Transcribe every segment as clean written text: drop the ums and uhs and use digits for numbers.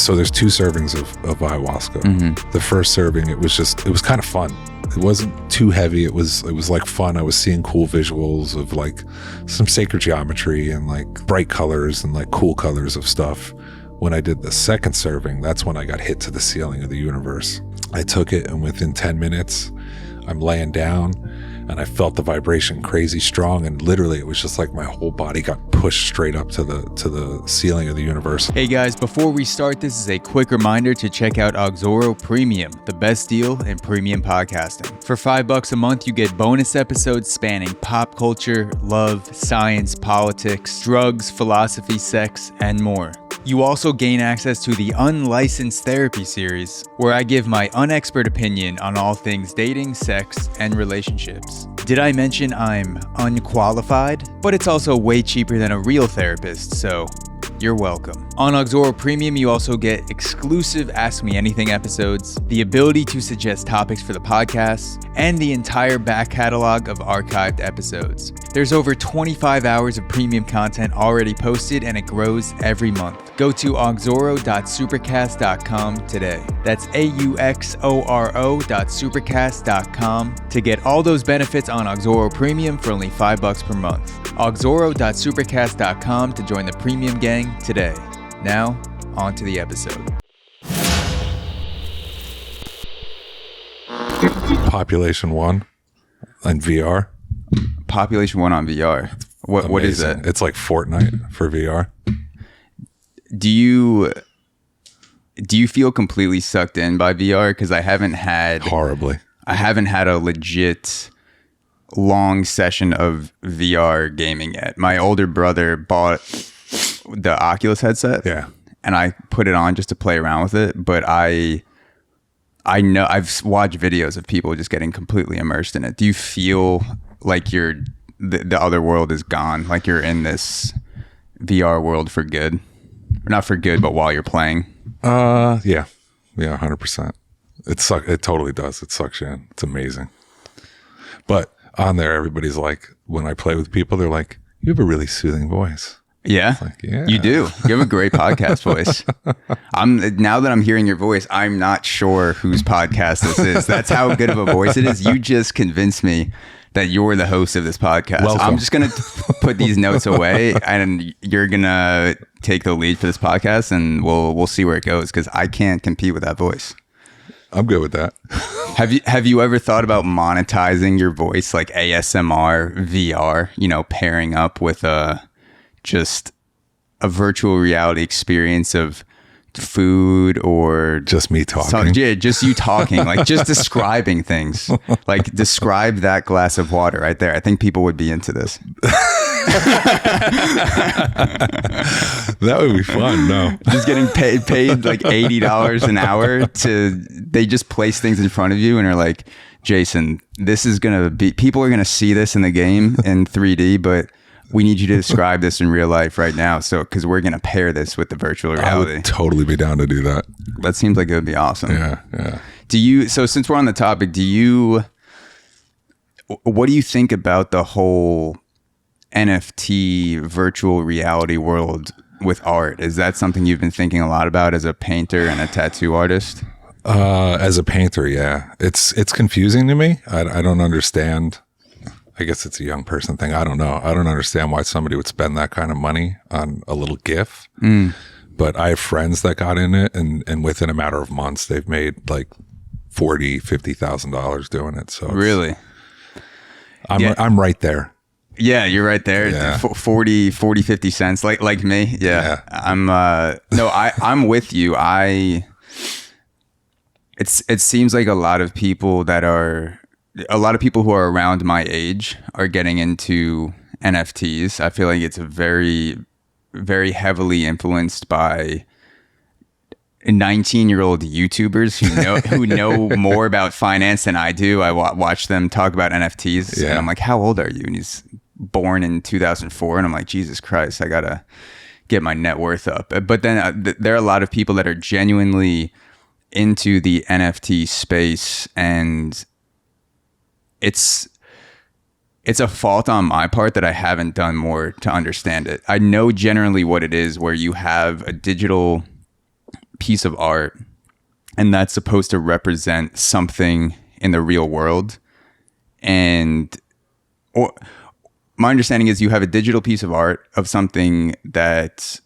So there's 2 servings of ayahuasca. Mm-hmm. The first serving, it was kind of fun. It wasn't too heavy. It was like fun. I was seeing cool visuals of like some sacred geometry and like bright colors and like cool colors of stuff. When I did the second serving, that's when I got hit to the ceiling of the universe. I took it, and within 10 minutes, I'm laying down and I felt the vibration crazy strong, and literally it was just like my whole body got pushed straight up to the ceiling of the universe. Hey guys, before we start, this is a quick reminder to check out Auxoro Premium, the best deal in premium podcasting. For $5 a month, you get bonus episodes spanning pop culture, love, science, politics, drugs, philosophy, sex, and more. You also gain access to the Unlicensed Therapy series, where I give my unexpert opinion on all things dating, sex, and relationships. Did I mention I'm unqualified? But it's also way cheaper than a real therapist, so you're welcome. On Auxoro Premium, you also get exclusive Ask Me Anything episodes, the ability to suggest topics for the podcast, and the entire back catalog of archived episodes. There's over 25 hours of premium content already posted, and it grows every month. Go to auxoro.supercast.com today. That's AUXORO.supercast.com to get all those benefits on Auxoro Premium for only $5 per month. auxoro.supercast.com to join the premium gang today. Now, on to the episode. Population 1 on VR. Population 1 on VR. What is that? It's like Fortnite for VR. Do you feel completely sucked in by VR? Because I haven't had a legit long session of VR gaming yet. My older brother bought the Oculus headset. Yeah. And I put it on just to play around with it, but I know I've watched videos of people just getting completely immersed in it. Do you feel like the other world is gone, like you're in this VR world for good? Or not for good, but while you're playing? Yeah, 100%. It totally does. It sucks you in. It's amazing. But on there, everybody's like, when I play with people, they're like, you have a really soothing voice. Yeah, like, yeah, you do. You have a great podcast voice. Now that I'm hearing your voice, I'm not sure whose podcast this is. That's how good of a voice it is. You just convinced me that you're the host of this podcast. Welcome. I'm just going to put these notes away, and you're going to take the lead for this podcast, and we'll see where it goes, because I can't compete with that voice. I'm good with that. Have you ever thought about monetizing your voice, like ASMR VR, pairing up with just a virtual reality experience of food or just me talking? Just you talking, like just describing things. Like describe that glass of water right there. I think people would be into this. That would be fun. No, just getting paid like $80 an hour they just place things in front of you and are like, Jason, this is gonna be, people are gonna see this in the game in 3D, but we need you to describe this in real life right now. So, because we're going to pair this with the virtual reality. I would totally be down to do that. That seems like it would be awesome. Yeah. So since we're on the topic, what do you think about the whole NFT virtual reality world with art? Is that something you've been thinking a lot about as a painter and a tattoo artist? As a painter, yeah. It's confusing to me. I don't understand. I guess it's a young person thing. I don't know. I don't understand why somebody would spend that kind of money on a little GIF. But I have friends that got in it, and within a matter of months, they've made like $40,000-$50,000 doing it. So really, I'm right there. Yeah, you're right there. Yeah. 40, 50 cents, like me. Yeah. I'm with you. It seems like a lot of people who are around my age are getting into NFTs. I feel like it's a very, very heavily influenced by 19-year-old YouTubers who know more about finance than I do. I watch them talk about NFTs, and I'm like, how old are you? And he's born in 2004, and I'm like, Jesus Christ, I gotta get my net worth up. But then there are a lot of people that are genuinely into the NFT space, and it's a fault on my part that I haven't done more to understand it. I know generally what it is, where you have a digital piece of art, and that's supposed to represent something in the real world. And or my understanding is you have a digital piece of art of something that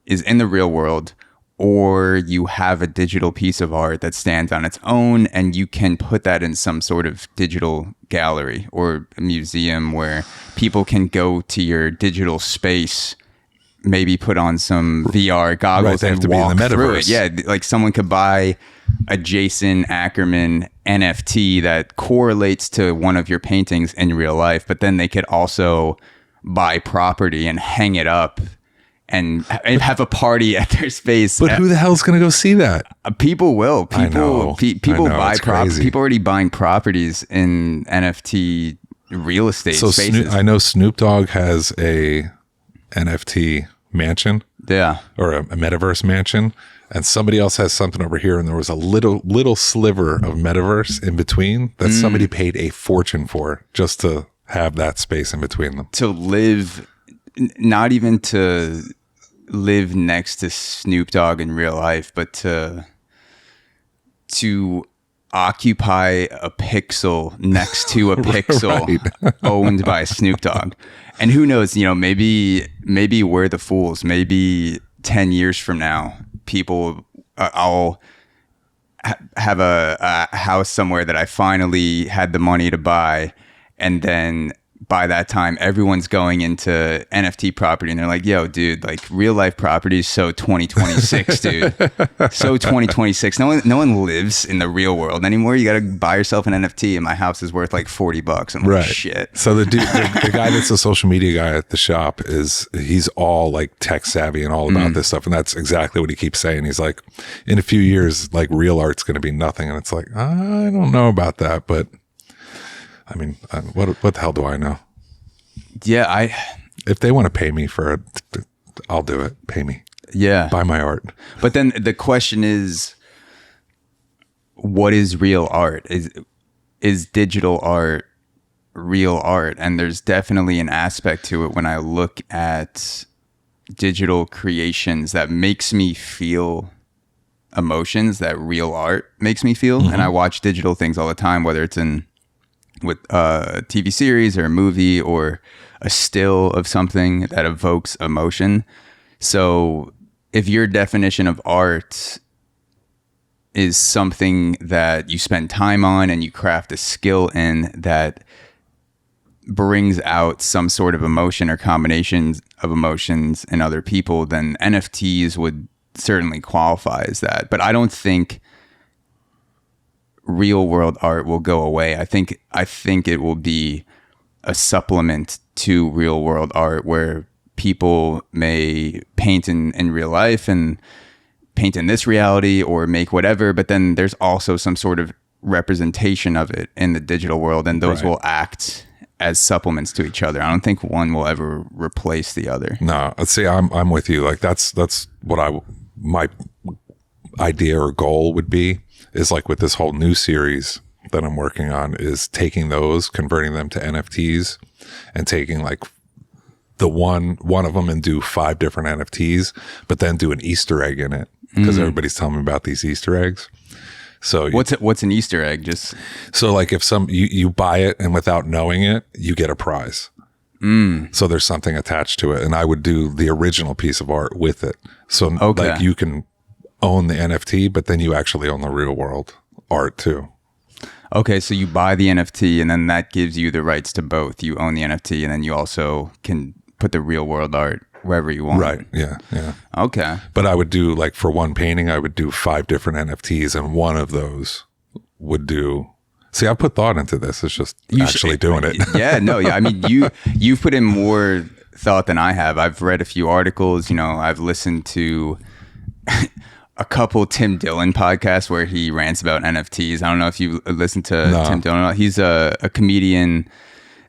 is in the real world, or you have a digital piece of art that stands on its own and you can put that in some sort of digital gallery or a museum where people can go to your digital space, maybe put on some VR goggles and walk through it. Yeah, like someone could buy a Jason Ackerman NFT that correlates to one of your paintings in real life, but then they could also buy property and hang it up and have a party at their space. But who the hell's going to go see that? People will. People buy property. People already buying properties in NFT real estate spaces. I know Snoop Dogg has a NFT mansion. Yeah. Or a metaverse mansion. And somebody else has something over here, and there was a little sliver of metaverse in between that somebody paid a fortune for just to have that space in between them. To live, not even to live next to Snoop Dogg in real life, but to occupy a pixel next to a pixel owned by Snoop Dogg. And who knows, maybe we're the fools. Maybe 10 years from now, I'll have a house somewhere that I finally had the money to buy, and then by that time everyone's going into NFT property and they're like, yo dude, like real life property is so 2026 dude. So 2026. No one lives in the real world anymore. You gotta buy yourself an NFT, and my house is worth like $40. I'm like, shit. So the dude, the guy that's a social media guy at the shop, he's all like tech savvy and all about this stuff, and that's exactly what he keeps saying. He's like, in a few years, like real art's gonna be nothing. And it's like, I don't know about that, but I mean, what the hell do I know? Yeah, if they want to pay me for it, I'll do it. Pay me. Yeah. Buy my art. But then the question is, what is real art? Is digital art real art? And there's definitely an aspect to it when I look at digital creations that makes me feel emotions that real art makes me feel. And I watch digital things all the time, whether it's with a TV series or a movie or a still of something that evokes emotion. So if your definition of art is something that you spend time on and you craft a skill in that brings out some sort of emotion or combinations of emotions in other people, then NFTs would certainly qualify as that. But I don't think real world art will go away. I think it will be a supplement to real world art where people may paint in real life and paint in this reality or make whatever, but then there's also some sort of representation of it in the digital world, and those will act as supplements to each other. I don't think one will ever replace the other. No, see, I'm with you. Like that's what my idea or goal would be, is like with this whole new series that I'm working on, is taking those, converting them to NFTs, and taking like the one of them and do 5 different NFTs, but then do an Easter egg in it, because everybody's telling me about these Easter eggs. So what's an Easter egg? Just so like if you buy it and without knowing it, you get a prize. So there's something attached to it, and I would do the original piece of art with it. So like you can own the NFT, but then you actually own the real world art too. Okay, so you buy the NFT and then that gives you the rights to both. You own the NFT and then you also can put the real world art wherever you want. Right. Yeah. Yeah. Okay. But I would do, like, for one painting, I would do 5 different NFTs, and one of those would do. See, I put thought into this. It's just doing it. Yeah. No. Yeah. I mean, you've put in more thought than I have. I've read a few articles. I've listened to a couple Tim Dillon podcasts where he rants about NFTs. I don't know if you listen to Tim Dillon. He's a comedian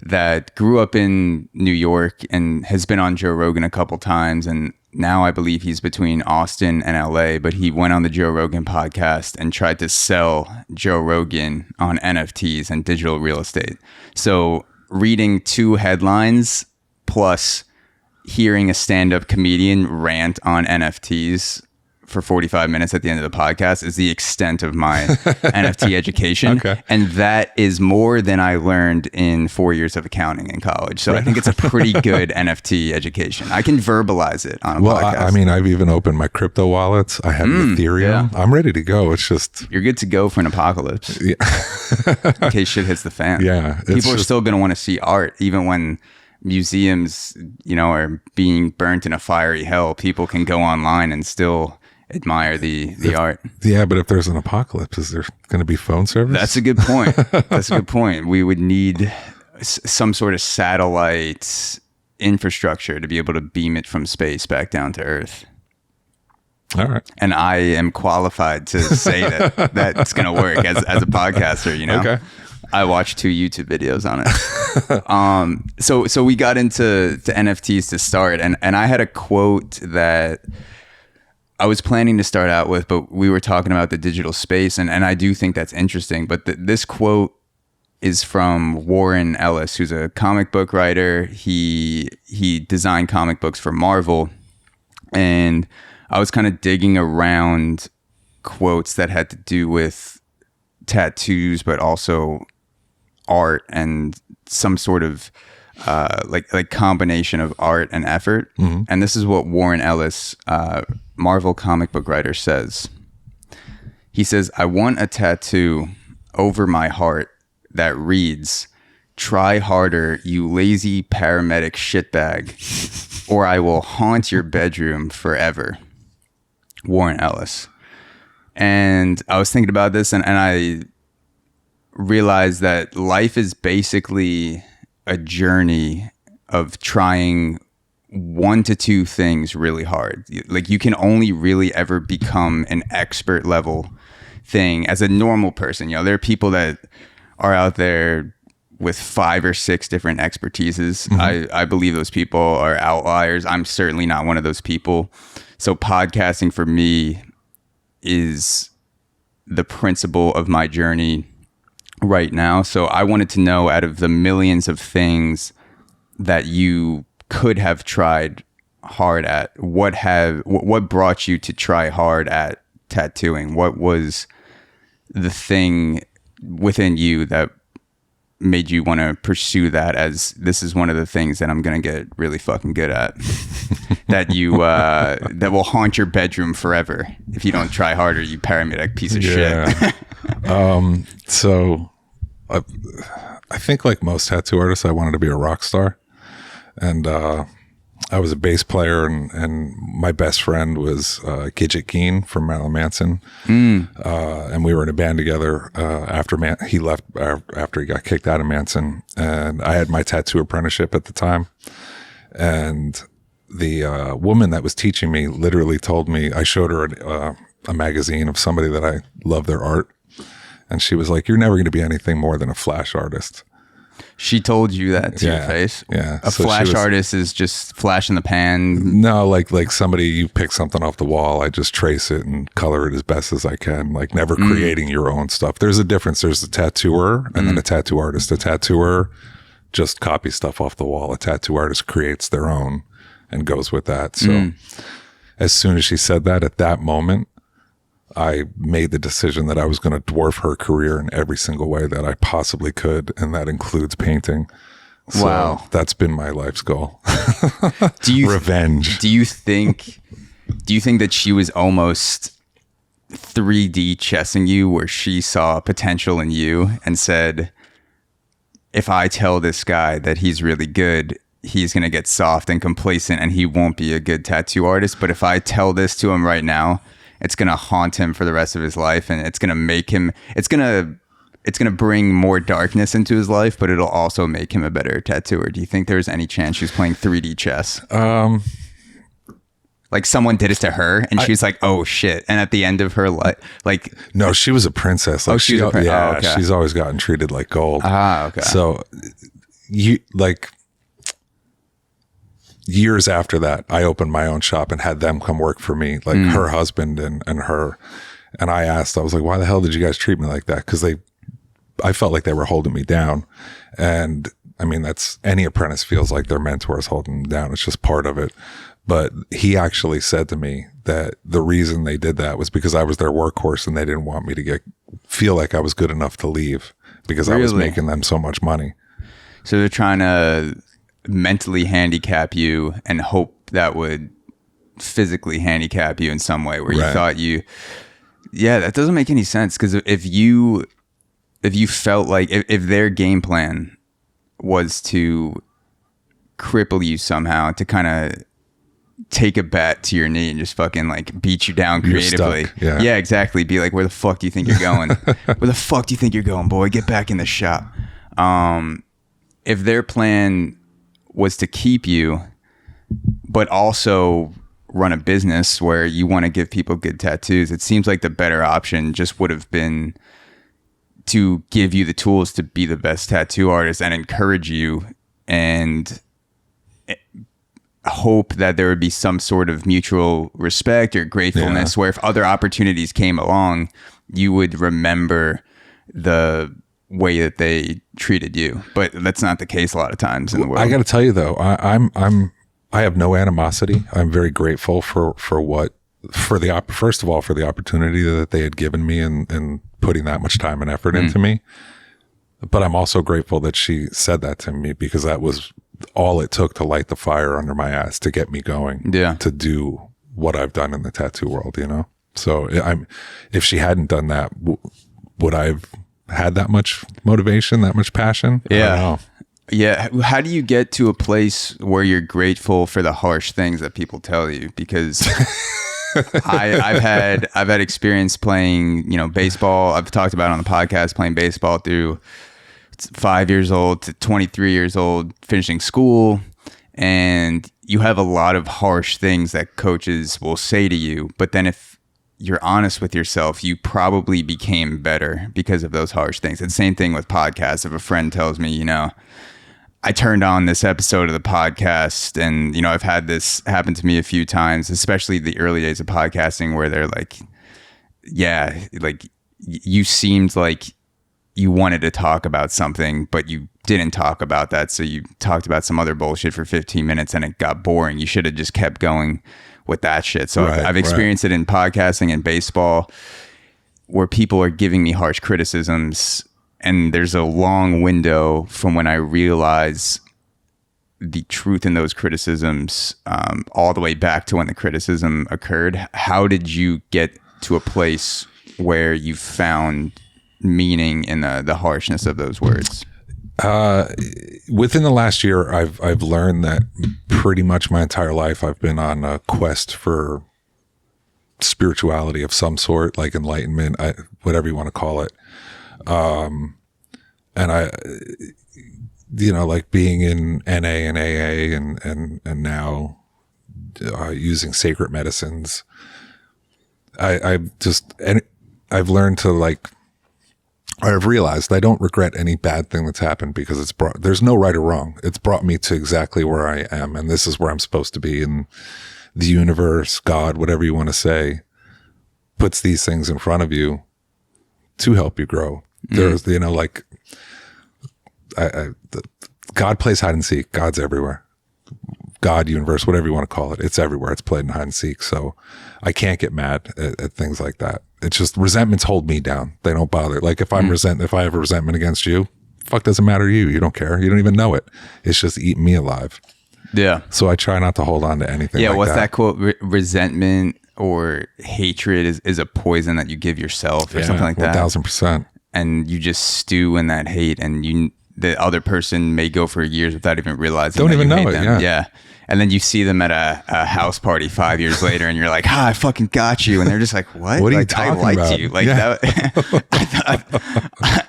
that grew up in New York and has been on Joe Rogan a couple times. And now I believe he's between Austin and LA, but he went on the Joe Rogan podcast and tried to sell Joe Rogan on NFTs and digital real estate. So reading 2 headlines plus hearing a stand-up comedian rant on NFTs for 45 minutes at the end of the podcast is the extent of my NFT education. Okay. And that is more than I learned in 4 years of accounting in college. So I think it's a pretty good NFT education. I can verbalize it on a podcast. I mean, I've even opened my crypto wallets. I have Ethereum. I'm ready to go. It's just... You're good to go for an apocalypse. Yeah. In case shit hits the fan. Yeah. People are still going to want to see art, even when museums, are being burnt in a fiery hell. People can go online and still admire the art. Yeah, but if there's an apocalypse, is there going to be phone service? That's a good point. That's a good point. We would need some sort of satellite infrastructure to be able to beam it from space back down to Earth. All right. And I am qualified to say that that's going to work as a podcaster, Okay. I watched 2 YouTube videos on it. So we got into NFTs to start, and I had a quote that I was planning to start out with, but we were talking about the digital space, and I do think that's interesting. But this quote is from Warren Ellis, who's a comic book writer. He designed comic books for Marvel, and I was kind of digging around quotes that had to do with tattoos, but also art and some sort of like combination of art and effort. Mm-hmm. And this is what Warren Ellis, Marvel comic book writer, says. He says, "I want a tattoo over my heart that reads, 'Try harder, you lazy paramedic shitbag, or I will haunt your bedroom forever.'" Warren Ellis. And I was thinking about this, and I realized that life is basically a journey of trying 1 to 2 things really hard. Like, you can only really ever become an expert level thing as a normal person. There are people that are out there with 5 or 6 different expertises. Mm-hmm. I believe those people are outliers. I'm certainly not one of those people. So podcasting for me is the principle of my journey right now. So I wanted to know, out of the millions of things that you could have tried hard at, what brought you to try hard at tattooing? What was the thing within you that made you want to pursue that as, this is one of the things that I'm going to get really fucking good at, that you that will haunt your bedroom forever if you don't try harder, you paramedic piece of shit. So I think, like most tattoo artists, I wanted to be a rock star, and I was a bass player, and my best friend was Gidget Geen from Marilyn Manson, and we were in a band together after he left, after he got kicked out of Manson, and I had my tattoo apprenticeship at the time, and the woman that was teaching me literally told me, I showed her a magazine of somebody that I love their art, and she was like, "You're never going to be anything more than a flash artist." She told you that to your face? Yeah. A flash artist is just flash in the pan? No, like somebody, you pick something off the wall, I just trace it and color it as best as I can, like never creating your own stuff. There's a difference. There's a tattooer and then a tattoo artist. A tattooer just copies stuff off the wall. A tattoo artist creates their own and goes with that. So as soon as she said that, at that moment, I made the decision that I was going to dwarf her career in every single way that I possibly could, and that includes painting. So wow. That's been my life's goal. Revenge. Do you think that she was almost 3D chessing you, where she saw potential in you and said, if I tell this guy that he's really good, he's going to get soft and complacent and he won't be a good tattoo artist. But if I tell this to him right now, it's going to haunt him for the rest of his life, and it's going to make him, it's going to bring more darkness into his life, but it'll also make him a better tattooer. Do you think there's any chance she's playing 3D chess? Like someone did it to her and she was like, oh shit. And at the end of her life, like, no, she was a princess. Like, she was a princess. Yeah, oh, okay. She's always gotten treated like gold. Okay. So years after that, I opened my own shop and had them come work for me, like her husband and her. And I asked, I was like, why the hell did you guys treat me like that? Because I felt like they were holding me down. And I mean, that's, any apprentice feels like their mentor is holding them down. It's just part of it. But he actually said to me that the reason they did that was because I was their workhorse and they didn't want me to feel like I was good enough to leave because I was making them so much money. So they're trying to mentally handicap you and hope that would physically handicap you in some way where you thought that doesn't make any sense. Because if you felt like if their game plan was to cripple you somehow, to kind of take a bat to your knee and just fucking like beat you down creatively. Yeah, exactly. Be like, where the fuck do you think you're going? Where the fuck do you think you're going, boy? Get back in the shop. If their plan was to keep you, but also run a business where you want to give people good tattoos, it seems like the better option just would have been to give you the tools to be the best tattoo artist and encourage you and hope that there would be some sort of mutual respect or gratefulness where if other opportunities came along, you would remember the way that they treated you. But that's not the case a lot of times in the world. I got to tell you though, I have no animosity. I'm very grateful first of all, for the opportunity that they had given me and putting that much time and effort into me. But I'm also grateful that she said that to me because that was all it took to light the fire under my ass to get me going to do what I've done in the tattoo world, you know? So if she hadn't done that, would I have had that much motivation, that much passion? I don't know. Yeah. How do you get to a place where you're grateful for the harsh things that people tell you? Because I've had experience playing, baseball. I've talked about it on the podcast, playing baseball through 5 years old to 23 years old, finishing school. And you have a lot of harsh things that coaches will say to you. But then if you're honest with yourself, you probably became better because of those harsh things. And same thing with podcasts. If a friend tells me, I turned on this episode of the podcast and, I've had this happen to me a few times, especially the early days of podcasting where they're like, you seemed like you wanted to talk about something, but you didn't talk about that. So you talked about some other bullshit for 15 minutes and it got boring. You should have just kept going with that shit. So I've experienced it in podcasting and baseball where people are giving me harsh criticisms. And there's a long window from when I realize the truth in those criticisms, all the way back to when the criticism occurred. How did you get to a place where you found meaning in the harshness of those words? Within the last year, I've learned that pretty much my entire life I've been on a quest for spirituality of some sort, like enlightenment, whatever you want to call it. And I, like being in NA and AA and now using sacred medicines, I've learned to I've realized I don't regret any bad thing that's happened because there's no right or wrong. It's brought me to exactly where I am. And this is where I'm supposed to be. And the universe, God, whatever you want to say, puts these things in front of you to help you grow. There's, God plays hide and seek. God's everywhere. God, universe, whatever you want to call it. It's everywhere. It's played in hide and seek. So I can't get mad at things like that. It's just resentments hold me down. They don't bother. Like if I have a resentment against you, fuck doesn't matter to you. You don't care. You don't even know it. It's just eating me alive. Yeah. So I try not to hold on to anything like that. Yeah, what's that quote? Resentment or hatred is a poison that you give yourself or something like that. 1,000%. And you just stew in that hate and the other person may go for years without even realizing don't even know it. Them. Yeah. And then you see them at a house party 5 years later and you're like, I fucking got you. And they're just like, what? What are you talking about? I liked you. Like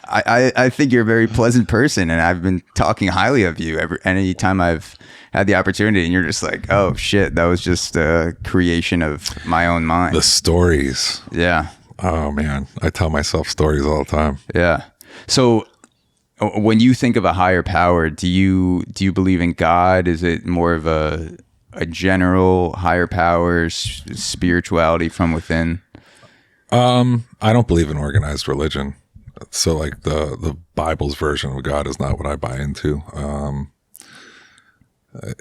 I think you're a very pleasant person and I've been talking highly of you any time I've had the opportunity and you're just like, oh shit, that was just a creation of my own mind. The stories. Yeah. Oh man. I tell myself stories all the time. Yeah. So when you think of a higher power, do you believe in God? Is it more of a general higher power, spirituality from within? I don't believe in organized religion. So like the Bible's version of God is not what I buy into.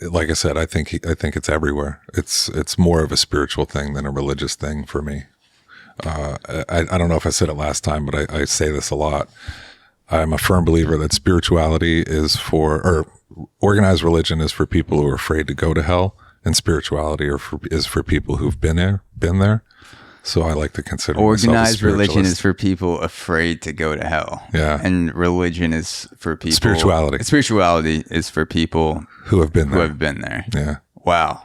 like I said, I think it's everywhere. It's more of a spiritual thing than a religious thing for me. I don't know if I said it last time, but I say this a lot. I'm a firm believer that spirituality or organized religion is for people who are afraid to go to hell, and spirituality is for people who've been there. So I like to consider organized religion is for people afraid to go to hell. Yeah. And religion is for people. Spirituality is for people who have been there. Yeah. Wow.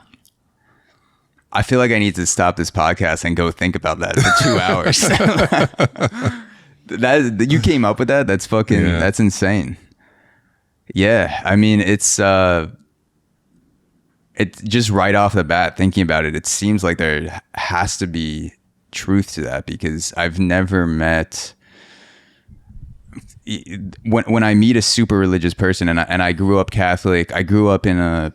I feel like I need to stop this podcast and go think about that for 2 hours. You came up with that? That's fucking, that's insane. Yeah. I mean, it's just right off the bat, thinking about it, it seems like there has to be truth to that, because I've never met, when I meet a super religious person, and I grew up Catholic, I grew up in a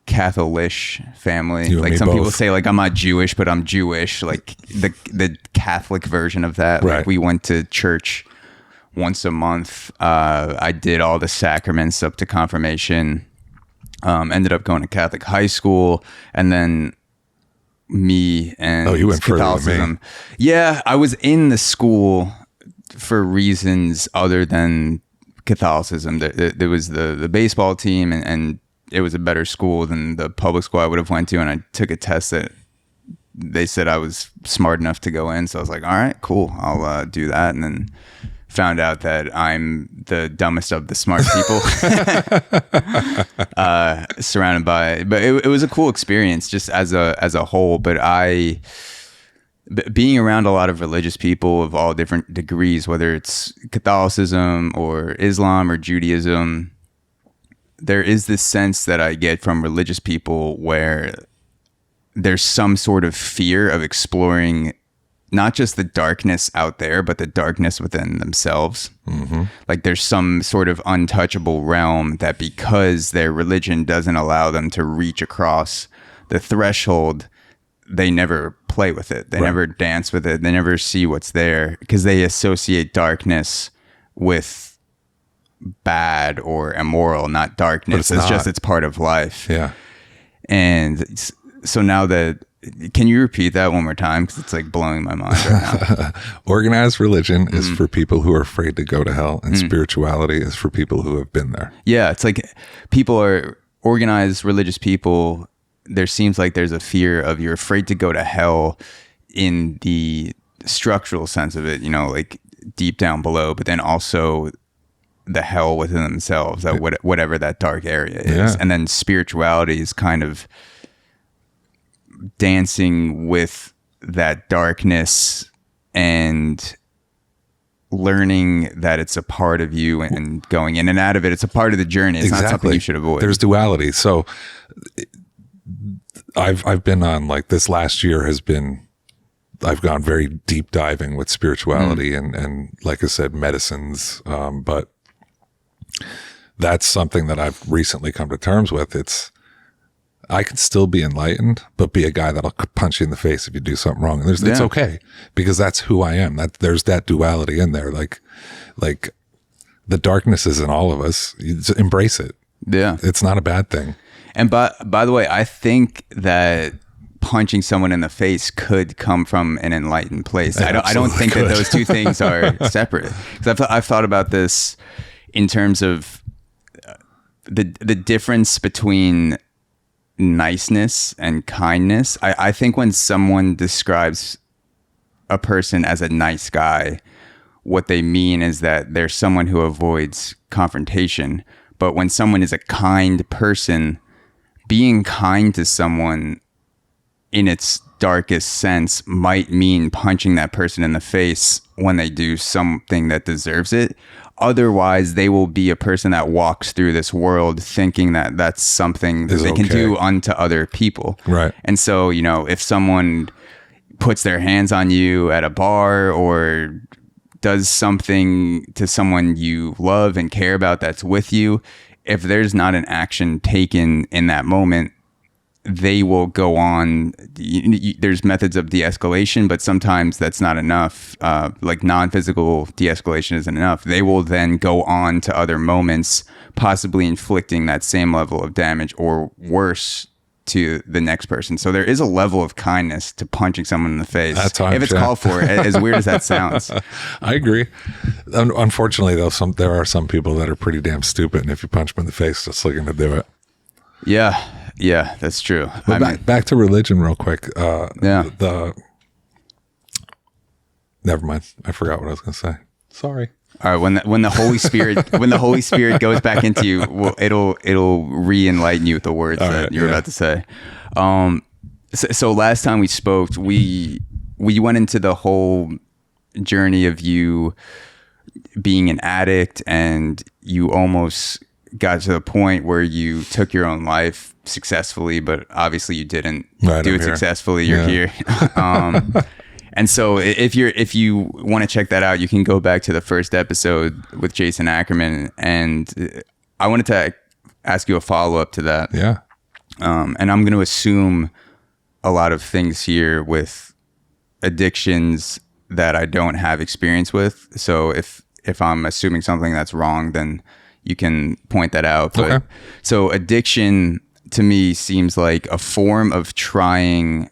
Catholic-ish family. Like some people say, like, I'm not Jewish, but I'm Jewish, like the Catholic version of that. Right. Like, we went to church once a month. I did all the sacraments up to confirmation. Ended up going to Catholic high school, and then me and you went Catholicism. further than me. Yeah, I was in the school for reasons other than Catholicism. There was the baseball team, and it was a better school than the public school I would have went to, and I took a test that they said I was smart enough to go in. So I was like, all right, cool, I'll do that. And then found out that I'm the dumbest of the smart people surrounded by, but it was a cool experience just as a whole. But being around a lot of religious people of all different degrees, whether it's Catholicism or Islam or Judaism, there is this sense that I get from religious people where there's some sort of fear of exploring not just the darkness out there, but the darkness within themselves. Mm-hmm. Like there's some sort of untouchable realm that, because their religion doesn't allow them to reach across the threshold, they never play with it. They never dance with it. They never see what's there, because they associate darkness with bad or immoral, not darkness. It's part of life. Yeah. And so now that, can you repeat that one more time? Because it's like blowing my mind right now. Organized religion is for people who are afraid to go to hell, and spirituality is for people who have been there. Yeah, it's like people are organized religious people. There seems like there's a fear of, you're afraid to go to hell in the structural sense of it, like deep down below, but then also the hell within themselves, that whatever that dark area is. Yeah. And then spirituality is kind of dancing with that darkness and learning that it's a part of you, and going in and out of it. It's a part of the journey. It's not something you should avoid. There's duality. So I've been on, like, this last year has been, I've gone very deep diving with spirituality and like I said, medicines. But that's something that I've recently come to terms with. I can still be enlightened, but be a guy that'll punch you in the face if you do something wrong. And it's okay, because that's who I am. There's that duality in there. Like the darkness is in all of us. You just embrace it. Yeah. It's not a bad thing. And by the way, I think that punching someone in the face could come from an enlightened place. I don't think that those two things are separate. Because I've thought about this in terms of the difference between niceness and kindness. I think when someone describes a person as a nice guy, what they mean is that they're someone who avoids confrontation. But when someone is a kind person, being kind to someone in its darkest sense might mean punching that person in the face when they do something that deserves it. Otherwise, they will be a person that walks through this world thinking that that's something that they can do unto other people. Right. And so, if someone puts their hands on you at a bar or does something to someone you love and care about that's with you, if there's not an action taken in that moment, they will go on. There's methods of de-escalation, but sometimes that's not enough. Like non-physical de-escalation isn't enough. They will then go on to other moments, possibly inflicting that same level of damage or worse to the next person. So there is a level of kindness to punching someone in the face if it's called for, as weird as that sounds. I agree. Unfortunately, though, there are some people that are pretty damn stupid, and if you punch them in the face, just looking to do it. Yeah, that's true. But back to religion real quick. Never mind. I forgot what I was going to say. Sorry. All right, when the Holy Spirit goes back into you, it'll re-enlighten you with the words that you're about to say. So last time we spoke, we went into the whole journey of you being an addict, and you almost got to the point where you took your own life successfully, but obviously you didn't do it successfully. You're here. And so if you want to check that out, you can go back to the first episode with Jason Ackerman. And I wanted to ask you a follow-up to that. Yeah. And I'm going to assume a lot of things here with addictions that I don't have experience with. So if I'm assuming something that's wrong, then you can point that out. But okay. So addiction to me seems like a form of trying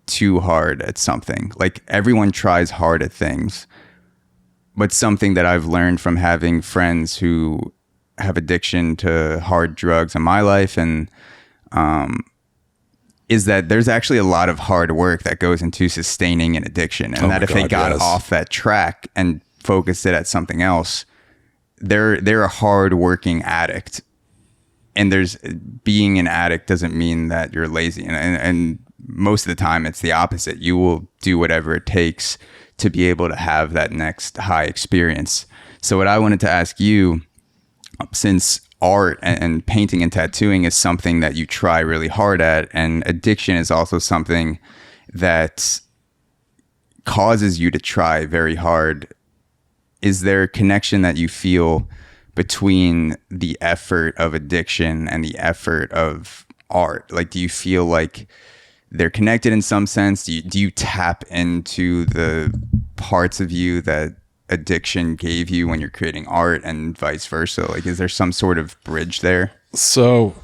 too hard at something. Like everyone tries hard at things, but something that I've learned from having friends who have addiction to hard drugs in my life and is that there's actually a lot of hard work that goes into sustaining an addiction, and if they got off that track and focused it at something else, they're a hard working addict. And being an addict doesn't mean that you're lazy, and most of the time it's the opposite. You will do whatever it takes to be able to have that next high experience. So what I wanted to ask you, since art and painting and tattooing is something that you try really hard at, and addiction is also something that causes you to try very hard, is there a connection that you feel between the effort of addiction and the effort of art? Like, do you feel like they're connected in some sense? Do you tap into the parts of you that addiction gave you when you're creating art, and vice versa? Like, is there some sort of bridge there? So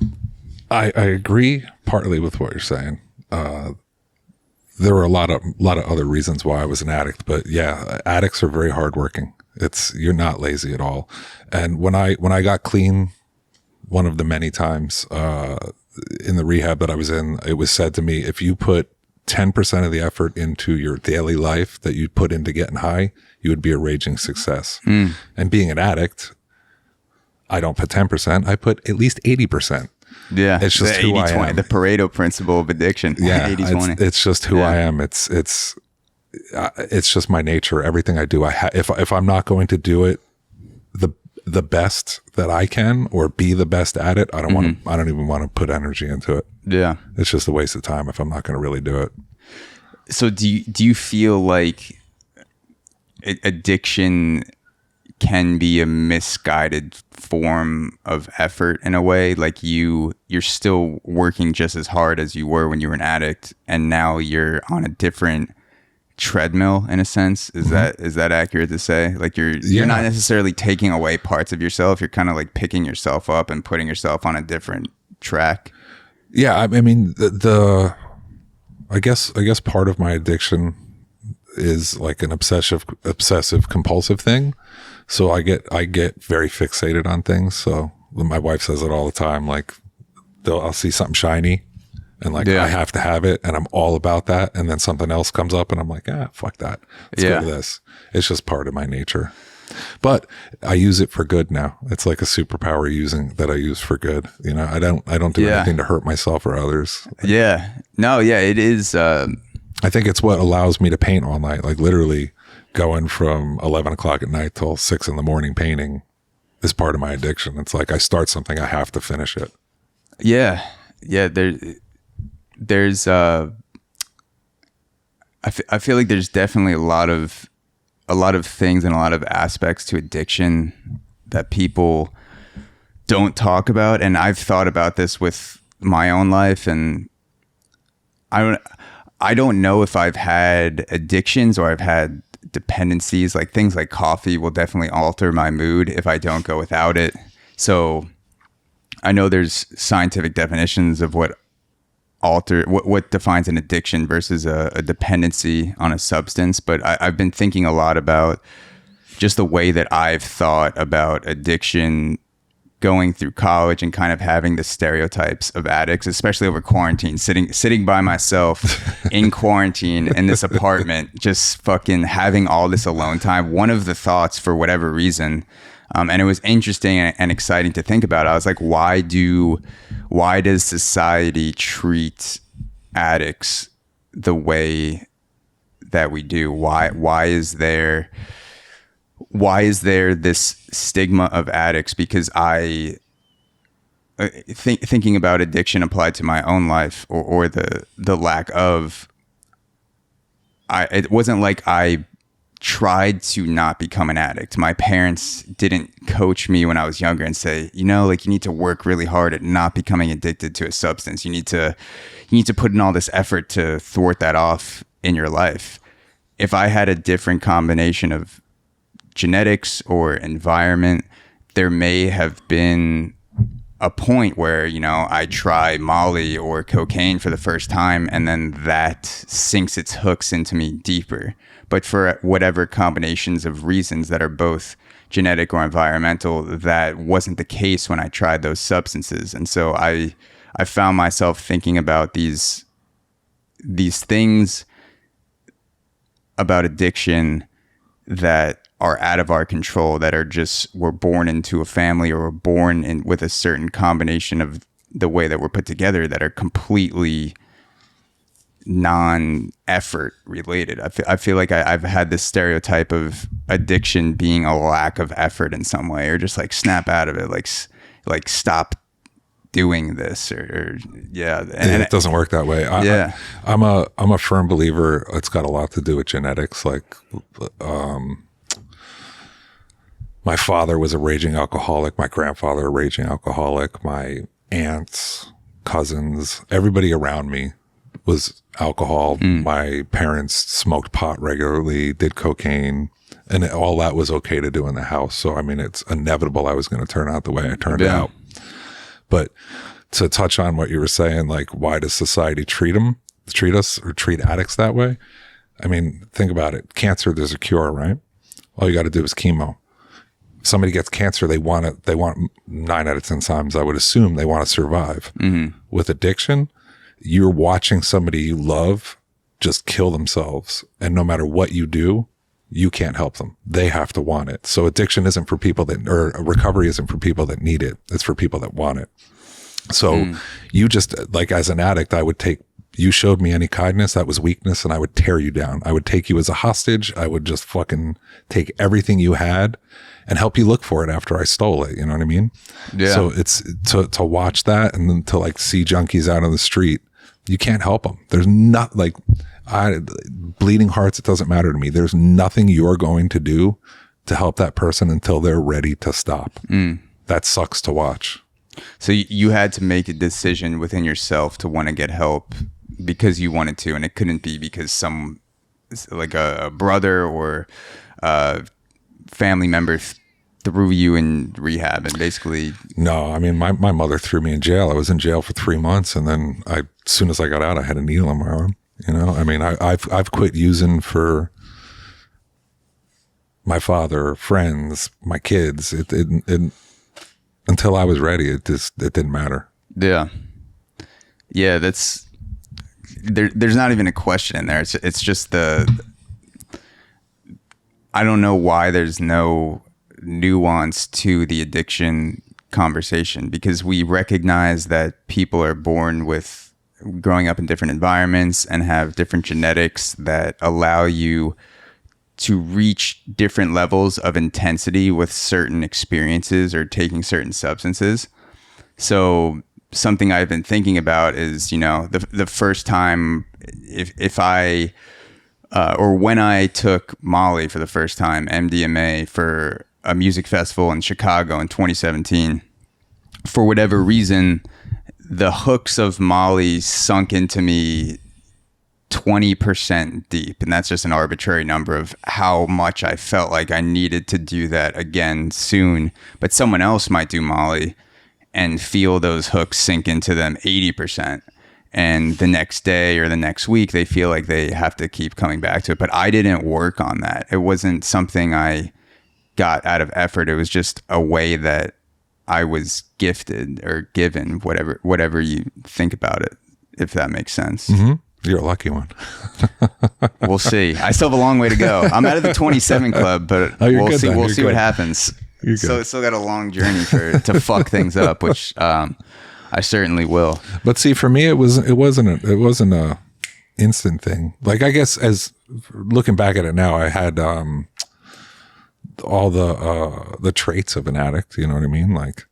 I agree partly with what you're saying. There were a lot of other reasons why I was an addict, but yeah, addicts are very hardworking. You're not lazy at all. And when I got clean, one of the many times, in the rehab that I was in, it was said to me, if you put 10% of the effort into your daily life that you put into getting high, you would be a raging success. And being an addict, I don't put 10%, I put at least 80%. Yeah. It's just who I am. The Pareto principle of addiction. Yeah. 80-20. It's just who I am. It's just my nature. Everything I do, if I'm not going to do it the best that I can, or be the best at it, I don't even want to put energy into it. Yeah. It's just a waste of time if I'm not going to really do it. So do you feel like addiction can be a misguided form of effort in a way? Like you're still working just as hard as you were when you were an addict, and now you're on a different treadmill in a sense. Is that accurate to say? Like you're not necessarily taking away parts of yourself, you're kind of like picking yourself up and putting yourself on a different track. Yeah, I mean I guess part of my addiction is like an obsessive compulsive thing. So I get very fixated on things. So my wife says it all the time, like I'll see something shiny and like I have to have it, and I'm all about that, and then something else comes up and I'm like, fuck that, let's go to this. It's just part of my nature, but I use it for good now. It's like a superpower I use for good. You know, I don't do anything to hurt myself or others. It is I think it's what allows me to paint all night, like literally going from 11 o'clock at night till 6 a.m. painting is part of my addiction. It's like I start something, I have to finish it. There's I feel like there's definitely a lot of things and a lot of aspects to addiction that people don't talk about, and I've thought about this with my own life, and I don't know if I've had addictions or I've had dependencies. Like things like coffee will definitely alter my mood if I don't go without it. So I know there's scientific definitions of what defines an addiction versus a dependency on a substance, but I've been thinking a lot about just the way that I've thought about addiction going through college and kind of having the stereotypes of addicts, especially over quarantine, sitting by myself in quarantine in this apartment, just fucking having all this alone time. One of the thoughts, for whatever reason, and it was interesting and exciting to think about, I was like, why does society treat addicts the way that we do? Why is there this stigma of addicts? Because I thinking about addiction applied to my own life, or the lack of, it wasn't like I tried to not become an addict. My parents didn't coach me when I was younger and say, you need to work really hard at not becoming addicted to a substance. You need to put in all this effort to thwart that off in your life. If I had a different combination of genetics or environment, there may have been a point where, I try Molly or cocaine for the first time, and then that sinks its hooks into me deeper. But for whatever combinations of reasons that are both genetic or environmental, that wasn't the case when I tried those substances. And so I found myself thinking about these things about addiction that are out of our control, that are just, we're born into a family, or we're born with a certain combination of the way that we're put together, that are completely non-effort related. I feel like I've had this stereotype of addiction being a lack of effort in some way, or just like snap out of it, like stop doing this, or yeah. And it doesn't work that way. I'm a firm believer. It's got a lot to do with genetics. Like, my father was a raging alcoholic. My grandfather, a raging alcoholic. My aunts, cousins, everybody around me was alcohol. My parents smoked pot regularly, did cocaine, and all that was okay to do in the house. So, I mean, it's inevitable I was going to turn out the way I turned out. But to touch on what you were saying, like, why does society treat us or treat addicts that way? I mean, think about it. Cancer, there's a cure, right? All you got to do is chemo. If somebody gets cancer, they want 9 out of 10 times, I would assume, they want to survive. With addiction, you're watching somebody you love just kill themselves. And no matter what you do, you can't help them. They have to want it. So addiction isn't for people or recovery isn't for people that need it. It's for people that want it. So you just, like, as an addict, you showed me any kindness, that was weakness, and I would tear you down. I would take you as a hostage. I would just fucking take everything you had and help you look for it after I stole it. You know what I mean? Yeah. So it's to watch that, and then to like see junkies out on the street, you can't help them. There's not bleeding hearts. It doesn't matter to me. There's nothing you're going to do to help that person until they're ready to stop. That sucks to watch. So you had to make a decision within yourself to want to get help because you wanted to, and it couldn't be because like a brother or a family member threw you in rehab and basically. No, I mean, my mother threw me in jail. I was in jail for 3 months, and then as soon as I got out, I had a needle in my arm. I mean, I've quit using for my father, friends, my kids. It until I was ready, it didn't matter. Yeah. There's not even a question in there. It's just I don't know why there's no nuance to the addiction conversation, because we recognize that people are born with growing up in different environments and have different genetics that allow you to reach different levels of intensity with certain experiences or taking certain substances. So something I've been thinking about is, the first time if I or when I took Molly for the first time, MDMA, for a music festival in Chicago in 2017, for whatever reason, the hooks of Molly sunk into me 20% deep. And that's just an arbitrary number of how much I felt like I needed to do that again soon. But someone else might do Molly and feel those hooks sink into them 80%. And the next day or the next week, they feel like they have to keep coming back to it. But I didn't work on that. It wasn't something I got out of effort. It was just a way that I was gifted or given, whatever you think about it, if that makes sense. Mm-hmm. You're a lucky one. We'll see. I still have a long way to go. I'm out of the 27 club, but we'll see. We'll see what happens. So it's still got a long journey to fuck things up, which I certainly will. But see, for me, it wasn't a instant thing. Like, I guess as looking back at it now, I had all the traits of an addict. You know what I mean? Like,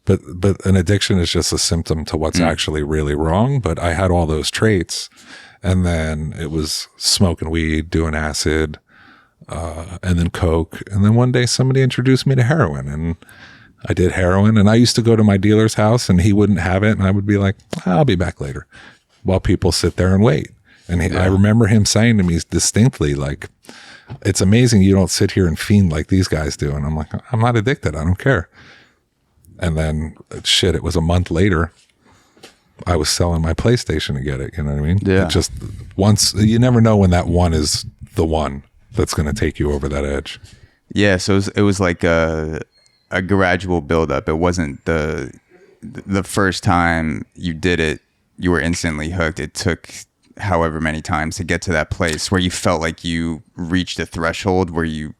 but an addiction is just a symptom to what's actually really wrong. But I had all those traits, and then it was smoking weed, doing acid, and then coke, and then one day somebody introduced me to heroin, and I did heroin. And I used to go to my dealer's house, and he wouldn't have it, and I would be like, I'll be back later, while people sit there and wait. And I remember him saying to me distinctly, like, it's amazing you don't sit here and fiend like these guys do. And I'm like, I'm not addicted. I don't care. And then, shit, it was a month later, I was selling my PlayStation to get it. You know what I mean? Yeah. It just once, you never know when that one is the one that's going to take you over that edge. Yeah. So it was like a gradual buildup. It wasn't the first time you did it, you were instantly hooked. It took however many times to get to that place where you felt like you reached a threshold where you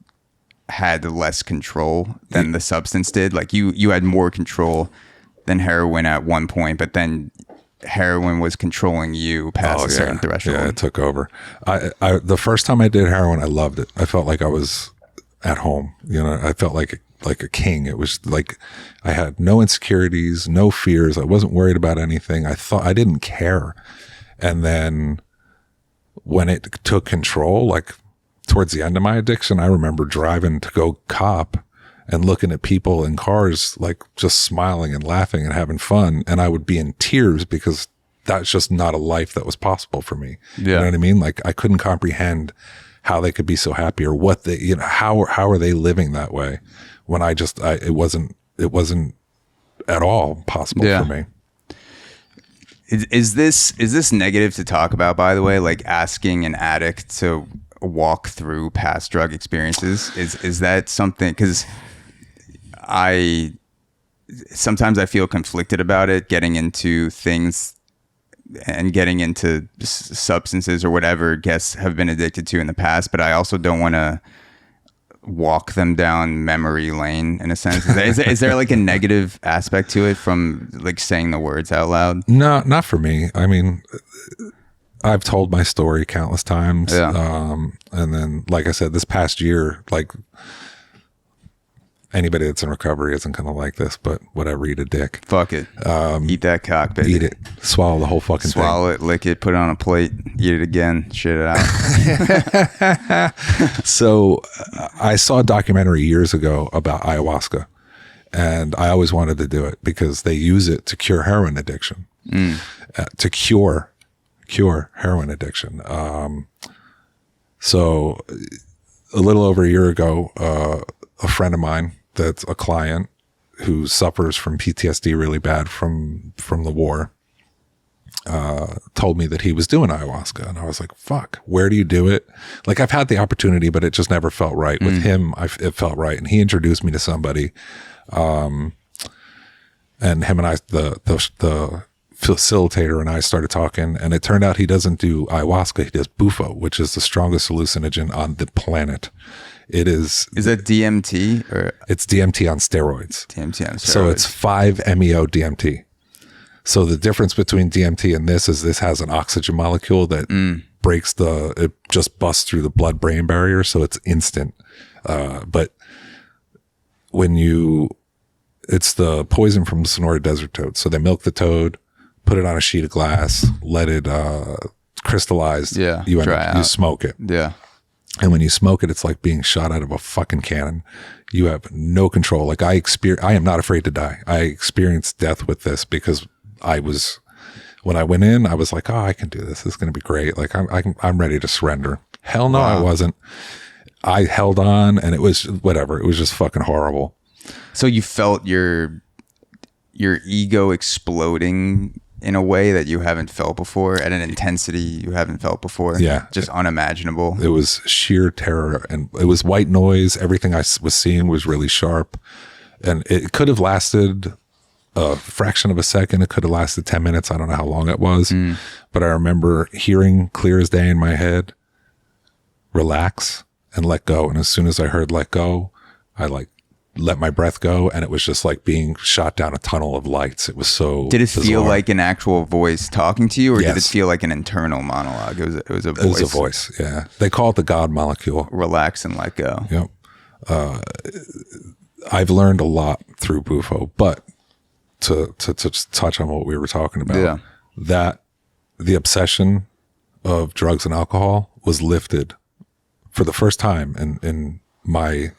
had less control than the substance did. Like you had more control than heroin at one point, but then heroin was controlling you past a certain threshold. Yeah, it took over. I the first time I did heroin, I loved it. I felt like I was at home. You know, I felt like a king. It was like I had no insecurities, no fears. I wasn't worried about anything. I didn't care. And then when it took control, like towards the end of my addiction, I remember driving to go cop and looking at people in cars, like just smiling and laughing and having fun. And I would be in tears because that's just not a life that was possible for me. Yeah. You know what I mean? Like, I couldn't comprehend how they could be so happy, or what they, you know, how are they living that way when it wasn't at all possible for me. Is this negative to talk about, by the way, like asking an addict to walk through past drug experiences? Is that something? Because sometimes I feel conflicted about it, getting into things and getting into substances or whatever guests have been addicted to in the past, but I also don't want to walk them down memory lane in a sense. Is there like a negative aspect to it from like saying the words out loud? No, not for me. I mean, I've told my story countless times. Yeah. And then, like I said, this past year, like, anybody that's in recovery isn't going to like this, but whatever, eat a dick. Fuck it. Eat that cock, baby. Eat it. Swallow the whole fucking thing. Swallow it, lick it, put it on a plate, eat it again, shit it out. So I saw a documentary years ago about ayahuasca, and I always wanted to do it because they use it to cure heroin addiction, to cure heroin addiction. So a little over a year ago, a friend of mine that's a client who suffers from PTSD really bad from the war, told me that he was doing ayahuasca. And I was like, fuck, where do you do it? Like, I've had the opportunity, but it just never felt right. With him, it felt right. And he introduced me to somebody. And him and I, the facilitator and I started talking, and it turned out he doesn't do ayahuasca. He does BUFO, which is the strongest hallucinogen on the planet. It is. Is that DMT or? It's DMT on steroids. DMT on steroids. So it's 5-MeO DMT. So the difference between DMT and this is this has an oxygen molecule that breaks it just busts through the blood-brain barrier. So it's instant. But it's the poison from the Sonora desert toad. So they milk the toad, put it on a sheet of glass, let it crystallize. Yeah. You smoke it. Yeah. And when you smoke it, it's like being shot out of a fucking cannon. You have no control. Like I am not afraid to die. I experienced death with this because when I went in, I was like, oh, I can do this. This is going to be great. Like I'm ready to surrender. Hell no, wow. I wasn't. I held on, and it was whatever. It was just fucking horrible. So you felt your your ego exploding in a way that you haven't felt before, at an intensity you haven't felt before. Yeah. Just unimaginable. It was sheer terror, and it was white noise. Everything I was seeing was really sharp, and it could have lasted a fraction of a second. It could have lasted 10 minutes. I don't know how long it was, but I remember hearing clear as day in my head, relax and let go. And as soon as I heard let go, I like let my breath go, and it was just like being shot down a tunnel of lights. It was so Did it feel bizarre. like an actual voice talking to you, or Yes. did it feel like an internal monologue? It was a voice. It was a voice. Yeah. They call it the God molecule. Relax and let go. Yep. I've learned a lot through BUFO, but to just touch on what we were talking about, that the obsession of drugs and alcohol was lifted for the first time in my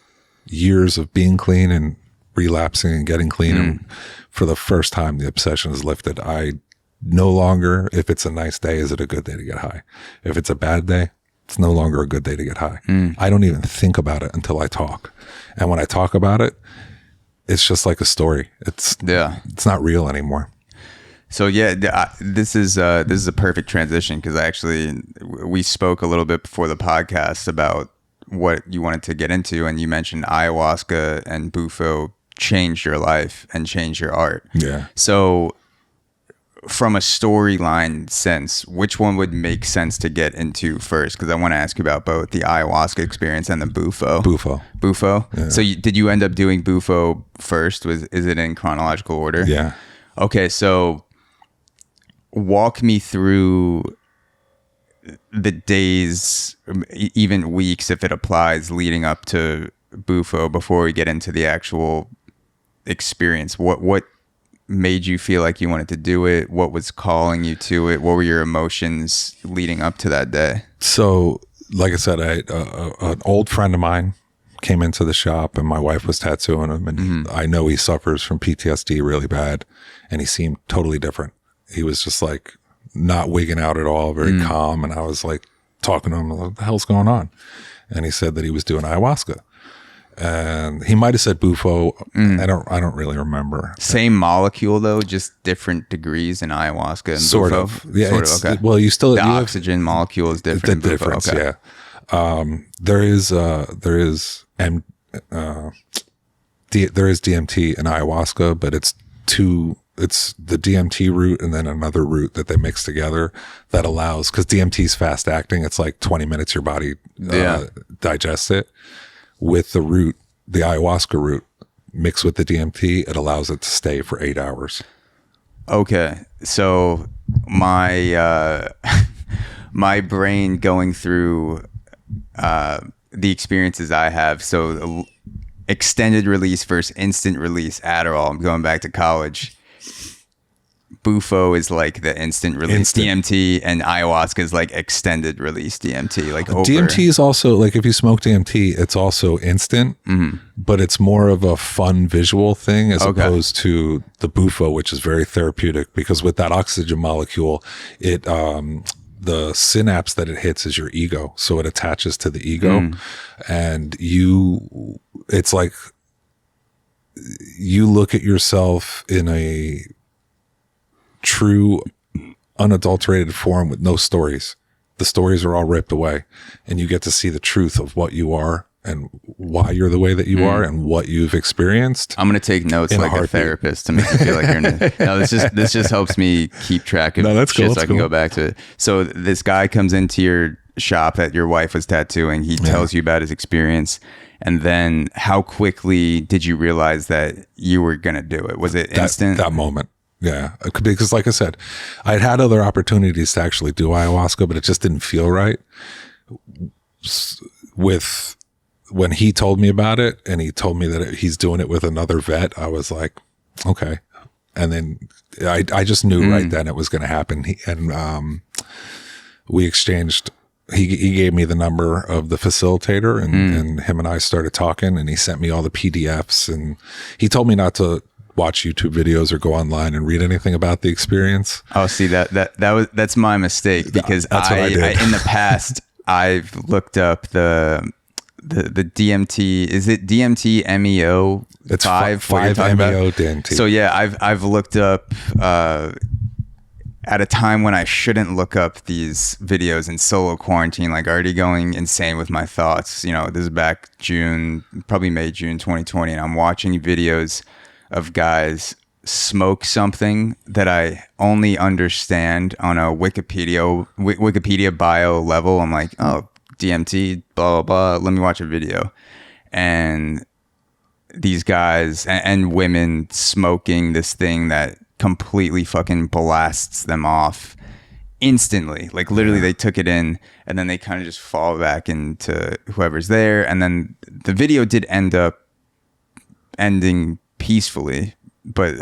years of being clean and relapsing and getting clean. And for the first time, the obsession is lifted. I no longer, if it's a nice day, is it a good day to get high? If it's a bad day, it's no longer a good day to get high. I don't even think about it until I talk. And when I talk about it, it's just like a story. It's not real anymore. So this is a perfect transition, because we spoke a little bit before the podcast about what you wanted to get into, and you mentioned ayahuasca and BUFO changed your life and changed your art. Yeah. So from a storyline sense, which one would make sense to get into first? Because I want to ask you about both the ayahuasca experience and the BUFO. BUFO. Yeah. So did you end up doing BUFO first? Is it in chronological order? Yeah. Okay, so walk me through the days, even weeks, if it applies, leading up to BUFO before we get into the actual experience. What made you feel like you wanted to do it? What was calling you to it? What were your emotions leading up to that day? So, like I said, an old friend of mine came into the shop, and my wife was tattooing him, and I know he suffers from PTSD really bad, and he seemed totally different. He was just like not wigging out at all, very calm. And I was like talking to him, what the hell's going on? And he said that he was doing ayahuasca, and he might've said BUFO. I don't really remember. Same molecule though, just different degrees in ayahuasca and Sort BUFO? of. Yeah. Okay. Well, you still, the oxygen molecule is different. The in BUFO. difference. Okay. Yeah. There is DMT in ayahuasca, but it's the DMT route and then another route that they mix together that allows, because DMT is fast acting. It's like 20 minutes your body digests it. With the root, the ayahuasca root mixed with the DMT, it allows it to stay for 8 hours. Okay. So my my brain going through the experiences I have. So extended release versus instant release Adderall. I'm going back to college. BUFO is like the instant release DMT, and ayahuasca is like extended release DMT. Like DMT is also, like, if you smoke DMT, it's also instant, but it's more of a fun visual thing as opposed to the BUFO, which is very therapeutic, because with that oxygen molecule, it the synapse that it hits is your ego, so it attaches to the ego, and it's like you look at yourself in a true unadulterated form with no stories. The stories are all ripped away, and you get to see the truth of what you are and why you're the way that you are and what you've experienced. I'm going to take notes like a therapist to make you feel like you're no, this just helps me keep track of that's shit cool. So I can go back to it. So this guy comes into your shop that your wife was tattooing. He tells you about his experience. And then how quickly did you realize that you were going to do it? Was it instant? That moment. Yeah. Because like I said, I'd had other opportunities to actually do ayahuasca, but it just didn't feel right. When he told me about it and he told me that he's doing it with another vet, I was like, okay. And then I just knew right then it was going to happen. We exchanged, he gave me the number of the facilitator, and him and I started talking, and he sent me all the PDFs, and he told me not to watch YouTube videos or go online and read anything about the experience. Oh, see, that's my mistake, because That's what I did. in the past, I've looked up the the DMT, is it DMT MEO? It's 5 5 MEO DMT. So yeah, I've looked up at a time when I shouldn't look up these videos in solo quarantine, like already going insane with my thoughts. You know, this is back June, probably May, June 2020, and I'm watching videos of guys smoke something that I only understand on a Wikipedia bio level. I'm like, oh, DMT, blah, blah, blah. Let me watch a video. And these guys and women smoking this thing that completely fucking blasts them off instantly. Like literally they took it in and then they kind of just fall back into whoever's there. And then the video did end up ending peacefully, but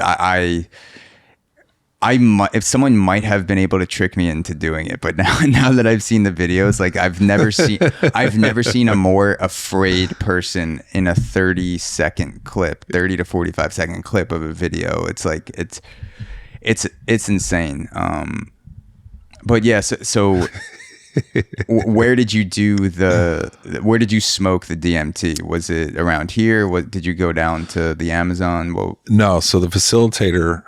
I might, if someone might have been able to trick me into doing it, but now that I've seen the videos, like I've never seen a more afraid person in a 30 to 45 second clip of a video. It's like it's insane. But yeah, so where did you smoke the DMT? Was it around here? What did you go down to the Amazon? No, so the facilitator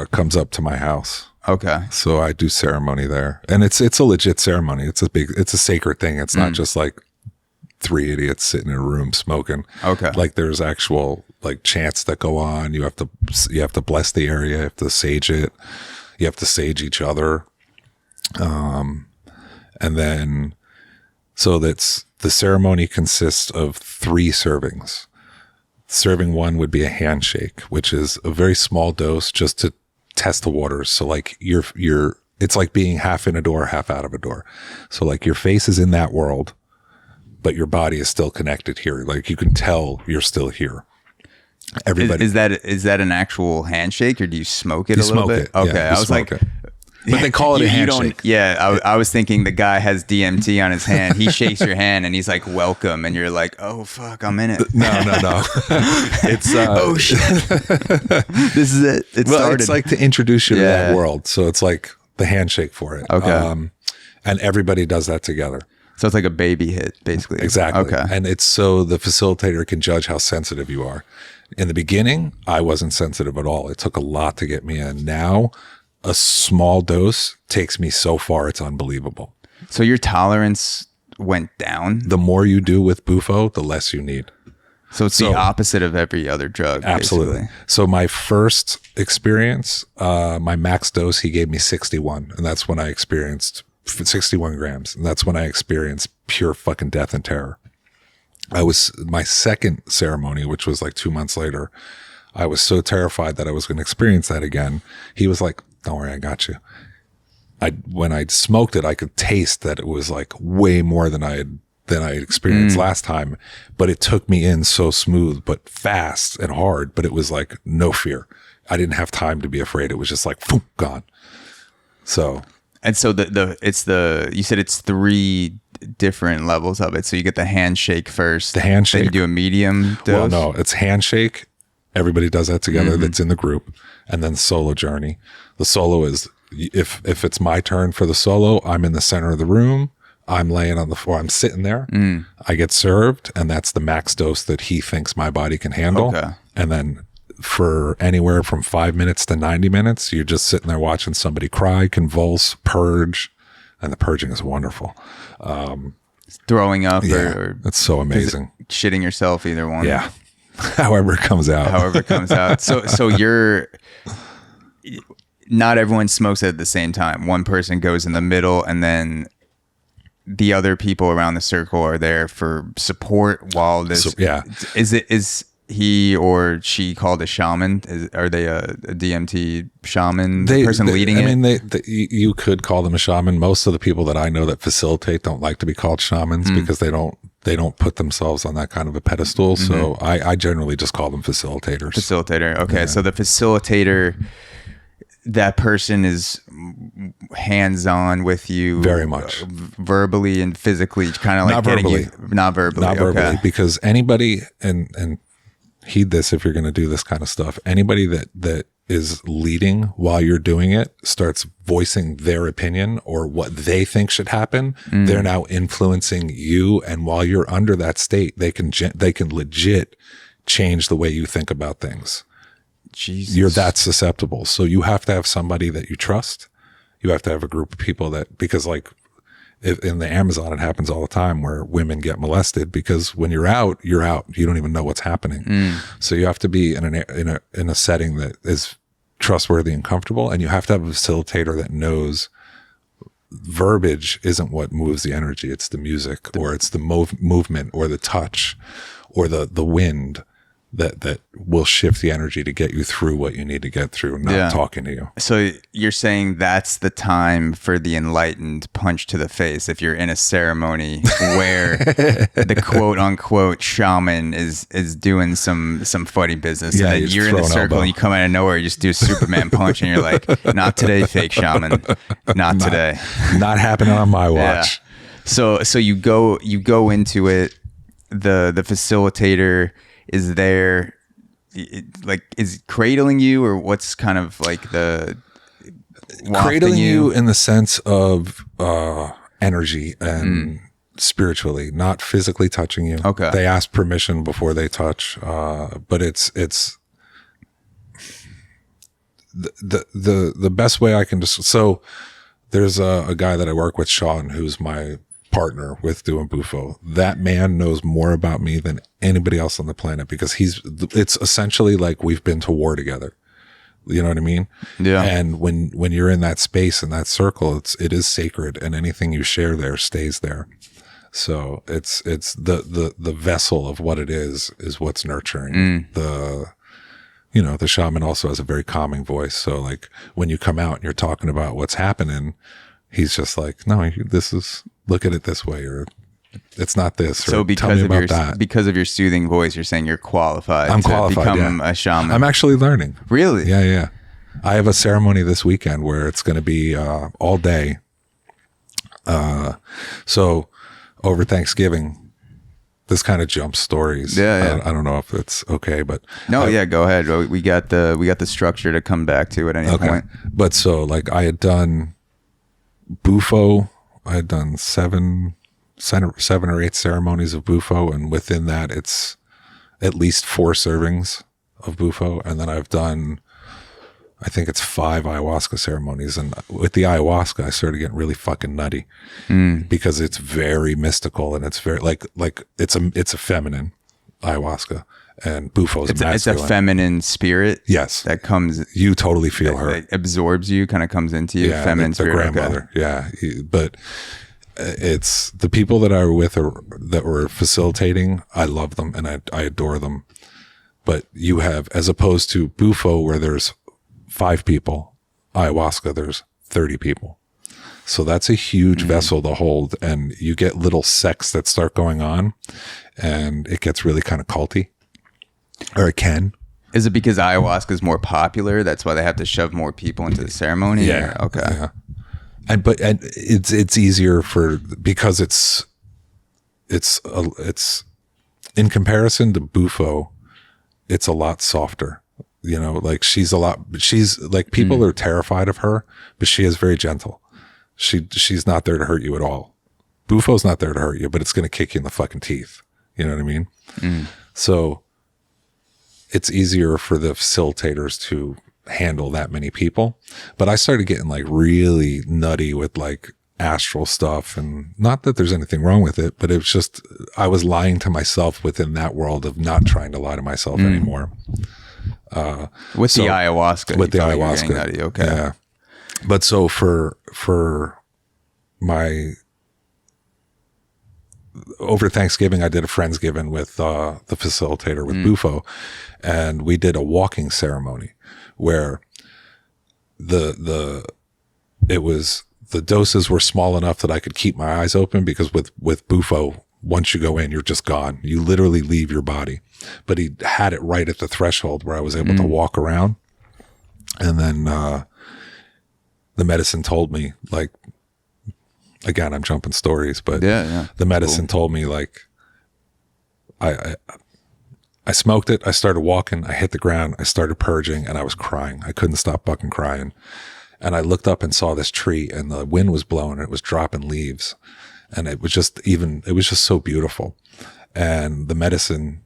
comes up to my house. Okay. So I do ceremony there, and it's a legit ceremony. It's a sacred thing. It's not just like 3 idiots sitting in a room smoking. Okay. Like there's actual like chants that go on. You have to bless the area. You have to sage it. You have to sage each other. And then, so that's the ceremony consists of 3 servings. Serving 1 would be a handshake, which is a very small dose just to test the waters. So like it's like being half in a door, half out of a door. So like your face is in that world, but your body is still connected here. Like you can tell you're still here. Everybody is that an actual handshake, or do you smoke it a little bit? It. Okay, Yeah, I was like. It. But they call it a handshake. I was thinking the guy has DMT on his hand. He shakes your hand and he's like, welcome. And you're like, oh, fuck, I'm in it. No. It's, oh, shit. This is it. It's like to introduce you to that world. So it's like the handshake for it. Okay. And everybody does that together. So it's like a baby hit, basically. Exactly. Okay. And it's so the facilitator can judge how sensitive you are. In the beginning, I wasn't sensitive at all. It took a lot to get me in. Now, a small dose takes me so far, it's unbelievable. So your tolerance went down? The more you do with BUFO, the less you need. So it's the opposite of every other drug. Absolutely. Basically. So my first experience, my max dose, he gave me 61. And that's when I experienced 61 grams. And that's when I experienced pure fucking death and terror. My second ceremony, which was like 2 months later, I was so terrified that I was going to experience that again. He was like, don't worry, I got you. When I smoked it, I could taste that it was like way more than I had experienced last time, but it took me in so smooth, but fast and hard, but it was like no fear. I didn't have time to be afraid. It was just like, boom, gone. So. And so you said it's 3 different levels of it. So you get the handshake first. The handshake. Then you do a medium dose. Well, no, it's handshake. Everybody does that together. That's in the group. And then solo journey. The solo is, if it's my turn for the solo, I'm in the center of the room. I'm laying on the floor. I'm sitting there. I get served, and that's the max dose that he thinks my body can handle. Okay. And then for anywhere from 5 minutes to 90 minutes, you're just sitting there watching somebody cry, convulse, purge. And the purging is wonderful. Throwing up or it's so amazing. Shitting yourself, either one. Yeah. However it comes out. So you're, not everyone smokes at the same time. One person goes in the middle, and then the other people around the circle are there for support while this. So, yeah. Is he or she called a shaman? Are they a DMT shaman? The person leading it? I mean, you could call them a shaman. Most of the people that I know that facilitate don't like to be called shamans because they don't put themselves on that kind of a pedestal. So I generally just call them facilitators. Facilitator. Okay. Yeah. So the facilitator, that person is hands-on with you very much, verbally and physically, kind of like not getting verbally. You not verbally okay. Because anybody, and heed this if you're going to do this kind of stuff. Anybody that is leading while you're doing it starts voicing their opinion or what they think should happen. They're now influencing you. And while you're under that state, they can legit change the way you think about things. Jesus. You're that susceptible. So you have to have somebody that you trust. You have to have a group of people that, because like in the Amazon, it happens all the time where women get molested because when you're out, you're out. You don't even know what's happening. So you have to be in a setting that is trustworthy and comfortable. And you have to have a facilitator that knows verbiage isn't what moves the energy. It's the music or it's the movement or the touch or the wind that will shift the energy to get you through what you need to get through, not talking to you. So you're saying that's the time for the enlightened punch to the face if you're in a ceremony where the quote unquote shaman is doing some funny business, and then you're in the circle and you come out of nowhere, you just do a Superman punch and you're like, not today, fake shaman, not today. Not happening on my watch. Yeah. So you go into it, the facilitator is there, like, is cradling you, or what's kind of like the cradling you in the sense of energy and spiritually, not physically touching you. Okay. They ask permission before they touch, but it's the best way I can just. So there's a guy that I work with, Sean, who's my partner with doing BUFO. That man knows more about me than anybody else on the planet because it's essentially like we've been to war together. You know what I mean? Yeah. And when you're in that space, in that circle, it is sacred, and anything you share there stays there. So it's the vessel of what it is what's nurturing. The shaman also has a very calming voice. So like when you come out and you're talking about what's happening, he's just like, no, look at it this way, or it's not this. So because of your soothing voice, you're saying you're qualified. I'm to qualified, become a shaman. I'm actually learning. Really? Yeah. I have a ceremony this weekend where it's going to be all day. So over Thanksgiving, this kind of jumps stories. Yeah. I don't know if it's okay, but no, go ahead. We got the structure to come back to at any point. But so like I had done BUFO. I had done seven or eight ceremonies of BUFO, and within that, it's at least 4 servings of BUFO. And then I've done, I think it's 5 ayahuasca ceremonies. And with the ayahuasca, I started getting really fucking nutty because it's very mystical, and it's very like it's a feminine ayahuasca, and BUFO is masculine. It's a feminine spirit. Yes, that comes. You totally feel her. It absorbs you, kind of comes into you. Yeah, feminine the spirit. grandmother. Okay. Yeah, but it's the people that I were with that were facilitating. I love them and I adore them. But you have, as opposed to BUFO, where there's 5 people, ayahuasca, there's 30 people. So that's a huge vessel to hold, and you get little sects that start going on, and it gets really kind of culty. Or it can. Is it because ayahuasca is more popular? That's why they have to shove more people into the ceremony? Yeah. Or? Okay. Yeah. And it's easier because it's in comparison to BUFO, it's a lot softer. You know, like she's like people are terrified of her, but she is very gentle. She's not there to hurt you at all. BUFO's not there to hurt you, but it's going to kick you in the fucking teeth. You know what I mean? So it's easier for the facilitators to handle that many people. But I started getting like really nutty with like astral stuff, and not that there's anything wrong with it, but it was just, I was lying to myself within that world of not trying to lie to myself anymore. With the ayahuasca. With the ayahuasca. Nutty. Okay. Yeah. But so for my, over Thanksgiving, I did a Friendsgiving with the facilitator with BUFO, and we did a walking ceremony where the doses were small enough that I could keep my eyes open, because with BUFO, once you go in, you're just gone. You literally leave your body. But he had it right at the threshold where I was able to walk around. And then the medicine told me, like, again, I'm jumping stories, but the medicine told me, like, I smoked it. I started walking. I hit the ground. I started purging, and I was crying. I couldn't stop fucking crying. And I looked up and saw this tree, and the wind was blowing, and it was dropping leaves. And it was just so beautiful. And the medicine,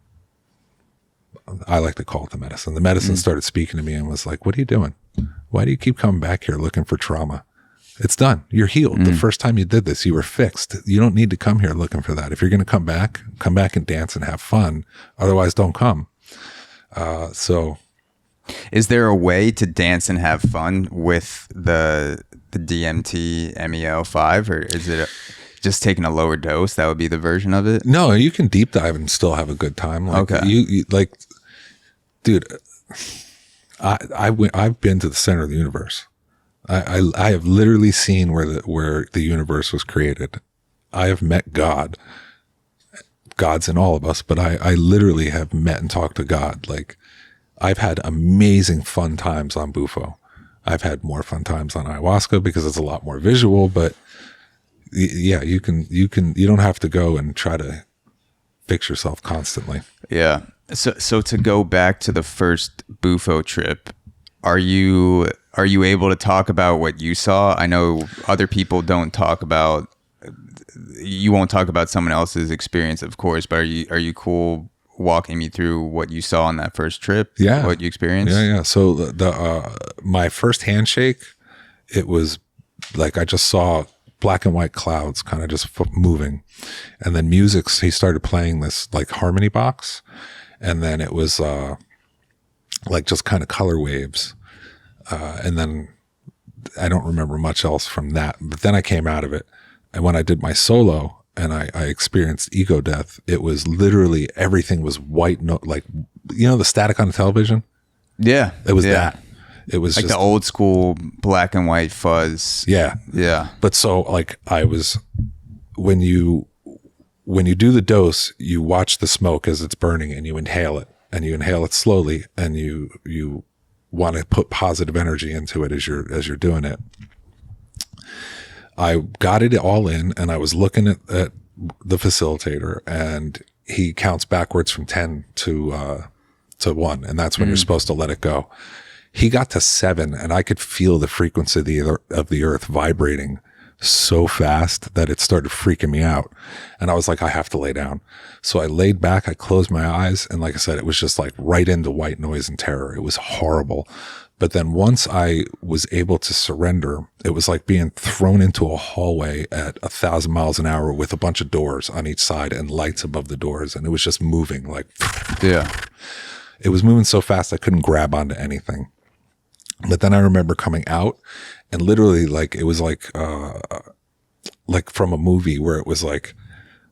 I like to call it the medicine. The medicine started speaking to me and was like, what are you doing? Why do you keep coming back here looking for trauma? It's done. You're healed. The first time you did this, you were fixed. You don't need to come here looking for that. If you're going to come back and dance and have fun. Otherwise, don't come. So, is there a way to dance and have fun with the DMT MEO5, or is it just taking a lower dose? That would be the version of it? No, you can deep dive and still have a good time. Like, okay. You like, dude, I've been to the center of the universe. I have literally seen where the universe was created. I have met God. God's in all of us, but I literally have met and talked to God. Like, I've had amazing fun times on BUFO. I've had more fun times on ayahuasca because it's a lot more visual, but yeah, you don't have to go and try to fix yourself constantly. Yeah. So to go back to the first BUFO trip, are you able to talk about what you saw? I know other people don't talk about, you won't talk about someone else's experience, of course, but are you cool walking me through what you saw on that first trip? Yeah. What you experienced? Yeah. So my first handshake, it was like I just saw black and white clouds kind of just moving. And then music, he started playing this like harmony box. And then it was like just kind of color waves. And then I don't remember much else from that. But then I came out of it. And when I did my solo and I experienced ego death, it was literally everything was white. No, like, you know, the static on the television? Yeah. It was that. It was like just the old school black and white fuzz. Yeah. Yeah. But so like when you do the dose, you watch the smoke as it's burning and you inhale it, and you inhale it slowly, and you want to put positive energy into it as you're doing it. I got it all in, and I was looking at the facilitator, and he counts backwards from 10 to 1. And that's when you're supposed to let it go. He got to 7, and I could feel the frequency of the earth vibrating so fast that it started freaking me out. And I was like, I have to lay down. So I laid back, I closed my eyes. And like I said, it was just like right into white noise and terror. It was horrible. But then once I was able to surrender, it was like being thrown into a hallway at 1,000 miles an hour with a bunch of doors on each side and lights above the doors. And it was just moving like, yeah, it was moving so fast I couldn't grab onto anything. But then I remember coming out, and literally like, it was like from a movie where it was like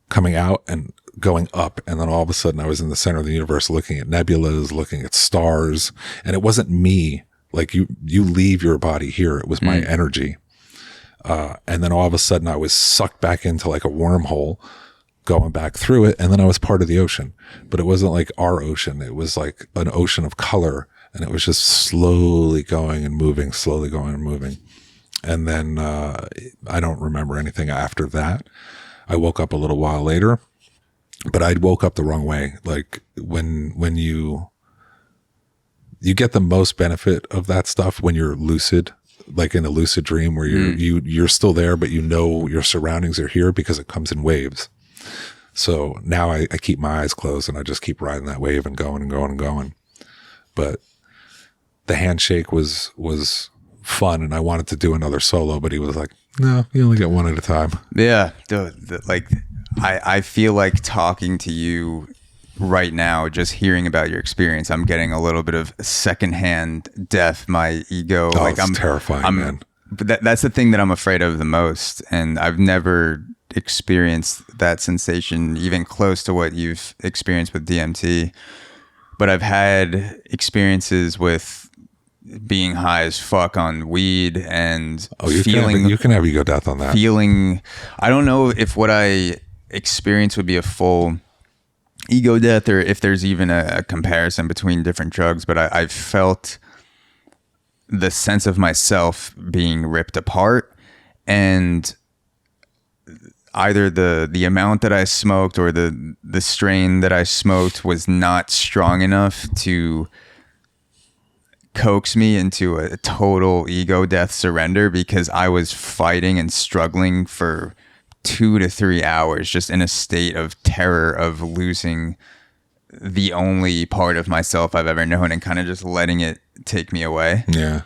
coming out and going up. And then all of a sudden I was in the center of the universe looking at nebulas, looking at stars. And it wasn't me. Like you leave your body here. It was my energy. And then all of a sudden I was sucked back into like a wormhole going back through it. And then I was part of the ocean, but it wasn't like our ocean. It was like an ocean of color. And it was just slowly going and moving, slowly going and moving. And then I don't remember anything after that. I woke up a little while later, but I woke up the wrong way. Like when you get the most benefit of that stuff when you're lucid, like in a lucid dream where you're still there, but you know your surroundings are here because it comes in waves. So now I keep my eyes closed and I just keep riding that wave and going and going and going. But the handshake was fun, and I wanted to do another solo, but he was like, no, you only get one at a time. Yeah. Like I feel like talking to you right now, just hearing about your experience, I'm getting a little bit of secondhand death. My ego, I'm terrifying, man. But that's the thing that I'm afraid of the most. And I've never experienced that sensation even close to what you've experienced with DMT. But I've had experiences with being high as fuck on weed and you can have ego death on that. I don't know if what I experienced would be a full ego death or if there's even a comparison between different drugs, but I felt the sense of myself being ripped apart, and either the amount that I smoked or the strain that I smoked was not strong enough to coax me into a total ego death surrender, because I was fighting and struggling for 2 to 3 hours just in a state of terror of losing the only part of myself I've ever known and kind of just letting it take me away. Yeah.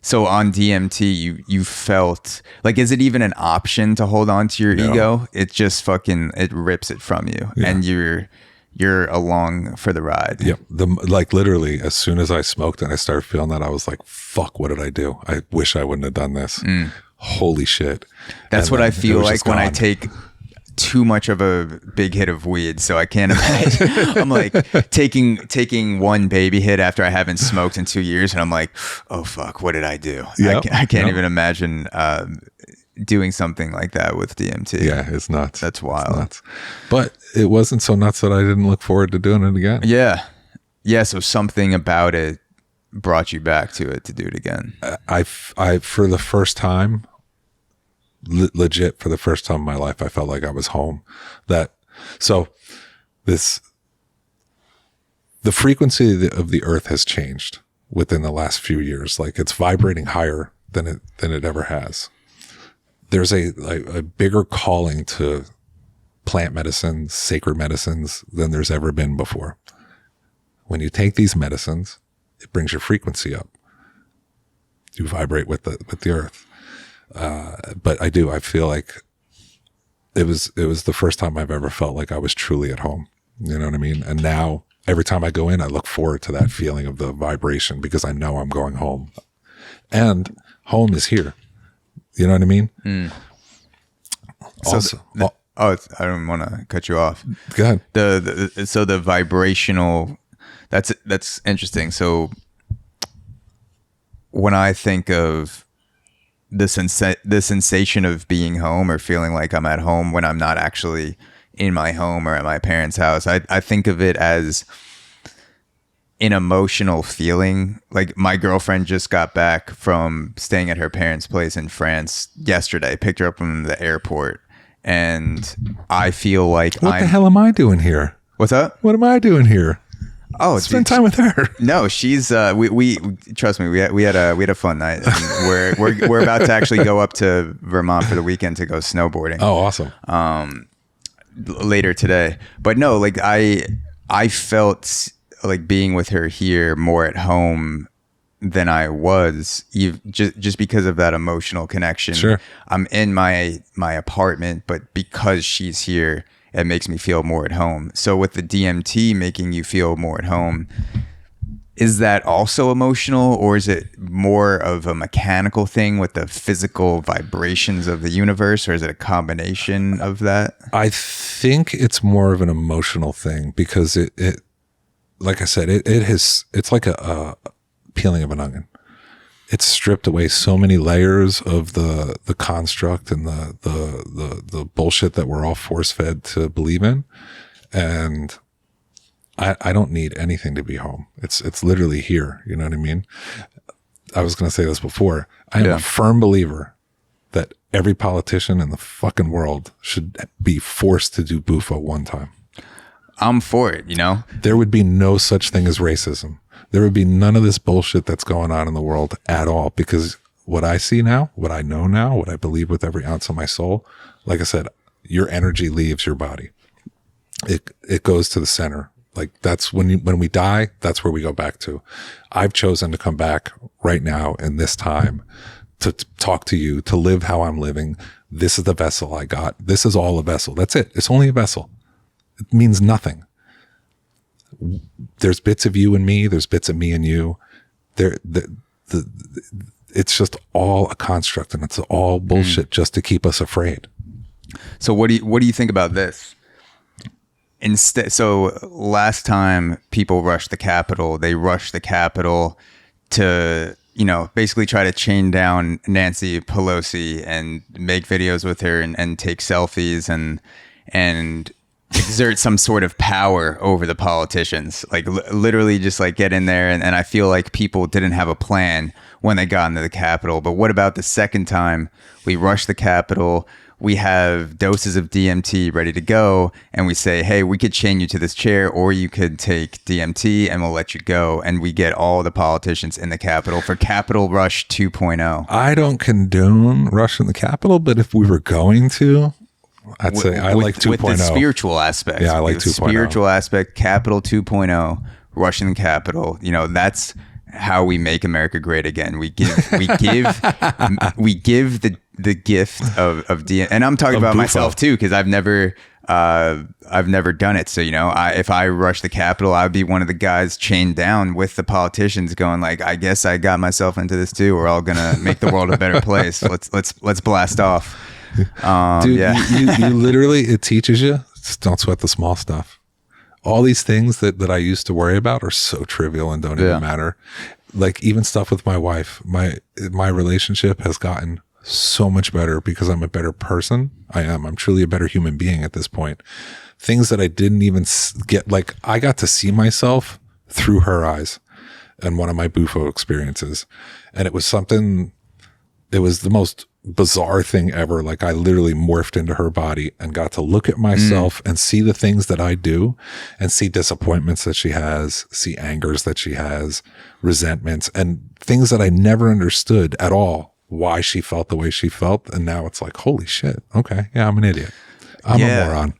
So on DMT, you felt like, is it even an option to hold on to your ego? It just it rips it from you, and you're along for the ride. Yep. Like literally, as soon as I smoked and I started feeling that, I was like, "Fuck! What did I do? I wish I wouldn't have done this." Holy shit! That's what I feel like when I take too much of a big hit of weed, so I can't imagine. I'm like taking one baby hit after I haven't smoked in 2 years, and I'm like, oh fuck, what did I do? Yep. I can't even imagine doing something like that with DMT. Yeah, it's nuts. That's wild. It's nuts. But it wasn't so nuts that I didn't look forward to doing it again. Yeah. So something about it brought you back to it to do it again. I for the first time, legit for the first time in my life, I felt like I was home. The frequency of the earth has changed within the last few years. Like, it's vibrating higher than it ever has. There's a bigger calling to plant medicines, sacred medicines, than there's ever been before. When you take these medicines, it brings your frequency up. You vibrate with the earth. But I feel like it was the first time I've ever felt like I was truly at home. You know what I mean? And now every time I go in, I look forward to that feeling of the vibration, because I know I'm going home, and home is here. You know what I mean? Also, I don't want to cut you off. Go ahead. The vibrational, that's interesting. So when I think of the sensation of being home, or feeling like I'm at home when I'm not actually in my home or at my parents' house, I think of it as an emotional feeling. Like, my girlfriend just got back from staying at her parents' place in France yesterday, picked her up from the airport, and I feel like what the hell am I doing here? What's up? What am I doing here? Oh, spend time with her. No, she's we trust me. We had a fun night. And we're about to actually go up to Vermont for the weekend to go snowboarding. Oh, awesome. Later today. But no, like I felt like being with her here more at home than I was, just because of that emotional connection. Sure. I'm in my apartment, but because she's here, it makes me feel more at home. So with the DMT making you feel more at home, is that also emotional, or is it more of a mechanical thing with the physical vibrations of the universe, or is it a combination of that? I think it's more of an emotional thing, because it like I said, it's like a peeling of an onion. It's stripped away so many layers of the construct and the bullshit that we're all force fed to believe in. And I don't need anything to be home. It's literally here. You know what I mean? I was going to say this before. I am a firm believer that every politician in the fucking world should be forced to do BUFO one time. I'm for it, you know? There would be no such thing as racism. There would be none of this bullshit that's going on in the world at all, because what I see now, what I know now, what I believe with every ounce of my soul, like I said, your energy leaves your body. It goes to the center. Like, that's when we die, that's where we go back to. I've chosen to come back right now in this time to talk to you, to live how I'm living. This is the vessel I got. This is all a vessel. That's it. It's only a vessel. It means nothing. There's bits of you and me. There's bits of me and you. It's just all a construct, and it's all bullshit just to keep us afraid. So what do you think about this? So last time people rushed the Capitol, they rushed the Capitol to, basically try to chain down Nancy Pelosi and make videos with her and take selfies and exert some sort of power over the politicians, like literally just like get in there. And I feel like people didn't have a plan when they got into the Capitol. But what about the second time we rushed the Capitol? we have doses of DMT ready to go, and we say, hey, we could chain you to this chair, or you could take DMT and we'll let you go. And we get all the politicians in the Capitol for Capitol Rush 2.0. I don't condone rushing the Capitol, but if we were going to, I'd say I like 2.0. With the spiritual aspect. Yeah, I like 2.0. Spiritual aspect, Capitol 2.0, rushing the Capitol. You know, that's how we make America great again. We give the gift of DMT, and I'm talking about BUFO. myself too, because I've never done it. So, you know, if I rush the Capitol, I'd be one of the guys chained down with the politicians going like, I guess I got myself into this too. We're all gonna make the world a better place. Let's blast off. Dude, you literally, it teaches you, just don't sweat the small stuff. All these things that I used to worry about are so trivial and don't even matter. Like even stuff with my wife, my relationship has gotten so much better because I'm a better person. I'm truly a better human being at this point. Things that I didn't even get, like I got to see myself through her eyes in one of my BUFO experiences. And it was the most bizarre thing ever. Like I literally morphed into her body and got to look at myself and see the things that I do and see disappointments that she has, see angers that she has, resentments, and things that I never understood at all why she felt the way she felt. And now it's like, holy shit. Okay. Yeah. I'm an idiot. I'm a moron.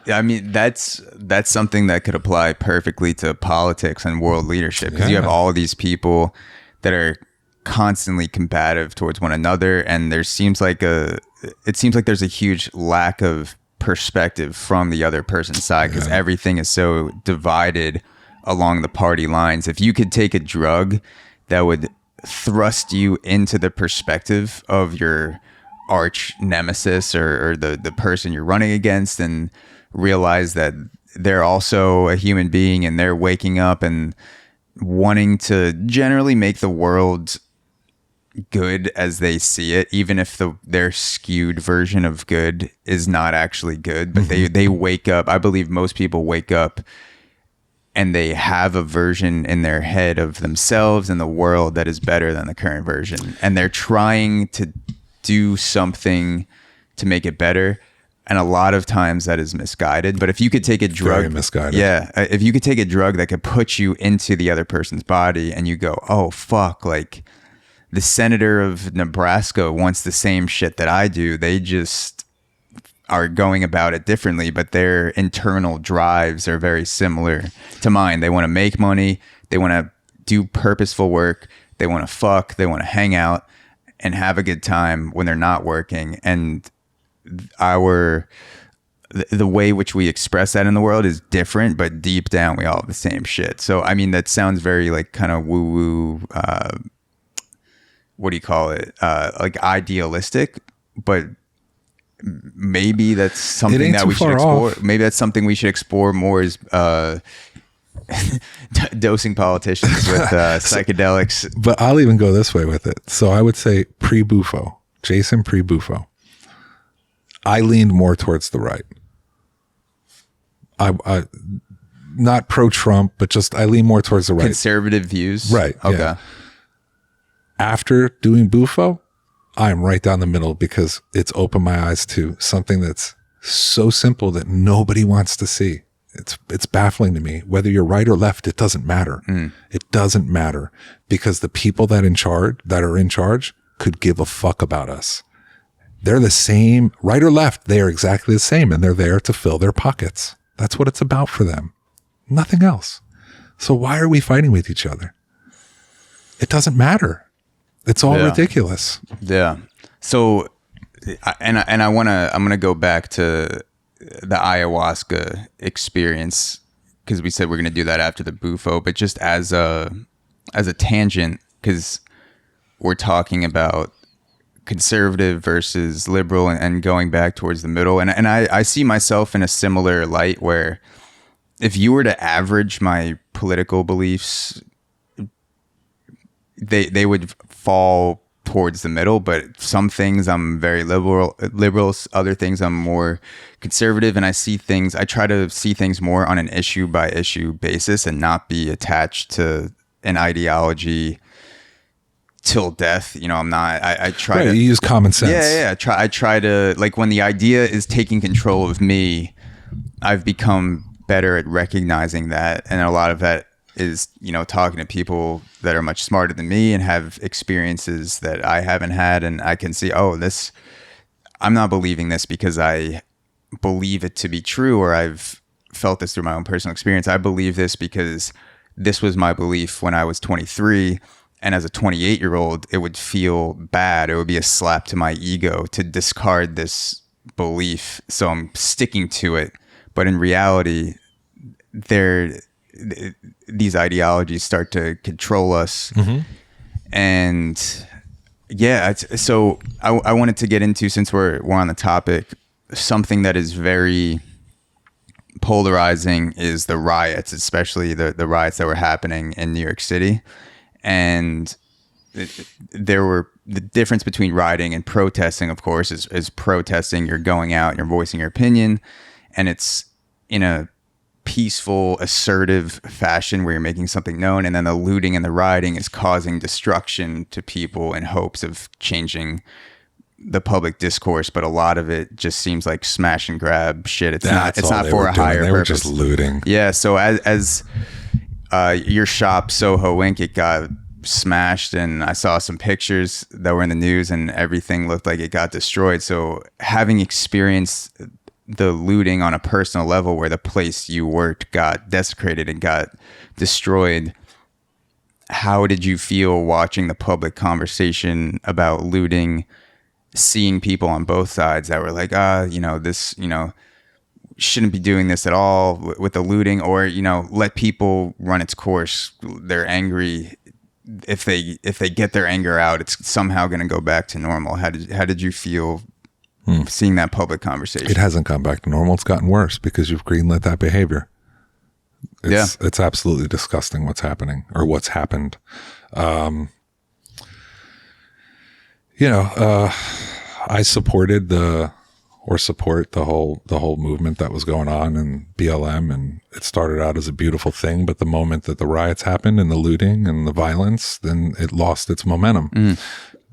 I mean, that's something that could apply perfectly to politics and world leadership, because you have all of these people that are constantly combative towards one another, and it seems like there's a huge lack of perspective from the other person's side, because everything is so divided along the party lines. If you could take a drug that would thrust you into the perspective of your arch nemesis or the person you're running against, and realize that they're also a human being and they're waking up and wanting to generally make the world good as they see it, even if their skewed version of good is not actually good, but they wake up. I believe most people wake up and they have a version in their head of themselves and the world that is better than the current version, and they're trying to do something to make it better. And a lot of times that is misguided. But if you could take a drug, very misguided. Yeah, if you could take a drug that could put you into the other person's body, and you go, oh fuck, like the senator of Nebraska wants the same shit that I do. They just are going about it differently, but their internal drives are very similar to mine. They want to make money. They want to do purposeful work. They want to fuck. They want to hang out and have a good time when they're not working. And the way which we express that in the world is different, but deep down we all have the same shit. So I mean, that sounds very like kind of woo woo, what do you call it, like idealistic, but maybe that's something that we should explore. Maybe that's something we should explore more, is dosing politicians with psychedelics. But I'll even go this way with it. So I would say pre-BUFO, Jason pre-BUFO, I leaned more towards the right. I not pro-Trump, but just I lean more towards the right. Conservative views. Right. Okay. Yeah. After doing BUFO, I'm right down the middle, because it's opened my eyes to something that's so simple that nobody wants to see. It's baffling to me. Whether you're right or left, it doesn't matter. It doesn't matter, because the people that are in charge could give a fuck about us. They're the same, right or left. They are exactly the same, and they're there to fill their pockets. That's what it's about for them. Nothing else. So why are we fighting with each other? It doesn't matter. It's all ridiculous. Yeah. So, I'm going to go back to the ayahuasca experience, because we said we're going to do that after the BUFO, but just as a tangent, because we're talking about conservative versus liberal and going back towards the middle. And I see myself in a similar light, where if you were to average my political beliefs, they would fall towards the middle, but some things I'm very liberal, other things I'm more conservative, and I try to see things more on an issue by issue basis and not be attached to an ideology till death. You know, I'm not, I try Right, to you use common sense. Yeah. I try to, like, when the idea is taking control of me, I've become better at recognizing that. And a lot of that is, you know, talking to people that are much smarter than me and have experiences that I haven't had. And I can see, oh, I'm not believing this because I believe it to be true, or I've felt this through my own personal experience. I believe this because this was my belief when I was 23. And as a 28-year-old, it would feel bad. It would be a slap to my ego to discard this belief. So I'm sticking to it. But in reality, these ideologies start to control us. Mm-hmm. And yeah, so I wanted to get into, since we're on the topic, something that is very polarizing is the riots, especially the riots that were happening in New York City. And there were the difference between rioting and protesting, of course, is protesting. You're going out and you're voicing your opinion, and it's in a peaceful, assertive fashion where you're making something known. And then the looting and the rioting is causing destruction to people in hopes of changing the public discourse. But a lot of it just seems like smash and grab shit. It's not for a higher purpose. They were just looting. Yeah. So as your shop, Soho Inc., it got smashed, and I saw some pictures that were in the news, and everything looked like it got destroyed. So having experienced the looting on a personal level, where the place you worked got desecrated and got destroyed, how did you feel watching the public conversation about looting, seeing people on both sides that were like, this, shouldn't be doing this at all with the looting, or, let people run its course. They're angry. If they get their anger out, it's somehow going to go back to normal. How did you feel seeing that public conversation? It hasn't gone back to normal. It's gotten worse because you've greenlit that behavior. It's absolutely disgusting what's happening, or what's happened. I supported support the whole movement that was going on in BLM, and it started out as a beautiful thing. But the moment that the riots happened and the looting and the violence, then it lost its momentum.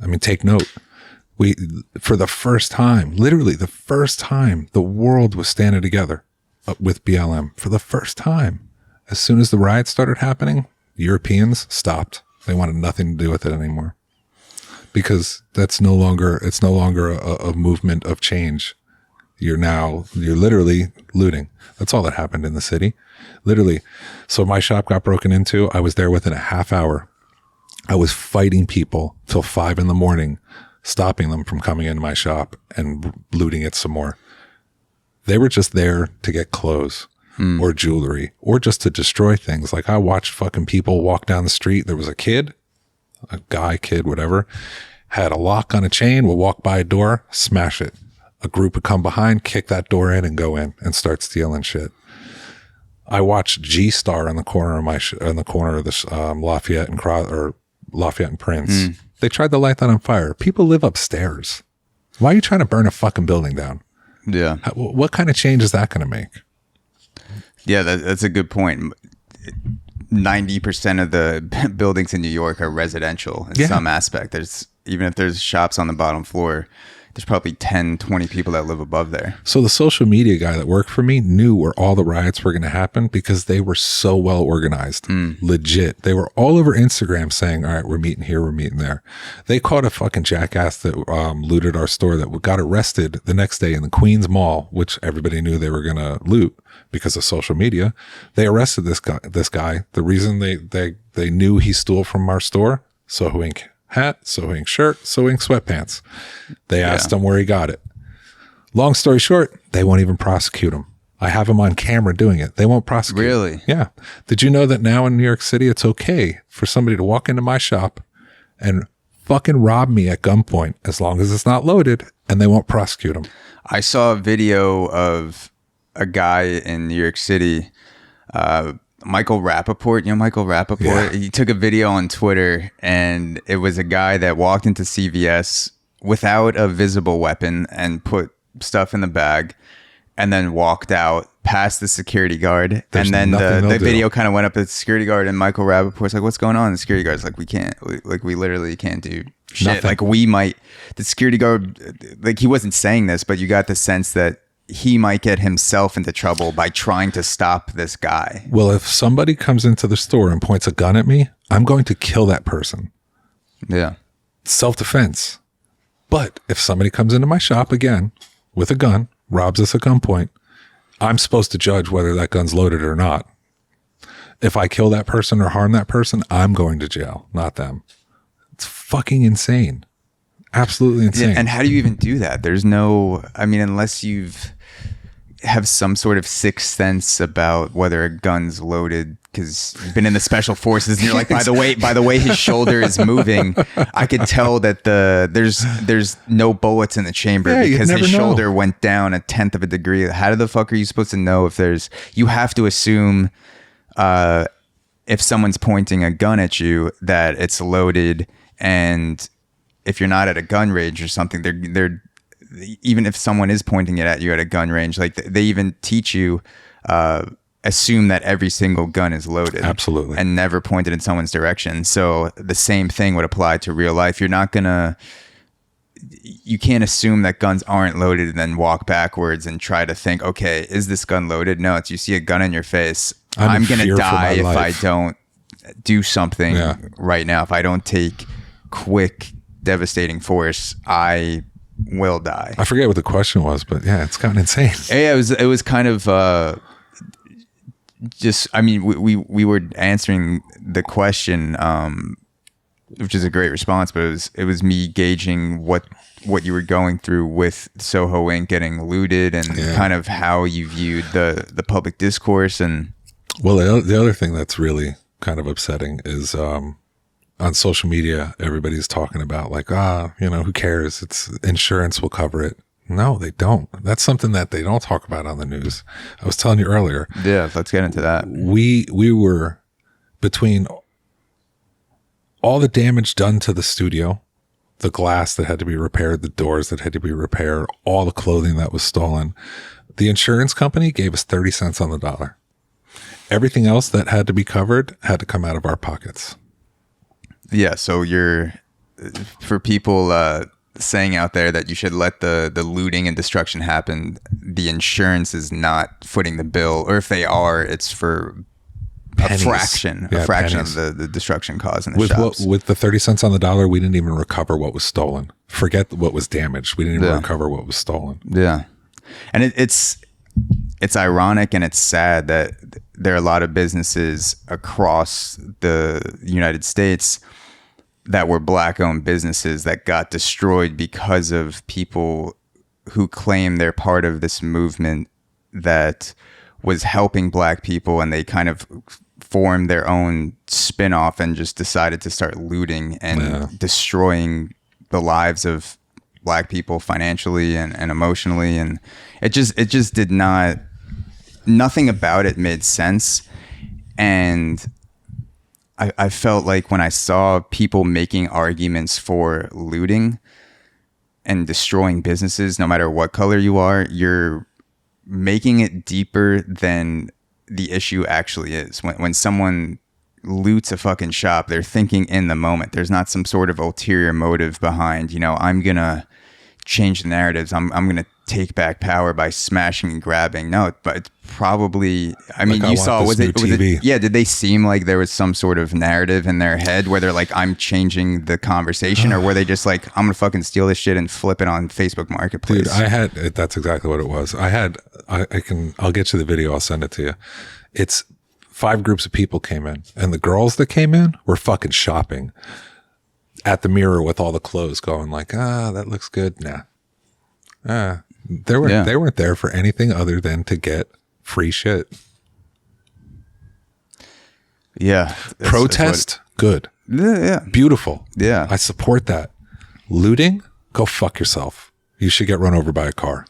I mean, take note. For the first time, literally the first time, the world was standing together with BLM for the first time. As soon as the riots started happening, Europeans stopped. They wanted nothing to do with it anymore, because it's no longer a movement of change. You're literally looting. That's all that happened in the city, literally. So my shop got broken into. I was there within a half hour. I was fighting people till 5 a.m, stopping them from coming into my shop and looting it some more. They were just there to get clothes or jewelry, or just to destroy things. Like, I watched fucking people walk down the street. There was a kid, whatever, had a lock on a chain, would walk by a door, smash it. A group would come behind, kick that door in, and go in and start stealing shit. I watched G-Star on the corner of this Lafayette and Prince. They tried to light that on fire. People live upstairs. Why are you trying to burn a fucking building down? Yeah. What kind of change is that going to make? Yeah, that's a good point. 90% of the buildings in New York are residential in some aspect. Even if there's shops on the bottom floor, there's probably 10, 20 people that live above there. So the social media guy that worked for me knew where all the riots were going to happen, because they were so well organized. Legit. They were all over Instagram saying, all right, we're meeting here, we're meeting there. They caught a fucking jackass that looted our store that got arrested the next day in the Queens Mall, which everybody knew they were going to loot because of social media. They arrested this guy. The reason they knew he stole from our store, Soho Inc. hat, Soho Inc. shirt, Soho Inc. sweatpants. They asked him where he got it. Long story short, they won't even prosecute him. I have him on camera doing it. They won't prosecute. Really? Yeah. Did you know that now in New York City, it's okay for somebody to walk into my shop and fucking rob me at gunpoint, as long as it's not loaded, and they won't prosecute him? I saw a video of a guy in New York City, Michael Rappaport. You know Michael Rappaport? Yeah. He took a video on Twitter, and it was a guy that walked into CVS without a visible weapon and put stuff in the bag, and then walked out past the security guard. There's and then nothing the they'll do. video kind of went up at the security guard, and Michael Rappaport's like, what's going on? And the security guard's like, we literally can't do shit. Nothing. Like the security guard, like he wasn't saying this, but you got the sense that he might get himself into trouble by trying to stop this guy. Well, if somebody comes into the store and points a gun at me, I'm going to kill that person. Yeah. Self-defense. But if somebody comes into my shop again with a gun, robs us at gunpoint, I'm supposed to judge whether that gun's loaded or not. If I kill that person or harm that person, I'm going to jail, not them. It's fucking insane. Absolutely insane. Yeah, and how do you even do that? There's no, I mean, unless have some sort of sixth sense about whether a gun's loaded, because you've been in the special forces and you're like, by the way his shoulder is moving, I could tell that there's no bullets in the chamber because his shoulder went down 1/10 of a degree. How the fuck are you supposed to know if you have to assume if someone's pointing a gun at you that it's loaded, and if you're not at a gun range or something, they're even if someone is pointing it at you at a gun range, like they even teach you, assume that every single gun is loaded. Absolutely. And never pointed in someone's direction. So the same thing would apply to real life. You can't assume that guns aren't loaded and then walk backwards and try to think, okay, is this gun loaded? No, it's you see a gun in your face. I'm going to die if I don't do something right now. If I don't take quick, devastating force, I will die. I forget what the question was, but yeah, it's gotten insane. Yeah, it was kind of just, I mean, we were answering the question, which is a great response, but it was me gauging what you were going through with Soho Inc. getting looted and kind of how you viewed the public discourse. And well, the other thing that's really kind of upsetting is on social media, everybody's talking about like, who cares? It's insurance will cover it. No, they don't. That's something that they don't talk about on the news. I was telling you earlier. Yeah, let's get into that. We were, between all the damage done to the studio, the glass that had to be repaired, the doors that had to be repaired, all the clothing that was stolen, the insurance company gave us 30 cents on the dollar. Everything else that had to be covered had to come out of our pockets. Yeah, so for people saying out there that you should let the looting and destruction happen, the insurance is not footing the bill, or if they are, it's for pennies. a fraction pennies. of the destruction caused in the shops. With the 30 cents on the dollar, we didn't even recover what was stolen. Forget what was damaged. We didn't even recover what was stolen. Yeah, and it's ironic and it's sad that there are a lot of businesses across the United States that were Black-owned businesses that got destroyed because of people who claim they're part of this movement that was helping Black people, and they kind of formed their own spin-off and just decided to start looting and destroying the lives of Black people financially and emotionally. And it just did not, nothing about it made sense. And I felt like when I saw people making arguments for looting and destroying businesses, no matter what color you are, you're making it deeper than the issue actually is. When someone loots a fucking shop, they're thinking in the moment. There's not some sort of ulterior motive behind, I'm going to change the narratives. I'm going to take back power by smashing and grabbing. No, but it's probably, I mean, you saw, was it, did they seem like there was some sort of narrative in their head where they're like, I'm changing the conversation, or were they just like, I'm going to fucking steal this shit and flip it on Facebook Marketplace? Dude, that's exactly what it was. I'll get you the video. I'll send it to you. It's 5 groups of people came in, and the girls that came in were fucking shopping at the mirror with all the clothes, going like, that looks good. Nah. They weren't there for anything other than to get free shit. Yeah. Protest, good. Yeah. Beautiful. Yeah. I support that. Looting, go fuck yourself. You should get run over by a car.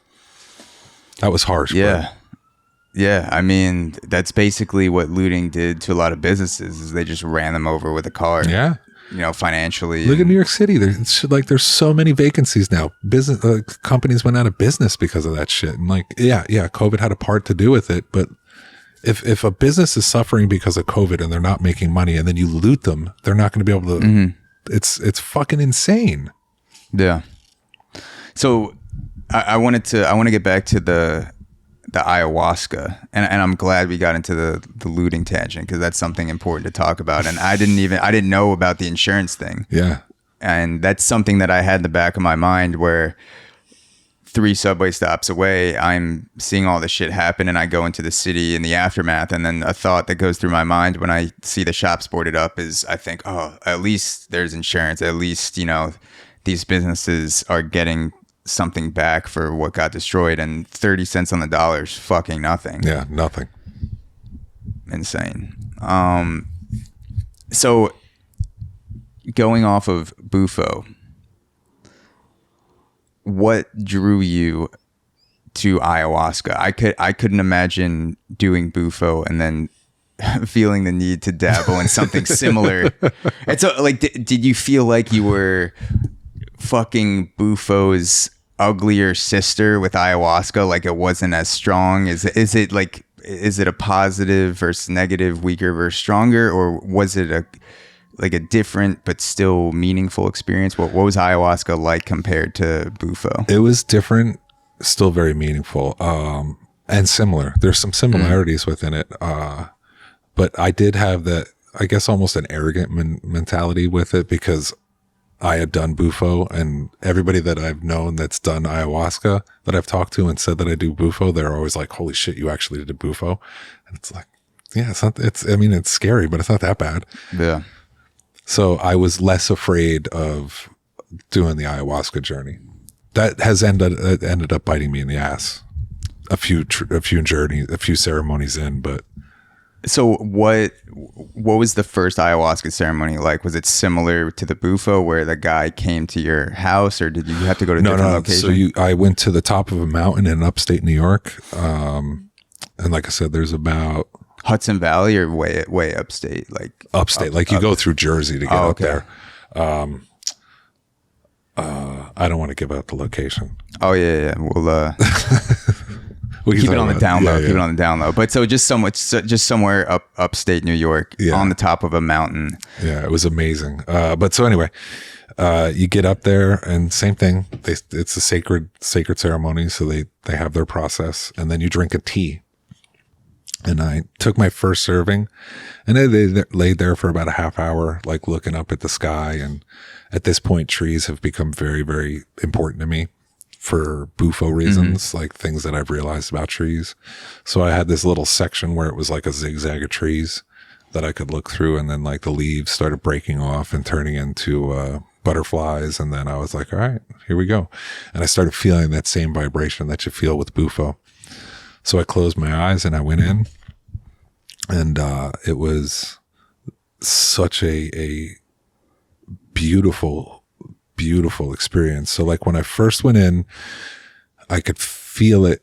That was harsh. Yeah. Bro. Yeah. I mean, that's basically what looting did to a lot of businesses, is they just ran them over with a car. Yeah. financially. Look at New York City. There's so many vacancies now. Business companies went out of business because of that shit. And COVID had a part to do with it. But if a business is suffering because of COVID and they're not making money, and then you loot them, they're not going to be able to. It's fucking insane. Yeah. So I want to get back to the ayahuasca, and I'm glad we got into the looting tangent, because that's something important to talk about. And I didn't know about the insurance thing. Yeah. And that's something that I had in the back of my mind, where 3 subway stops away, I'm seeing all this shit happen, and I go into the city in the aftermath, and then a thought that goes through my mind when I see the shops boarded up is, I think, oh, at least there's insurance. At least, these businesses are getting something back for what got destroyed, and 30 cents on the dollar is fucking nothing. Yeah, nothing. Insane. So going off of BUFO, what drew you to ayahuasca? I couldn't imagine doing BUFO and then feeling the need to dabble in something similar. And so, did you feel like you were fucking BUFO's uglier sister with ayahuasca? Like, it wasn't as strong? Is it a positive versus negative, weaker versus stronger, or was it a different but still meaningful experience? What was ayahuasca like compared to BUFO? It was different, still very meaningful, and similar. There's some similarities within it, but I did have that, I guess, almost an arrogant mentality with it, because I had done BUFO, and everybody that I've known that's done ayahuasca that I've talked to and said that I do BUFO, they're always like, holy shit, you actually did BUFO. And it's like, yeah, it's scary, but it's not that bad. Yeah. So I was less afraid of doing the ayahuasca journey. That has ended up biting me in the ass a few ceremonies in, but. So what was the first ayahuasca ceremony like? Was it similar to the BUFO, where the guy came to your house, or did you have to go to a different location? So I went to the top of a mountain in upstate New York. And like I said, there's about Hudson Valley, or way upstate, upstate, you go through Jersey to get up there. I don't want to give out the location. Oh yeah. We'll keep it on the down low. Keep it on the down low. But so just somewhere upstate New York, on the top of a mountain. Yeah, it was amazing. But so anyway, you get up there, and same thing. It's a sacred ceremony, so they have their process, and then you drink a tea. And I took my first serving, and they laid there for about a half hour, looking up at the sky. And at this point, trees have become very, very important to me for BUFO reasons, things that I've realized about trees. So I had this little section where it was like a zigzag of trees that I could look through, and then the leaves started breaking off and turning into butterflies. And then I was like, all right, here we go. And I started feeling that same vibration that you feel with BUFO. So I closed my eyes and I went in, and it was such a beautiful, beautiful experience. So when I first went in, I could feel it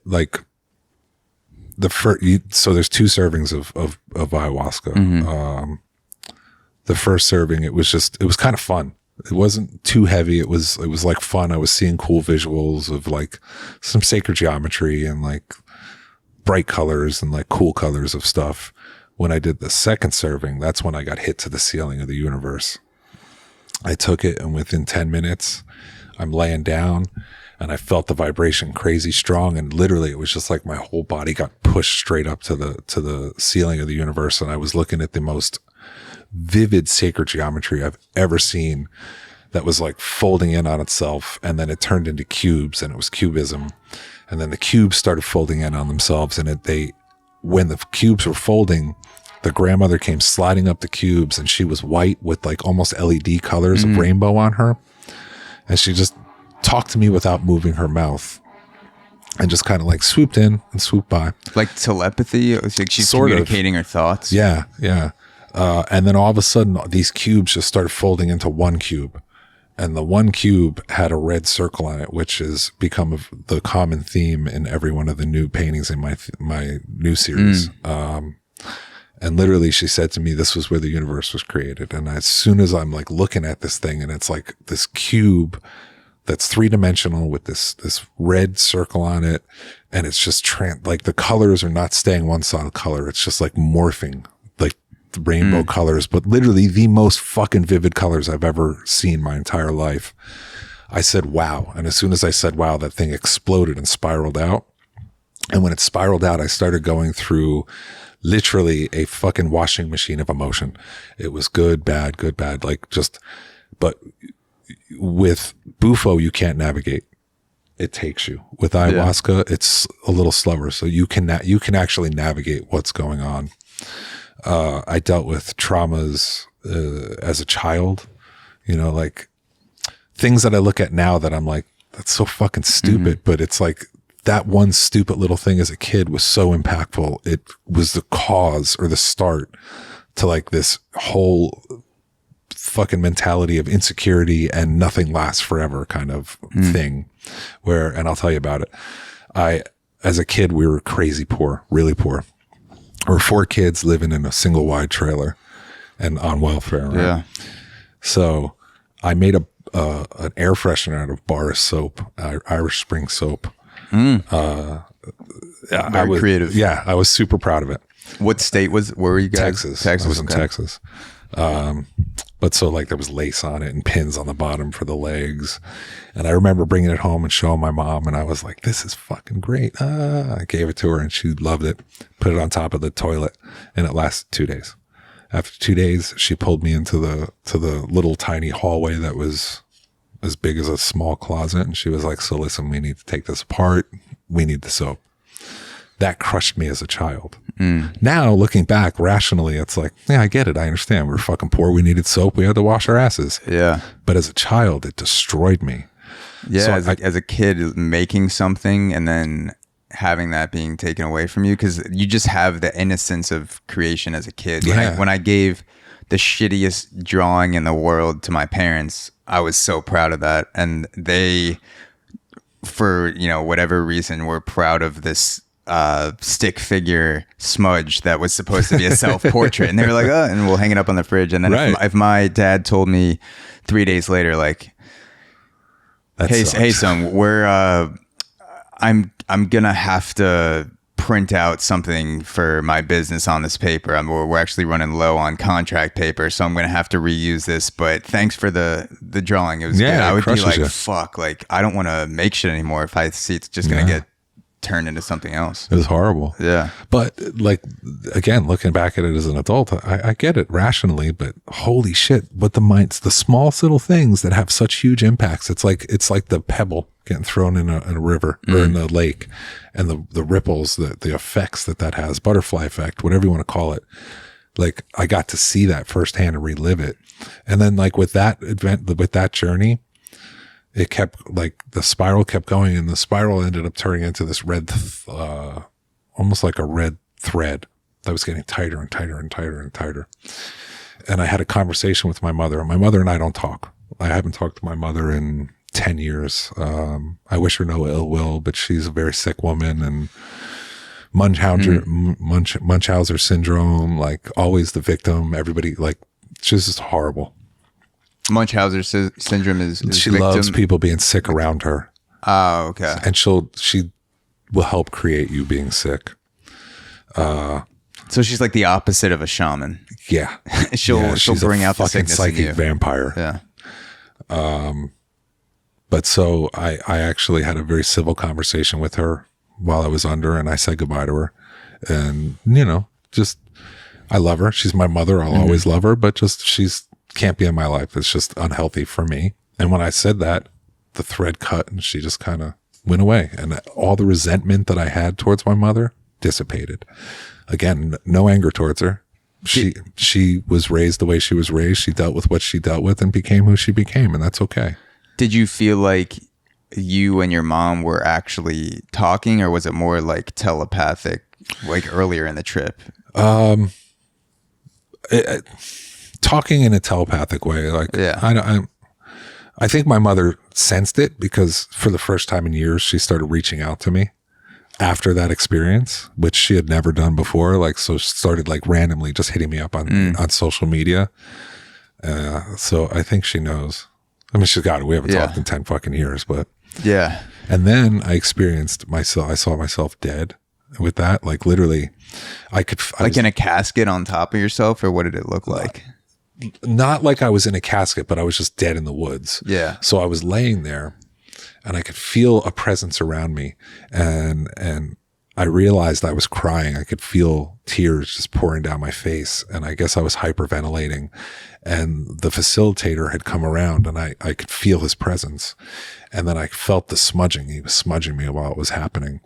so there's 2 servings of ayahuasca. The first serving, it was kind of fun. It wasn't too heavy. It was fun. I was seeing cool visuals of some sacred geometry and bright colors and cool colors of stuff. When I did the second serving, that's when I got hit to the ceiling of the universe. I took it, and within 10 minutes, I'm laying down, and I felt the vibration crazy strong. And literally it was just my whole body got pushed straight up to the ceiling of the universe. And I was looking at the most vivid sacred geometry I've ever seen, that was folding in on itself. And then it turned into cubes, and it was cubism. And then the cubes started folding in on themselves. And when the cubes were folding, the grandmother came sliding up the cubes, and she was white with almost LED colors of rainbow on her. And she just talked to me without moving her mouth, and just kind of swooped in and swooped by. Like telepathy? It was she's sort communicating her thoughts? Yeah, yeah. And then all of a sudden, these cubes just started folding into one cube. And the one cube had a red circle on it, which has become the common theme in every one of the new paintings in my new series. And literally she said to me, this was where the universe was created. And as soon as I'm like looking at this thing, and it's like this cube that's 3-dimensional with this red circle on it. And it's just like the colors are not staying one solid color. It's just like morphing, like the rainbow colors, but literally the most fucking vivid colors I've ever seen my entire life. I said, wow. And as soon as I said, wow, that thing exploded and spiraled out. And when it spiraled out, I started going through literally a fucking washing machine of emotion. It was good, bad, like just, but with BUFO, you can't navigate. It takes you. With ayahuasca, it's a little slower. So you can actually navigate what's going on. I dealt with traumas as a child, like things that I look at now that I'm like, that's so fucking stupid. But it's like that one stupid little thing as a kid was so impactful. It was the cause or the start to like this whole fucking mentality of insecurity and nothing lasts forever kind of thing and I'll tell you about it. As a kid, we were crazy poor, really poor. We were 4 kids living in a single wide trailer and on welfare. Right? Yeah. So I made an air freshener out of bar soap, Irish Spring soap. Very creative. Yeah. I was super proud of it. What state where were you guys? Texas. I was in Texas. But so like there was lace on it and pins on the bottom for the legs. And I remember bringing it home and showing my mom, and I was like, this is fucking great. I gave it to her and she loved it. Put it on top of the toilet and it lasted 2 days. After 2 days, she pulled me into the little tiny hallway that was as big as a small closet. And she was like, so listen, we need to take this apart. We need the soap. That crushed me as a child. Now, looking back rationally, it's like, yeah, I get it. I understand. We were fucking poor. We needed soap. We had to wash our asses. Yeah. But as a child, it destroyed me. Yeah. So as a kid, making something and then having that being taken away from you, because you just have the innocence of creation as a kid. When I gave the shittiest drawing in the world to my parents, I was so proud of that. And they, for whatever reason, were proud of this stick figure smudge that was supposed to be a self-portrait, and they were like, oh, and we'll hang it up on the fridge. And then if my dad told me 3 days later, like, hey son, I'm gonna have to print out something for my business on this paper. We're actually running low on contract paper, so I'm gonna have to reuse this, but thanks for the drawing. It was good. I would be like, fuck, like I don't want to make shit anymore if I see it's just gonna get turned into something else. It was horrible. Yeah. But like, again, looking back at it as an adult, I get it rationally, but holy shit, what the small little things that have such huge impacts. It's like the pebble getting thrown in a river or in a lake, and the ripples, the effects that has, butterfly effect, whatever you want to call it. Like I got to see that firsthand and relive it. And then like with that event, with that journey, it kept like the spiral kept going, and the spiral ended up turning into this red, almost like a red thread that was getting tighter and tighter and tighter and tighter. And I had a conversation with my mother. My mother and I don't talk. I haven't talked to my mother in 10 years. I wish her no ill will, but she's a very sick woman, and Munchausen syndrome, like always the victim. Everybody, like, she's just horrible. Munchausen syndrome is she victim. Loves people being sick around her. Oh, okay. And she will help create you being sick. So she's like the opposite of a shaman. Yeah. she'll bring out the sickness psychic in you. Vampire. Yeah. But so I actually had a very civil conversation with her while I was under, and I said goodbye to her. And, just, I love her. She's my mother. I'll always love her, but just, can't be in my life. It's just unhealthy for me. And when I said that, the thread cut and she just kind of went away. And all the resentment that I had towards my mother dissipated. Again, no anger towards her. She was raised the way she was raised. She dealt with what she dealt with and became who she became. And that's okay. Did you feel like you and your mom were actually talking, or was it more like telepathic, like earlier in the trip? Talking in a telepathic way, like, yeah. I think my mother sensed it, because for the first time in years, she started reaching out to me. after that experience, which she had never done before. Like, so she started like randomly just hitting me up on social media. So I think she knows. I mean, she's got it. We haven't talked in 10 fucking years, but yeah. And then I experienced myself. I saw myself dead with that. Like literally, I was in a casket on top of yourself, or what did it look like? Not like I was in a casket, but I was just dead in the woods. Yeah. So I was laying there, and I could feel a presence around me, and I realized I was crying. I could feel tears just pouring down my face, and I guess I was hyperventilating. And the facilitator had come around, and I could feel his presence. And then I felt the smudging. He was smudging me while it was happening.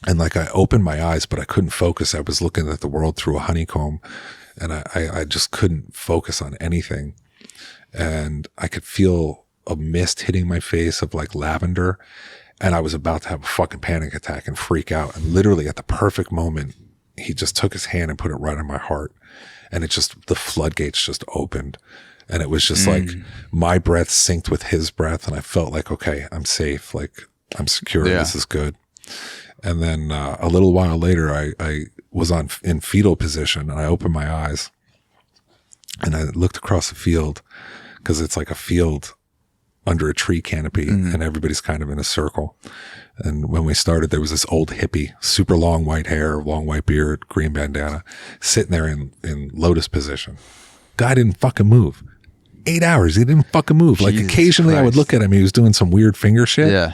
And like I opened my eyes, but I couldn't focus. I was looking at the world through a honeycomb, and I just couldn't focus on anything. And I could feel a mist hitting my face of like lavender. And I was about to have a fucking panic attack and freak out. And literally at the perfect moment, he just took his hand and put it right on my heart. And it just, the floodgates just opened. And it was just like my breath synced with his breath. And I felt like, okay, I'm safe. Like I'm secure. Yeah. This is good. And then a little while later, I was in fetal position, and I opened my eyes and I looked across the field, because it's like a field under a tree canopy, and everybody's kind of in a circle. And when we started, there was this old hippie, super long white hair, long white beard, green bandana, sitting there in lotus position. Guy didn't fucking move. 8 hours. He didn't fucking move. Jesus like occasionally Christ. I would look at him. He was doing some weird finger shit. Yeah.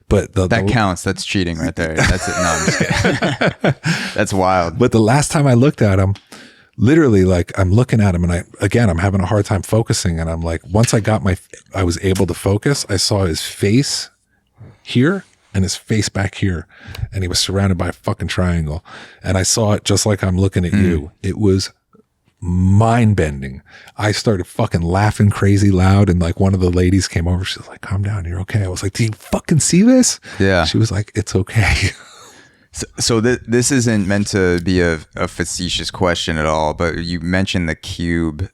But that counts. That's cheating right there. That's it. No, I'm just kidding. That's wild. But the last time I looked at him, literally, like I'm looking at him, and I'm having a hard time focusing. And I'm like, once I was able to focus, I saw his face here and his face back here, and he was surrounded by a fucking triangle. And I saw it just like I'm looking at you. It was mind bending. I started fucking laughing crazy loud, and like one of the ladies came over. She's like, "Calm down, you're okay." I was like, "Do you fucking see this?" Yeah. She was like, "It's okay." So this isn't meant to be a facetious question at all, but you mentioned the cube,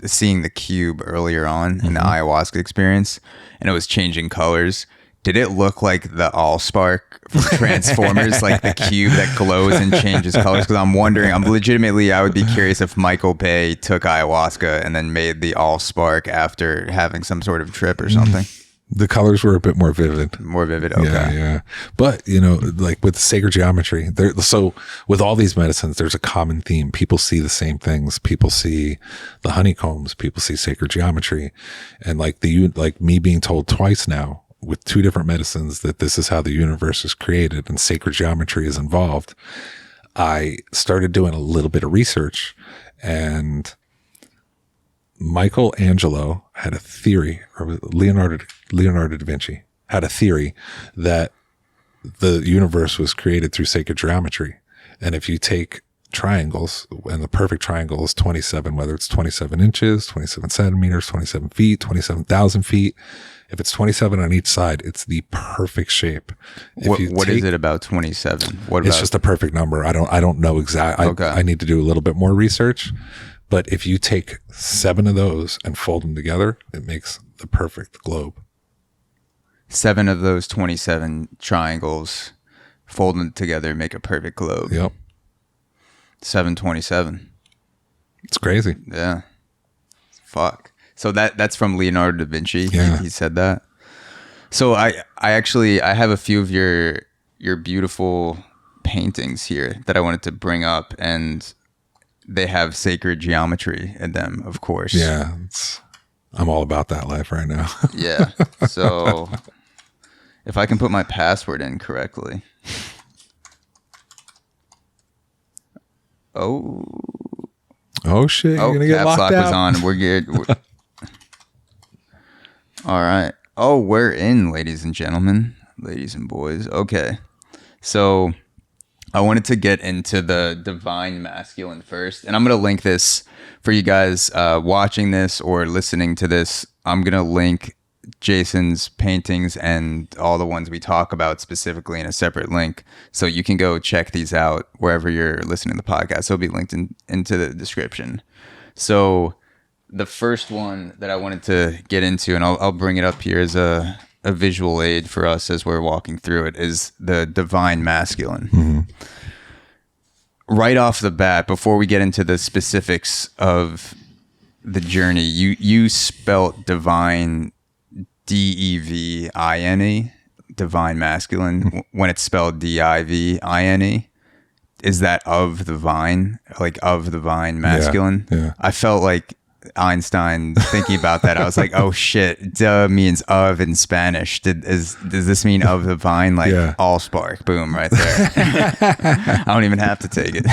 seeing the cube earlier on in the ayahuasca experience, and it was changing colors. Did it look like the Allspark from Transformers, like the cube that glows and changes colors? Because I'm wondering, I would be curious if Michael Bay took ayahuasca and then made the Allspark after having some sort of trip or something. The colors were a bit more vivid. More vivid, okay. Yeah. But, like with sacred geometry, so with all these medicines, there's a common theme. People see the same things. People see the honeycombs. People see sacred geometry. And like me being told twice now with 2 different medicines that this is how the universe is created and sacred geometry is involved, I started doing a little bit of research, and Michelangelo had a theory, or Leonardo da Vinci had a theory that the universe was created through sacred geometry. And if you take triangles, and the perfect triangle is 27, whether it's 27 inches, 27 centimeters, 27 feet, 27,000 feet, if it's 27 on each side, it's the perfect shape. What is it about 27? It's just a perfect number. I don't know exactly. Okay. I need to do a little bit more research. But if you take 7 of those and fold them together, it makes the perfect globe. 7 of those 27 triangles folded together make a perfect globe. Yep. 727. It's crazy. Yeah. Fuck. So that's from Leonardo da Vinci. Yeah. He said that. So I have a few of your beautiful paintings here that I wanted to bring up, and they have sacred geometry in them, of course. Yeah. I'm all about that life right now. Yeah. So if I can put my password in correctly. Oh shit! You're gonna get caps locked lock out. was on. We're good. All right. Oh, we're in, ladies and gentlemen, ladies and boys. Okay. So I wanted to get into the divine masculine first, and I'm gonna link this for you guys watching this or listening to this. I'm gonna link Jason's paintings and all the ones we talk about specifically in a separate link, so you can go check these out wherever you're listening to the podcast. It'll be linked into the description. So the first one that I wanted to get into, and I'll bring it up here, is a a visual aid for us as we're walking through it, is the divine masculine. Mm-hmm. Right off the bat, before we get into the specifics of the journey, you spelt divine DEVINE, divine masculine, when it's spelled DIVINE. Is that of the vine, like of the vine masculine? Yeah. I felt like Einstein thinking about that. I was like, oh shit, duh means of in Spanish. Does this mean of the vine? Like allspark, boom, right there. I don't even have to take it.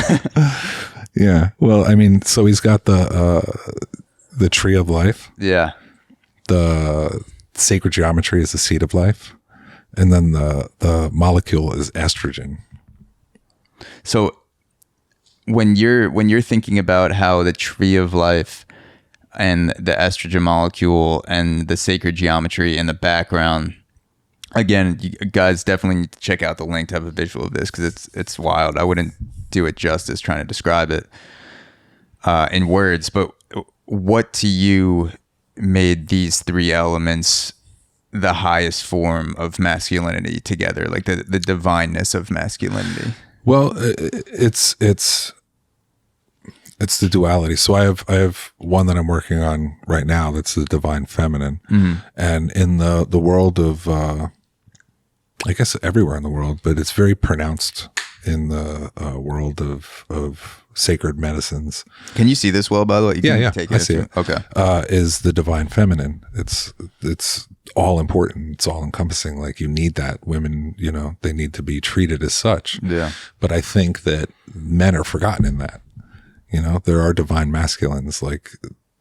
Yeah. Well, I mean, so he's got the tree of life. Yeah. The sacred geometry is the seed of life. And then the molecule is estrogen. So when you're thinking about how the tree of life and the estrogen molecule and the sacred geometry in the background, again, you guys definitely need to check out the link to have a visual of this, because it's wild. I wouldn't do it justice trying to describe it in words, but what to you made these three elements the highest form of masculinity together, like the divineness of masculinity? Well, it's the duality. So I have one that I'm working on right now. That's the divine feminine. Mm-hmm. And in the world of, I guess everywhere in the world, but it's very pronounced in the world of sacred medicines. Can you see this well, by the way? You can take I see it. Okay. Is the divine feminine. It's all important. It's all encompassing. Like, you need that. Women, they need to be treated as such. Yeah. But I think that men are forgotten in that. There are divine masculines. Like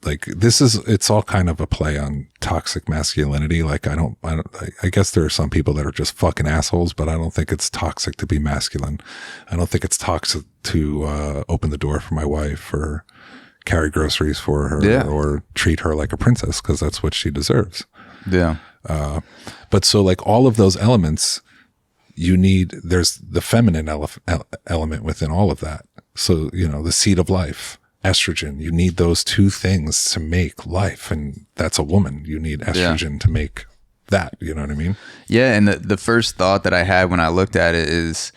it's all kind of a play on toxic masculinity. Like, I guess there are some people that are just fucking assholes, but I don't think it's toxic to be masculine. I don't think it's toxic to open the door for my wife or carry groceries for her or treat her like a princess, because that's what she deserves. Yeah. But so, like, all of those elements, there's the feminine element within all of that. So, the seed of life, estrogen, you need those two things to make life. And that's a woman. You need estrogen to make that. You know what I mean? Yeah. And the first thought that I had when I looked at it is,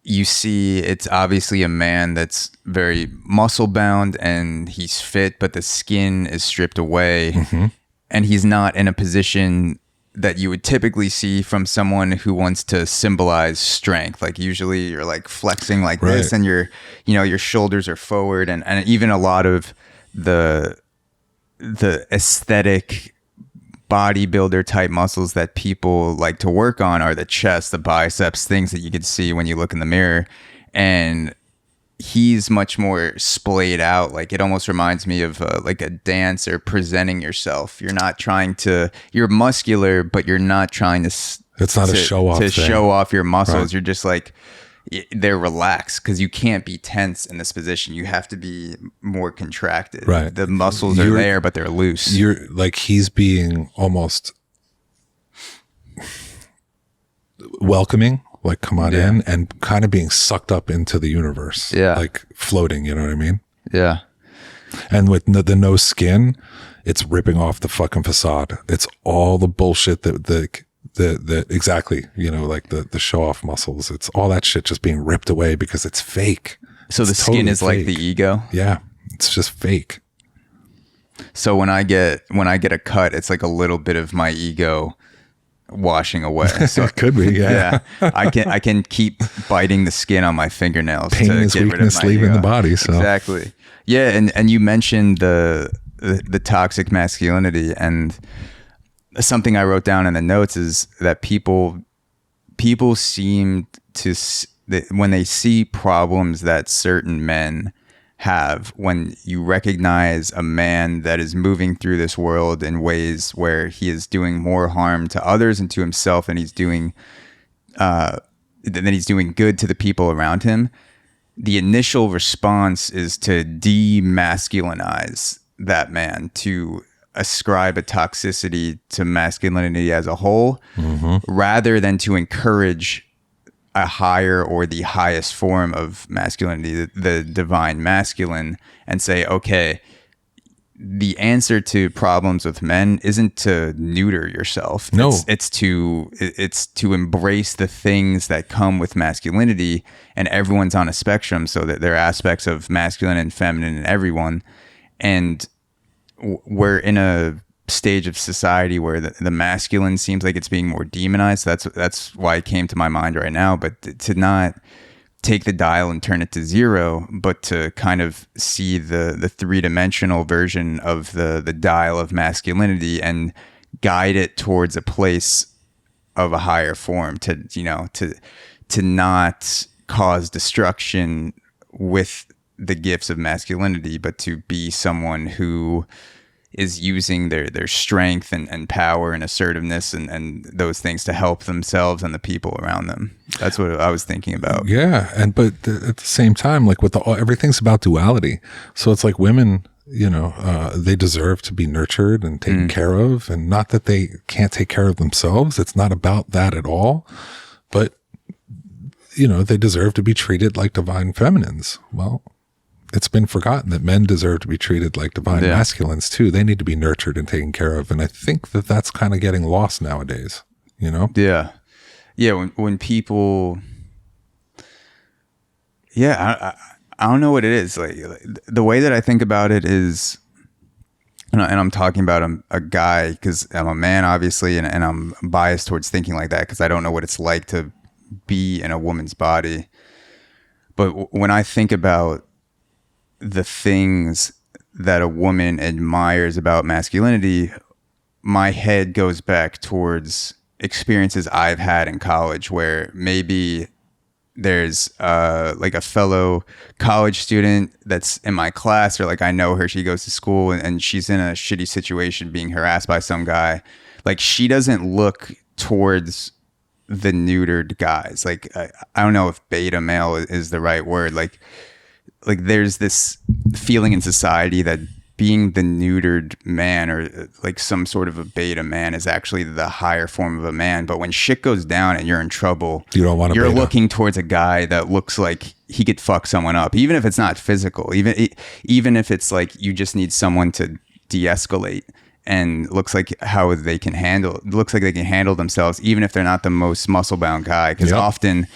you see, it's obviously a man that's very muscle bound and he's fit, but the skin is stripped away. Mm-hmm. And he's not in a position that you would typically see from someone who wants to symbolize strength. Like, usually you're like flexing like this, and your shoulders are forward, and even a lot of the aesthetic bodybuilder type muscles that people like to work on are the chest, the biceps, things that you can see when you look in the mirror. And he's much more splayed out. Like, it almost reminds me of like a dancer presenting yourself. You're muscular, but you're not trying to. It's not a show off. To show off your muscles. Right. You're just like, they're relaxed, because you can't be tense in this position. You have to be more contracted. Right. The muscles are there, but they're loose. You're like, he's being almost welcoming. Like, come on in, and kind of being sucked up into the universe. Yeah. Like floating, you know what I mean? Yeah. And with the no skin, it's ripping off the fucking facade. It's all the bullshit that exactly, like the show off muscles. It's all that shit just being ripped away because it's fake. So the skin is like the ego? Yeah. It's just fake. So when I get a cut, it's like a little bit of my ego washing away. So it could be, yeah. I can keep biting the skin on my fingernails. Pain is weakness leaving the body. So exactly, yeah. And you mentioned the toxic masculinity, and something I wrote down in the notes is that people seem to, when they see problems that certain men have, when you recognize a man that is moving through this world in ways where he is doing more harm to others and to himself, and he's doing good to the people around him, the initial response is to demasculinize that man, to ascribe a toxicity to masculinity as a whole, rather than to encourage a higher or the highest form of masculinity, the divine masculine, and say, okay, the answer to problems with men isn't to neuter yourself. No, it's to embrace the things that come with masculinity, and everyone's on a spectrum, so that there are aspects of masculine and feminine in everyone. And we're in a stage of society where the masculine seems like it's being more demonized. That's why it came to my mind right now. But to not take the dial and turn it to zero, but to kind of see the three-dimensional version of the dial of masculinity and guide it towards a place of a higher form, to not cause destruction with the gifts of masculinity, but to be someone who is using their strength and power and assertiveness and those things to help themselves and the people around them. That's what I was thinking about. Yeah. But at the same time, like everything's about duality. So it's like women, they deserve to be nurtured and taken care of, and not that they can't take care of themselves. It's not about that at all, but they deserve to be treated like divine feminines. Well, it's been forgotten that men deserve to be treated like divine masculines too. They need to be nurtured and taken care of. And I think that that's kind of getting lost nowadays, Yeah. Yeah. When people, I don't know what it is. Like the way that I think about it is, and I'm talking about a guy because I'm a man, obviously, and I'm biased towards thinking like that because I don't know what it's like to be in a woman's body. But when I think about the things that a woman admires about masculinity, my head goes back towards experiences I've had in college where maybe there's like a fellow college student that's in my class, or like I know her, she goes to school and she's in a shitty situation being harassed by some guy. Like she doesn't look towards the neutered guys. Like I don't know if beta male is the right word. Like there's this feeling in society that being the neutered man, or like some sort of a beta man, is actually the higher form of a man. But when shit goes down and you're in trouble, you don't want to. You're looking towards a guy that looks like he could fuck someone up, even if it's not physical. Even if it's like you just need someone to de-escalate, and looks like how they can handle. Looks like they can handle themselves, even if they're not the most muscle-bound guy. Because often,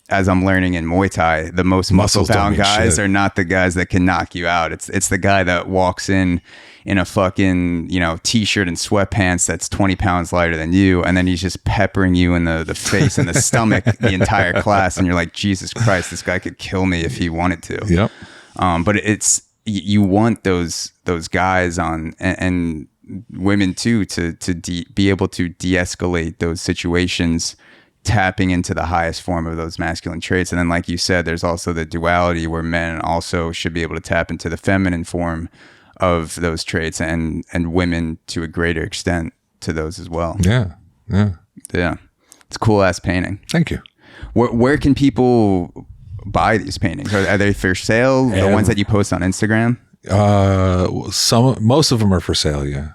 as I'm learning in Muay Thai, the most muscle-bound guys are not the guys that can knock you out. It's the guy that walks in a fucking, t-shirt and sweatpants that's 20 pounds lighter than you, and then he's just peppering you in the face and the stomach the entire class, and you're like, Jesus Christ, this guy could kill me if he wanted to. Yep. But you want those guys on, and women too, to be able to de-escalate those situations, tapping into the highest form of those masculine traits. And then, like you said, there's also the duality where men also should be able to tap into the feminine form of those traits, and women to a greater extent to those as well. Yeah. It's a cool ass painting. Thank you. Where can people buy these paintings? Are they for sale? The ones that you post on Instagram? Most of them are for sale. Yeah.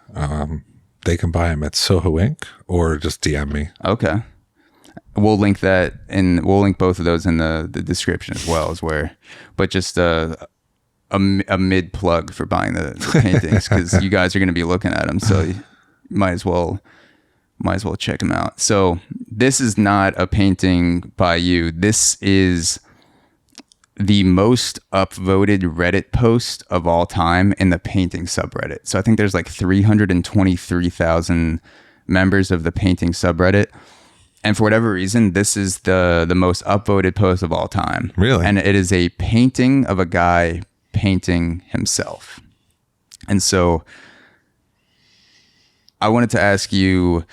They can buy them at Soho Inc. or just DM me. Okay. We'll link that, and we'll link both of those in the description as well, but just a mid plug for buying the paintings, because you guys are going to be looking at them, so you might as well check them out. So this is not a painting by you. This is the most upvoted Reddit post of all time in the painting subreddit. So I think there's like 323,000 members of the painting subreddit. And for whatever reason, this is the most upvoted post of all time. Really? And it is a painting of a guy painting himself. And so I wanted to ask you,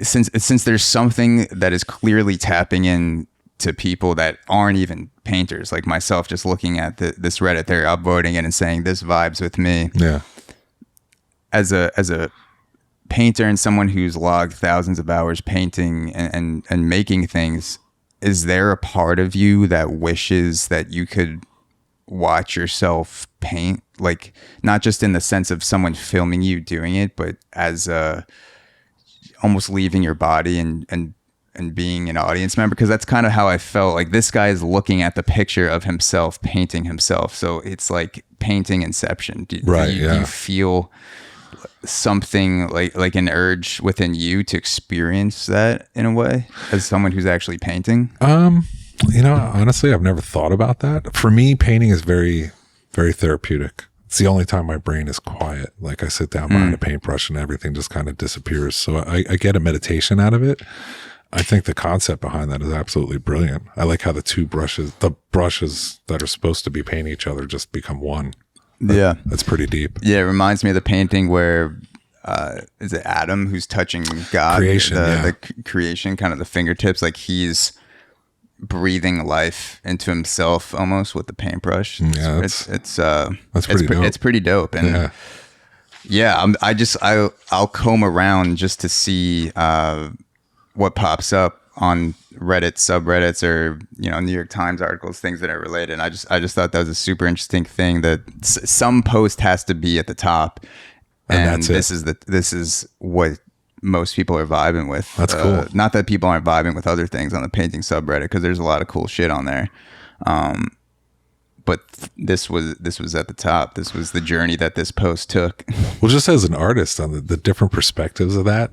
since there's something that is clearly tapping in to people that aren't even painters, like myself, just looking at this Reddit, they're upvoting it and saying, this vibes with me. Yeah. As a painter and someone who's logged thousands of hours painting and making things, is there a part of you that wishes that you could watch yourself paint? Like, not just in the sense of someone filming you doing it, but as almost leaving your body and and being an audience member, because that's kind of how I felt. Like, this guy is looking at the picture of himself painting himself, so it's like painting Inception. Do you feel something like an urge within you to experience that in a way as someone who's actually painting? Honestly, I've never thought about that. For me, painting is very, very therapeutic. It's the only time my brain is quiet. Like, I sit down behind a paintbrush and everything just kind of disappears. So I get a meditation out of it. I think the concept behind that is absolutely brilliant. I like how the brushes that are supposed to be painting each other just become one. That's pretty deep. Yeah, it reminds me of the painting where is it Adam who's touching God? Creation, the creation, kind of the fingertips, like he's breathing life into himself almost with the paintbrush. Yeah, it's pretty dope. It's pretty dope. And I'll comb around just to see what pops up on Reddit subreddits or New York Times articles, things that are related. And I just thought that was a super interesting thing, that some post has to be at the top, and this is what most people are vibing with. That's cool. Not that people aren't vibing with other things on the painting subreddit, because there's a lot of cool shit on there. But this was at the top. This was the journey that this post took. Well, just as an artist, on the different perspectives of that,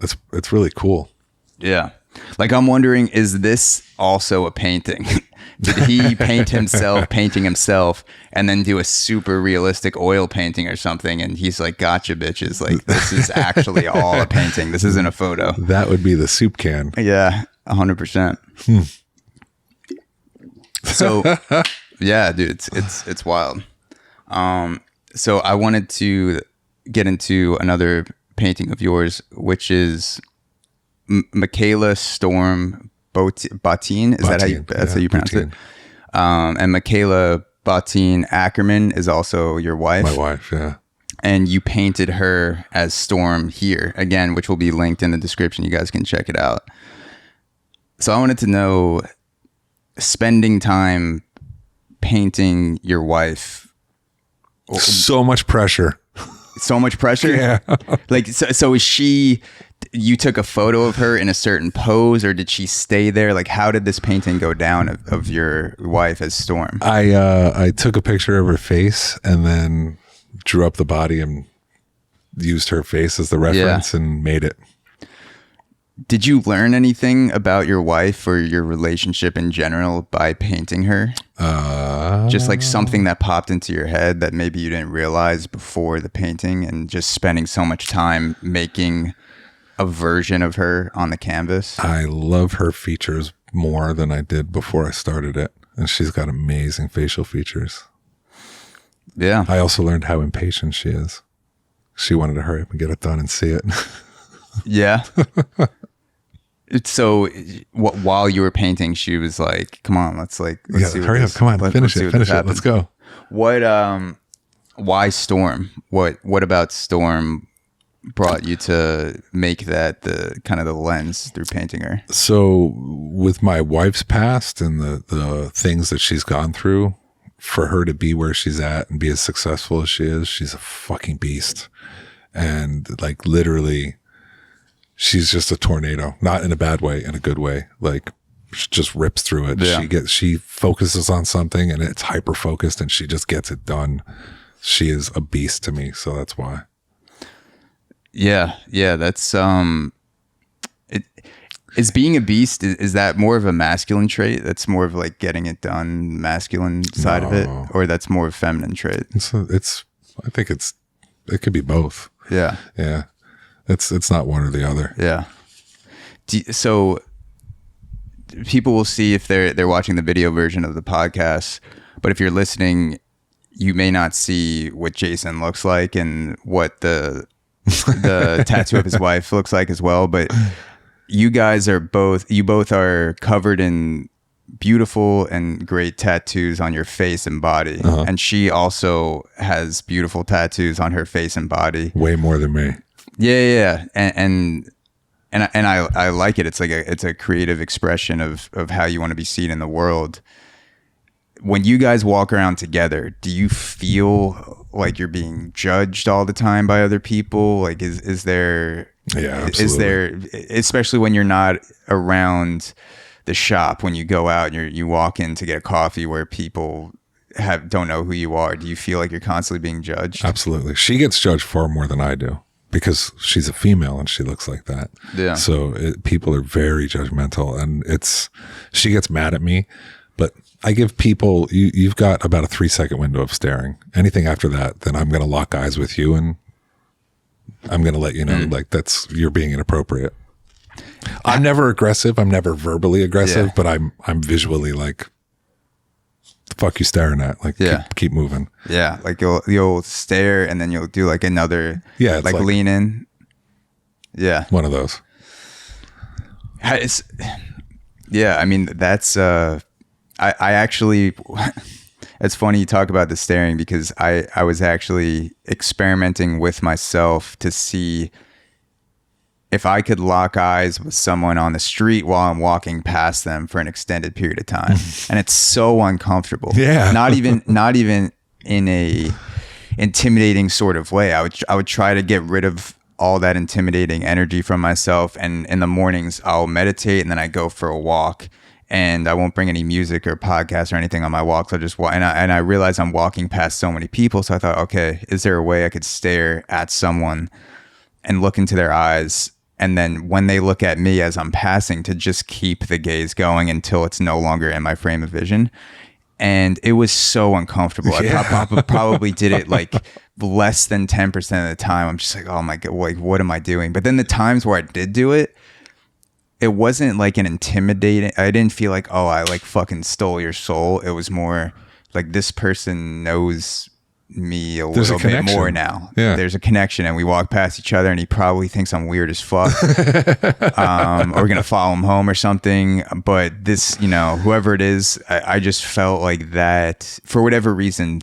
it's really cool. Yeah. Like, I'm wondering, is this also a painting? Did he paint himself painting himself and then do a super realistic oil painting or something? And he's like, gotcha, bitches. Like, this is actually all a painting. This isn't a photo. That would be the soup can. Yeah, 100%. So, yeah, dude, it's wild. So I wanted to get into another painting of yours, which is Michela Storm Bottin. Is that how you pronounce it? And Michela Bottin Ackerman is also your wife. My wife, yeah. And you painted her as Storm here again, which will be linked in the description. You guys can check it out. So I wanted to know, spending time painting your wife. So much pressure. So much pressure? Yeah. Like, so is she, you took a photo of her in a certain pose, or did she stay there? Like, how did this painting go down of your wife as Storm? I took a picture of her face and then drew up the body and used her face as the reference and made it. Did you learn anything about your wife or your relationship in general by painting her? Just like something that popped into your head that maybe you didn't realize before the painting, and just spending so much time making a version of her on the canvas? I love her features more than I did before I started it. And she's got amazing facial features. Yeah. I also learned how impatient she is. She wanted to hurry up and get it done and see it. Yeah. So while you were painting, she was like, come on, let's see hurry up, come on, finish it, let's go. Why Storm? What about Storm brought you to make that the kind of the lens through painting her? So with my wife's past and the things that she's gone through, for her to be where she's at and be as successful as she is, she's a fucking beast. And like, literally, she's just a tornado, not in a bad way, in a good way. Like, she just rips through it. Yeah. She focuses on something and it's hyper focused and she just gets it done. She is a beast to me. So that's why. Yeah. Yeah. That's, is being a beast, is that more of a masculine trait? That's more of like getting it done, masculine side of it, or that's more of a feminine trait? I think it could be both. Yeah. Yeah. It's not one or the other. Yeah. So people will see if they're watching the video version of the podcast, but if you're listening, you may not see what Jason looks like and what the tattoo of his wife looks like as well. But you both are covered in beautiful and great tattoos on your face and body. Uh-huh. And she also has beautiful tattoos on her face and body. Way more than me. Yeah. And I like it. It's like it's a creative expression of how you want to be seen in the world. When you guys walk around together, do you feel like you're being judged all the time by other people? Like, is there Yeah, absolutely. Is there, especially when you're not around the shop, when you go out and you walk in to get a coffee where people don't know who you are, do you feel like you're constantly being judged? Absolutely. She gets judged far more than I do because she's a female and she looks like that. Yeah. So people are very judgmental, and she gets mad at me, but I give people, you've got about a 3-second window of staring. Anything after that, then I'm going to lock eyes with you and I'm going to let you know, like, you're being inappropriate. I'm never aggressive. I'm never verbally aggressive, but I'm visually like, the fuck you staring at? Like, keep moving. Yeah. Like you'll stare and then you'll do like another, like lean in. Yeah. One of those. Yeah. I mean, that's, I actually, it's funny you talk about the staring, because I was actually experimenting with myself to see if I could lock eyes with someone on the street while I'm walking past them for an extended period of time. And it's so uncomfortable. Yeah. Not even in a intimidating sort of way. I would try to get rid of all that intimidating energy from myself. And in the mornings I'll meditate and then I go for a walk, and I won't bring any music or podcasts or anything on my walks. I'll just walk. And I realize I'm walking past so many people. So I thought, okay, is there a way I could stare at someone and look into their eyes, and then when they look at me as I'm passing, to just keep the gaze going until it's no longer in my frame of vision? And it was so uncomfortable. I probably did it like less than 10% of the time. I'm just like, oh my God, like, what am I doing? But then the times where I did do it, it wasn't like an intimidating, I didn't feel like, oh, I like fucking stole your soul. It was more like, this person knows me a little bit more now. Yeah. There's a connection, and we walk past each other and he probably thinks I'm weird as fuck. Or we're gonna follow him home or something. But this, whoever it is, I just felt like that, for whatever reason,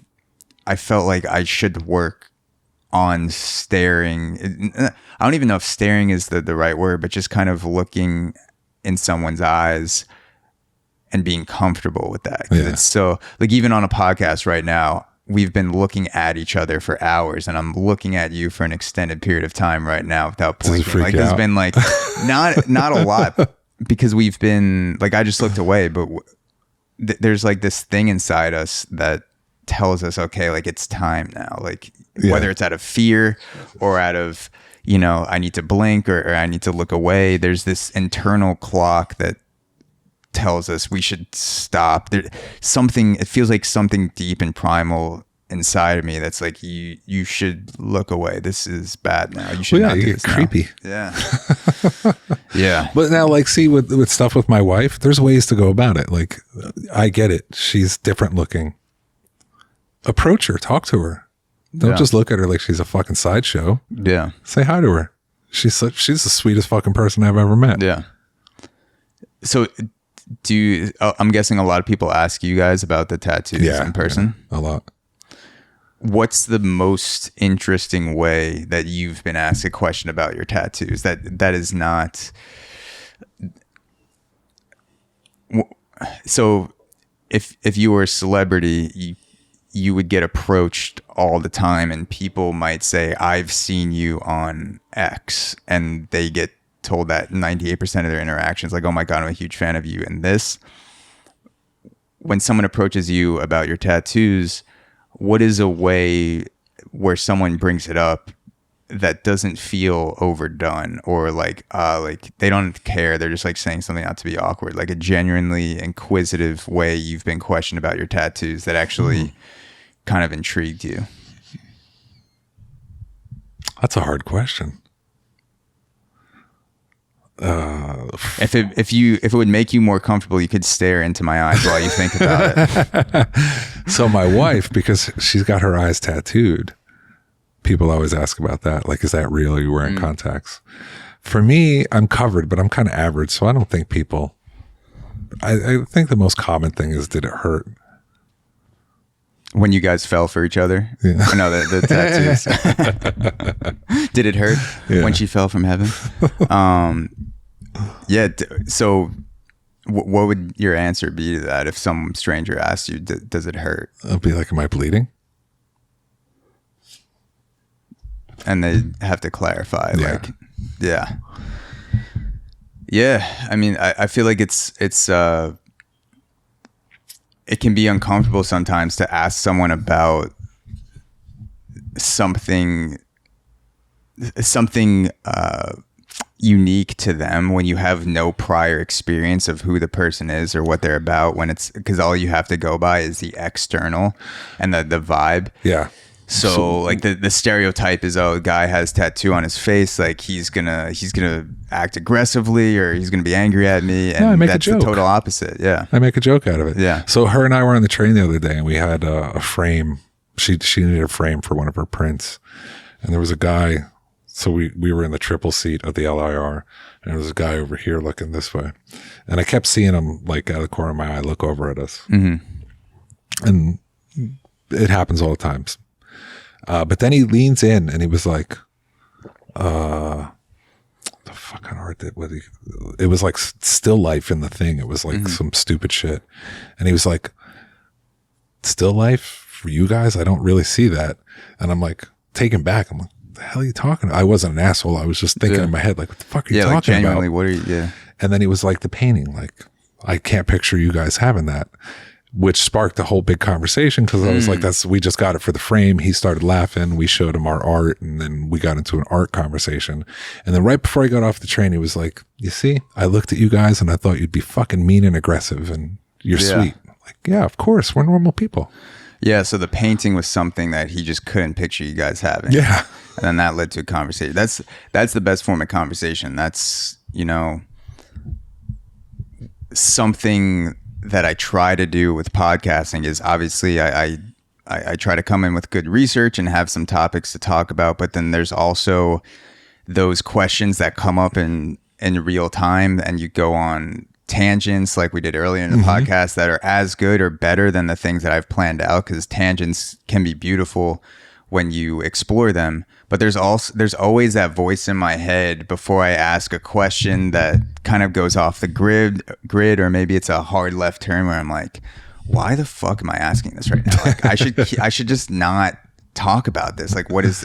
I felt like I should work on staring. I don't even know if staring is the right word, but just kind of looking in someone's eyes and being comfortable with that. Because it's so, like, even on a podcast right now, we've been looking at each other for hours, and I'm looking at you for an extended period of time right now without blinking. Like, there's been like not a lot, because we've been like, I just looked away, but there's like this thing inside us that tells us, okay, like, it's time now. Like, whether it's out of fear or out of, I need to blink or I need to look away, there's this internal clock that tells us we should stop. It feels like something deep and primal inside of me that's like, you should look away. This is bad now. You should not do this now. Creepy. Yeah. Yeah. But now, like, see, with stuff with my wife, there's ways to go about it. Like, I get it. She's different looking. Approach her, talk to her. Don't just look at her like she's a fucking sideshow. Yeah. Say hi to her. She's the sweetest fucking person I've ever met. Yeah. So I'm guessing a lot of people ask you guys about the tattoos in person? Yeah, a lot. What's the most interesting way that you've been asked a question about your tattoos that is not... So if you were a celebrity, you would get approached all the time, and people might say, I've seen you on X, and they get told that 98% of their interactions, like, oh my God, I'm a huge fan of you. And this, when someone approaches you about your tattoos, what is a way where someone brings it up that doesn't feel overdone, or like they don't care, they're just like saying something not to be awkward, like a genuinely inquisitive way you've been questioned about your tattoos that actually kind of intrigued you? That's a hard question. If it would make you more comfortable, you could stare into my eyes while you think about it. So my wife, because she's got her eyes tattooed, people always ask about that. Like, is that real? Are you wearing contacts? For me, I'm covered, but I'm kind of average, so I don't think people... I think the most common thing is, did it hurt? When you guys fell for each other? Yeah. No, the tattoos. Did it hurt when she fell from heaven? Yeah. So what would your answer be to that if some stranger asked you, does it hurt? I'll be like, am I bleeding? And they have to clarify, like, Yeah. Yeah. I mean, I feel like it can be uncomfortable sometimes to ask someone about something unique to them when you have no prior experience of who the person is or what they're about, when it's because all you have to go by is the external and the vibe. Yeah. So like the stereotype is, oh, a guy has tattoo on his face, like he's gonna act aggressively or he's gonna be angry at me, and that's the total opposite. Yeah, I make a joke out of it. Yeah. So her and I were on the train the other day, and we had a frame. She needed a frame for one of her prints, and there was a guy. So we were in the triple seat of the LIR, and there was a guy over here looking this way, and I kept seeing him like out of the corner of my eye look over at us, and it happens all the time. But then he leans in and he was like, the fucking art it was like still life in the thing. It was like some stupid shit. And he was like, still life for you guys? I don't really see that. And I'm like, taken back. I'm like, what the hell are you talking about? I wasn't an asshole. I was just thinking in my head, like, what the fuck are you talking like genuinely, about? What are you, yeah. And then he was like, the painting, like, I can't picture you guys having that. Which sparked a whole big conversation because I was like, we just got it for the frame. He started laughing. We showed him our art, and then we got into an art conversation. And then right before I got off the train, he was like, you see, I looked at you guys and I thought you'd be fucking mean and aggressive and you're sweet. Like, yeah, of course. We're normal people. Yeah. So the painting was something that he just couldn't picture you guys having. Yeah. And then that led to a conversation. That's the best form of conversation. That's, something that I try to do with podcasting is obviously I try to come in with good research and have some topics to talk about, but then there's also those questions that come up in real time, and you go on tangents like we did earlier in the podcast that are as good or better than the things that I've planned out, because tangents can be beautiful when you explore them. But there's always that voice in my head before I ask a question that kind of goes off the grid, or maybe it's a hard left turn where I'm like, why the fuck am I asking this right now? Like, I should just not talk about this. Like, what is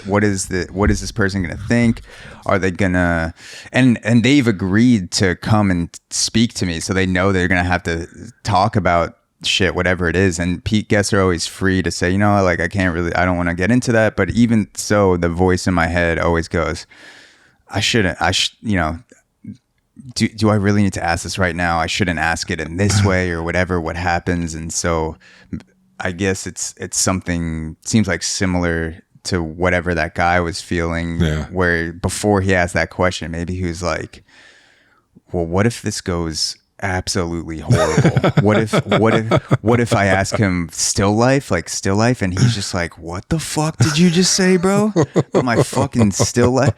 this person gonna think? Are they gonna and they've agreed to come and speak to me, so they know they're gonna have to talk about shit, whatever it is. And guests are always free to say, like, I don't want to get into that. But even so, the voice in my head always goes, do I really need to ask this right now? I shouldn't ask it in this way or whatever, what happens. And so I guess it's something, seems like similar to whatever that guy was feeling, where before he asked that question, maybe he was like, well, what if this goes absolutely horrible? What if I ask him still life, and he's just like, what the fuck did you just say, bro? My fucking still life.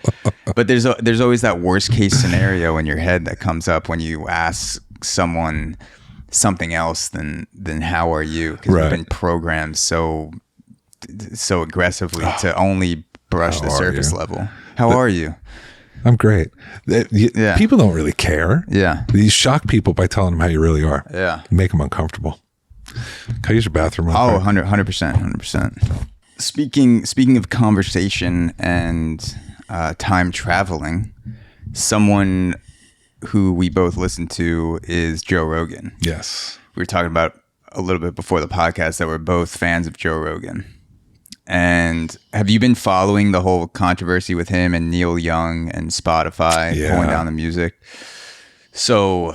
But there's always that worst case scenario in your head that comes up when you ask someone something else than how are you, because you've been programmed so aggressively to only brush the surface level. How are you? I'm great. People don't really care. Yeah. You shock people by telling them how you really are. Yeah. Make them uncomfortable. Can I use your bathroom? 100%. Speaking of conversation and time traveling, someone who we both listen to is Joe Rogan. Yes. We were talking about a little bit before the podcast that we're both fans of Joe Rogan. And have you been following the whole controversy with him and Neil Young and Spotify pulling down the music? So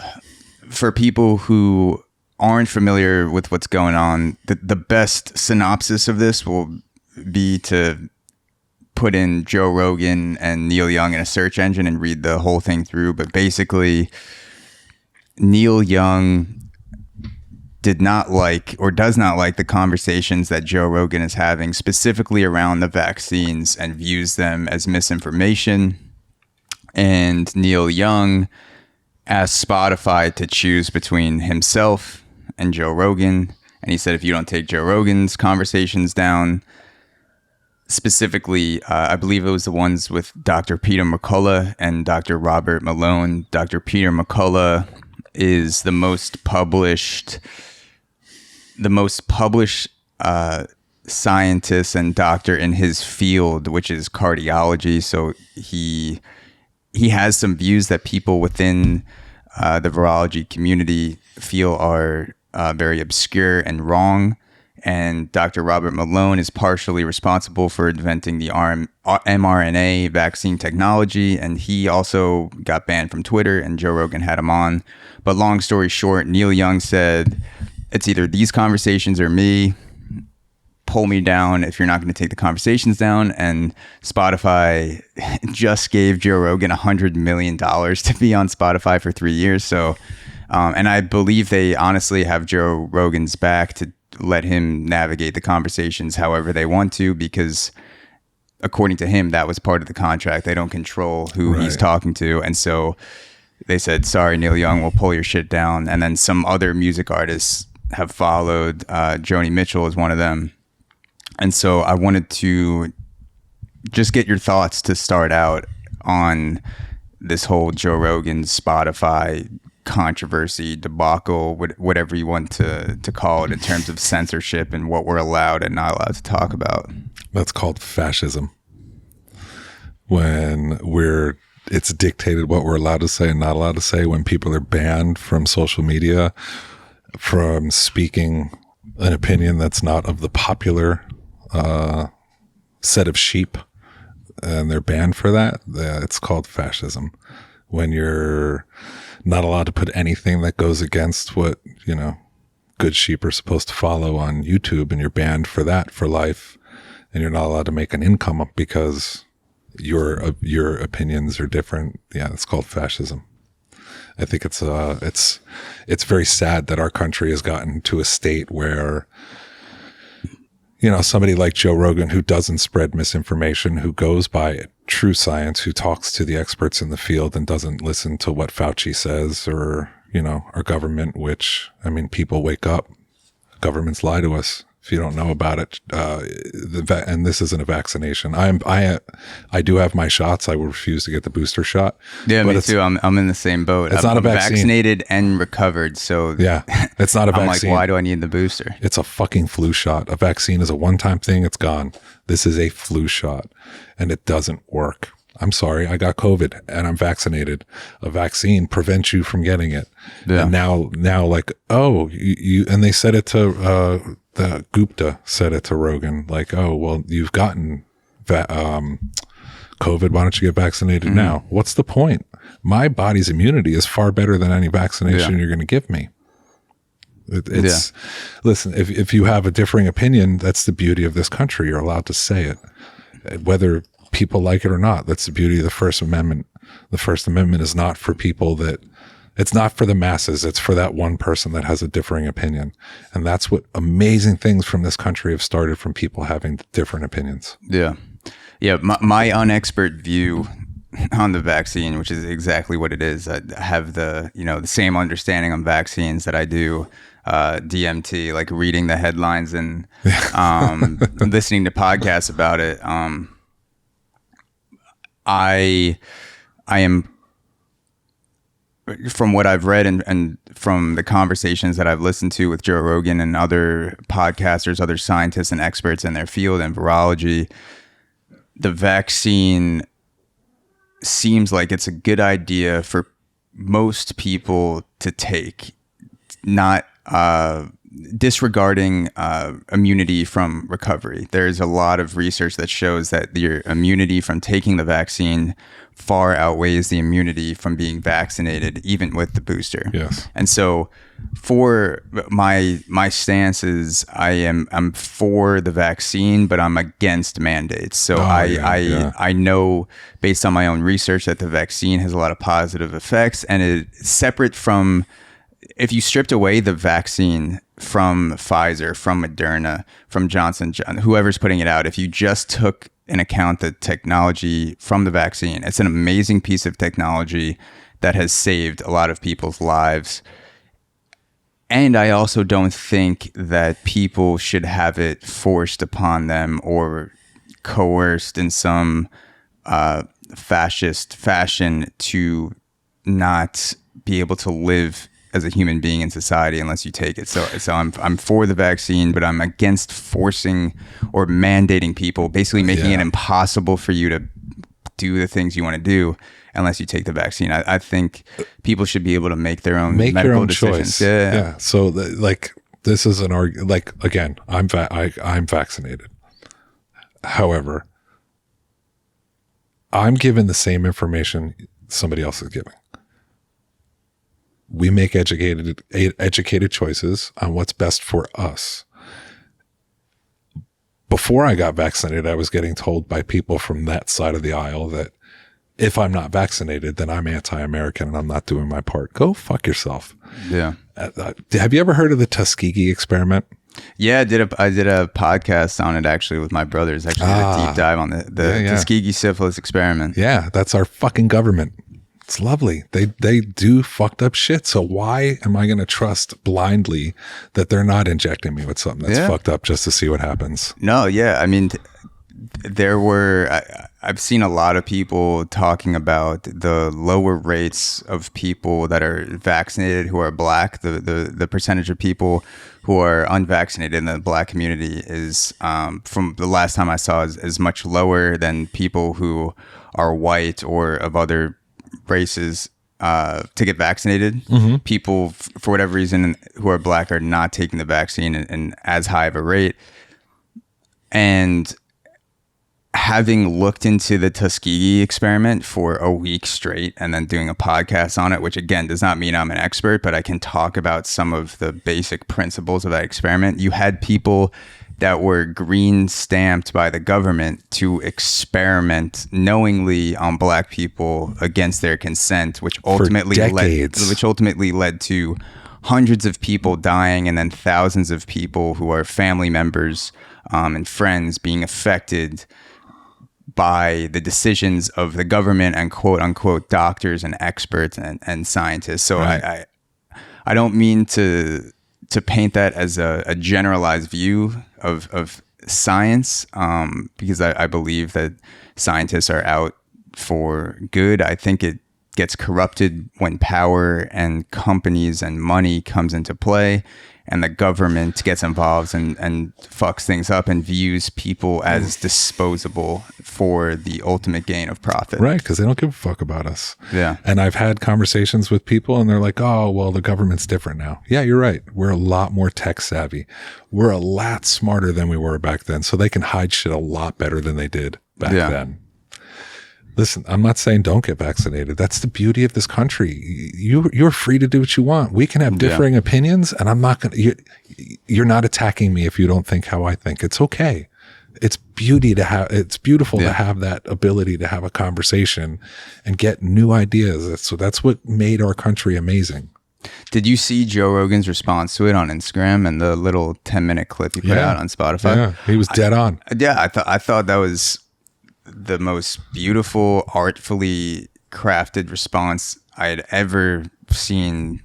for people who aren't familiar with what's going on, the best synopsis of this will be to put in Joe Rogan and Neil Young in a search engine and read the whole thing through. But basically, Neil Young did not like or does not like the conversations that Joe Rogan is having, specifically around the vaccines, and views them as misinformation. And Neil Young asked Spotify to choose between himself and Joe Rogan. And he said, if you don't take Joe Rogan's conversations down, specifically, I believe it was the ones with Dr. Peter McCullough and Dr. Robert Malone. Dr. Peter McCullough is the most published scientist and doctor in his field, which is cardiology. So he he has some views that people within the virology community feel are very obscure and wrong. And Dr. Robert Malone is partially responsible for inventing the mRNA vaccine technology. And he also got banned from Twitter, and Joe Rogan had him on. But long story short, Neil Young said, it's either these conversations or me. Pull me down if you're not going to take the conversations down. And Spotify just gave Joe Rogan $100 million to be on Spotify for 3 years. So, and I believe they honestly have Joe Rogan's back to let him navigate the conversations however they want to, because according to him, that was part of the contract. They don't control who he's talking to. And so they said, sorry, Neil Young, we'll pull your shit down. And then some other music artists have followed. Joni Mitchell is one of them. And so I wanted to just get your thoughts to start out on this whole Joe Rogan Spotify controversy, debacle, whatever you want to call it, in terms of censorship and what we're allowed and not allowed to talk about. That's called fascism. When it's dictated what we're allowed to say and not allowed to say, when people are banned from social media, from speaking an opinion that's not of the popular set of sheep, and they're banned for that, it's called fascism. When you're not allowed to put anything that goes against what, good sheep are supposed to follow on YouTube, and you're banned for that for life, and you're not allowed to make an income because your opinions are different. Yeah, it's called fascism. I think it's very sad that our country has gotten to a state where, somebody like Joe Rogan, who doesn't spread misinformation, who goes by true science, who talks to the experts in the field and doesn't listen to what Fauci says or, our government, which, people wake up. Governments lie to us. If you don't know about it, and this isn't a vaccination. I do have my shots. I will refuse to get the booster shot. Yeah, me too. I'm in the same boat. It's not a vaccine. Vaccinated and recovered. So yeah, it's not a vaccine. I'm like, why do I need the booster? It's a fucking flu shot. A vaccine is a one-time thing. It's gone. This is a flu shot, and it doesn't work. I'm sorry, I got COVID and I'm vaccinated. A vaccine prevents you from getting it. Yeah. And now like, oh, you and they said it to, the Gupta said it to Rogan, like, oh, well, you've gotten COVID. Why don't you get vaccinated now? What's the point? My body's immunity is far better than any vaccination you're going to give me. Listen, if you have a differing opinion, that's the beauty of this country. You're allowed to say it, whether people like it or not. That's the beauty of the First Amendment. The First Amendment is not for people it's not for the masses. It's for that one person that has a differing opinion. And that's what amazing things from this country have started, from people having different opinions. Yeah. Yeah. My unexpert view on the vaccine, which is exactly what it is. I have the same understanding on vaccines that I do DMT, like reading the headlines and listening to podcasts about it. I am, from what I've read and from the conversations that I've listened to with Joe Rogan and other podcasters, other scientists and experts in their field and virology, the vaccine seems like it's a good idea for most people to take, not disregarding immunity from recovery. There's a lot of research that shows that your immunity from taking the vaccine far outweighs the immunity from being vaccinated, even with the booster. Yes. And so for my stance is I'm for the vaccine, but I'm against mandates. So I know based on my own research that the vaccine has a lot of positive effects, and it's separate from, if you stripped away the vaccine from Pfizer, from Moderna, from Johnson, whoever's putting it out, if you just took in account the technology from the vaccine, it's an amazing piece of technology that has saved a lot of people's lives. And I also don't think that people should have it forced upon them or coerced in some fascist fashion to not be able to live as a human being in society unless you take it. So I'm for the vaccine, but I'm against forcing or mandating people, basically making it impossible for you to do the things you want to do unless you take the vaccine. I think people should be able to make their own medical decisions. Choice. Yeah. So this is an argument. Like, again, I'm vaccinated. However, I'm given the same information somebody else is giving. We make educated choices on what's best for us. Before I got vaccinated, I was getting told by people from that side of the aisle that if I'm not vaccinated, then I'm anti-American and I'm not doing my part. Go fuck yourself. Yeah. Have you ever heard of the Tuskegee experiment? Yeah, I did a podcast on it actually with my brothers. Actually, did a deep dive on the Tuskegee syphilis experiment. Yeah, that's our fucking government. It's lovely. They do fucked up shit. So why am I going to trust blindly that they're not injecting me with something that's fucked up just to see what happens? No, yeah. I mean, I've seen a lot of people talking about the lower rates of people that are vaccinated who are black. The percentage of people who are unvaccinated in the black community is, from the last time I saw, is much lower than people who are white or of other races to get vaccinated. Mm-hmm. People, for whatever reason, who are black are not taking the vaccine in as high of a rate. And having looked into the Tuskegee experiment for a week straight and then doing a podcast on it, which again does not mean I'm an expert, but I can talk about some of the basic principles of that experiment. You had people that were green stamped by the government to experiment knowingly on black people against their consent, which ultimately led to hundreds of people dying and then thousands of people who are family members and friends being affected by the decisions of the government and quote unquote doctors and experts and scientists. So right. I don't mean to paint that as a generalized view of science, because I believe that scientists are out for good. I think it gets corrupted when power and companies and money comes into play and the government gets involved and fucks things up and views people as disposable for the ultimate gain of profit. Right, because they don't give a fuck about us. Yeah. And I've had conversations with people and they're like, oh, well, the government's different now. Yeah, you're right. We're a lot more tech savvy. We're a lot smarter than we were back then. So they can hide shit a lot better than they did back then. Listen, I'm not saying don't get vaccinated. That's the beauty of this country. You're free to do what you want. We can have differing opinions, and I'm not going to, you're not attacking me if you don't think how I think. It's okay. It's beautiful to have that ability to have a conversation and get new ideas. So that's what made our country amazing. Did you see Joe Rogan's response to it on Instagram and the little 10-minute clip he put out on Spotify? Yeah, he was dead on. I thought that was the most beautiful, artfully crafted response I had ever seen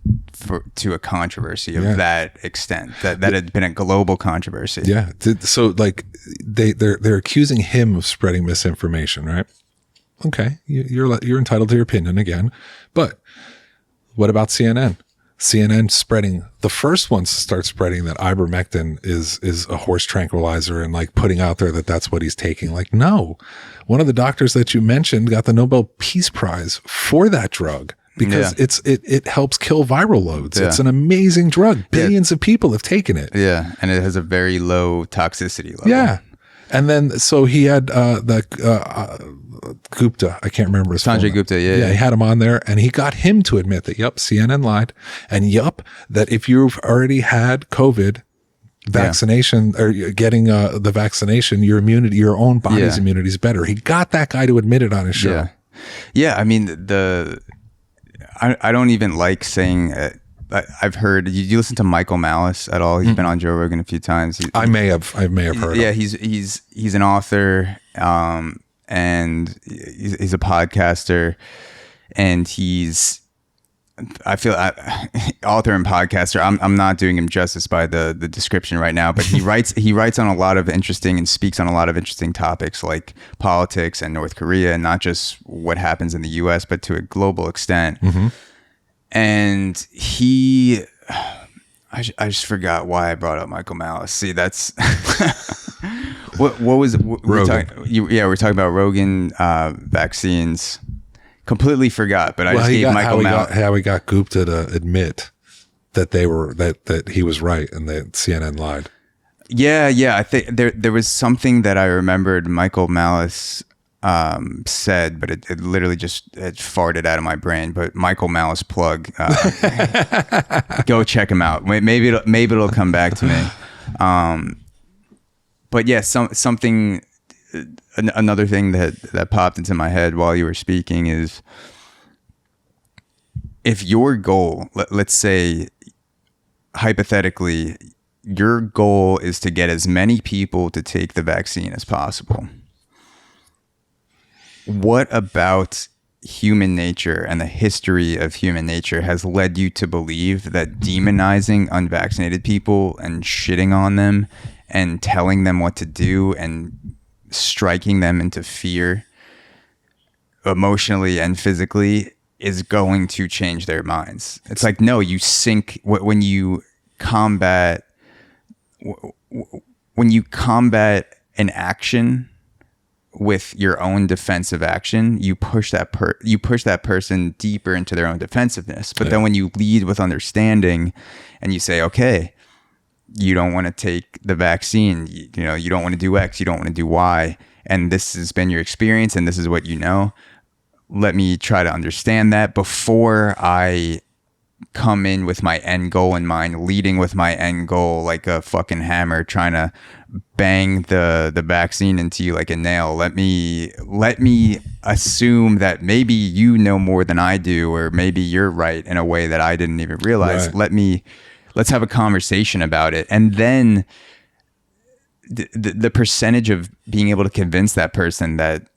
to a controversy of that extent. That had been a global controversy. Yeah. So like they're accusing him of spreading misinformation, right? Okay, you're entitled to your opinion again, but what about CNN? CNN spreading, the first ones to start spreading that ivermectin is a horse tranquilizer and like putting out there that that's what he's taking. Like, no, one of the doctors that you mentioned got the Nobel Peace Prize for that drug because it helps kill viral loads. Yeah. It's an amazing drug. Billions of people have taken it. Yeah. And it has a very low toxicity level. Yeah. And then, so he had Gupta, I can't remember his Sanjay Gupta, he had him on there, and he got him to admit that, CNN lied, and that if you've already had COVID vaccination or getting the vaccination, your immunity, your own body's immunity is better. He got that guy to admit it on his show. Yeah. I mean, I don't even like saying I've heard. You listen to Michael Malice at all? He's been on Joe Rogan a few times. I may have heard. Yeah, he's an author, and he's a podcaster, and I feel author and podcaster. I'm not doing him justice by the description right now, but he writes on a lot of interesting and speaks on a lot of interesting topics like politics and North Korea, and not just what happens in the U.S., but to a global extent. Mm-hmm. And he I just forgot why I brought up Michael Malice. See, that's what was we're talking about Rogan vaccines. Completely forgot, but I just gave Michael Malice how he got Gupta to admit that that he was right and that CNN lied. Yeah. I think there was something that I remembered Michael Malice said, but it literally just farted out of my brain. But Michael Malice plug, go check him out. Maybe it'll come back to me. But yeah, something. Another thing that popped into my head while you were speaking is, if your goal, let's say hypothetically, your goal is to get as many people to take the vaccine as possible. What about human nature and the history of human nature has led you to believe that demonizing unvaccinated people and shitting on them and telling them what to do and striking them into fear emotionally and physically is going to change their minds? It's like, no, you sink when you combat an action with your own defensive action, you push that person deeper into their own defensiveness. But then when you lead with understanding and you say, okay, you don't want to take the vaccine, you don't want to do X, you don't want to do Y, and this has been your experience and this is what you know. Let me try to understand that before I come in with my end goal in mind, leading with my end goal like a fucking hammer, trying to bang the vaccine into you like a nail. Let me assume that maybe you know more than I do, or maybe you're right in a way that I didn't even realize. Right. Let's have a conversation about it. And then the percentage of being able to convince that person that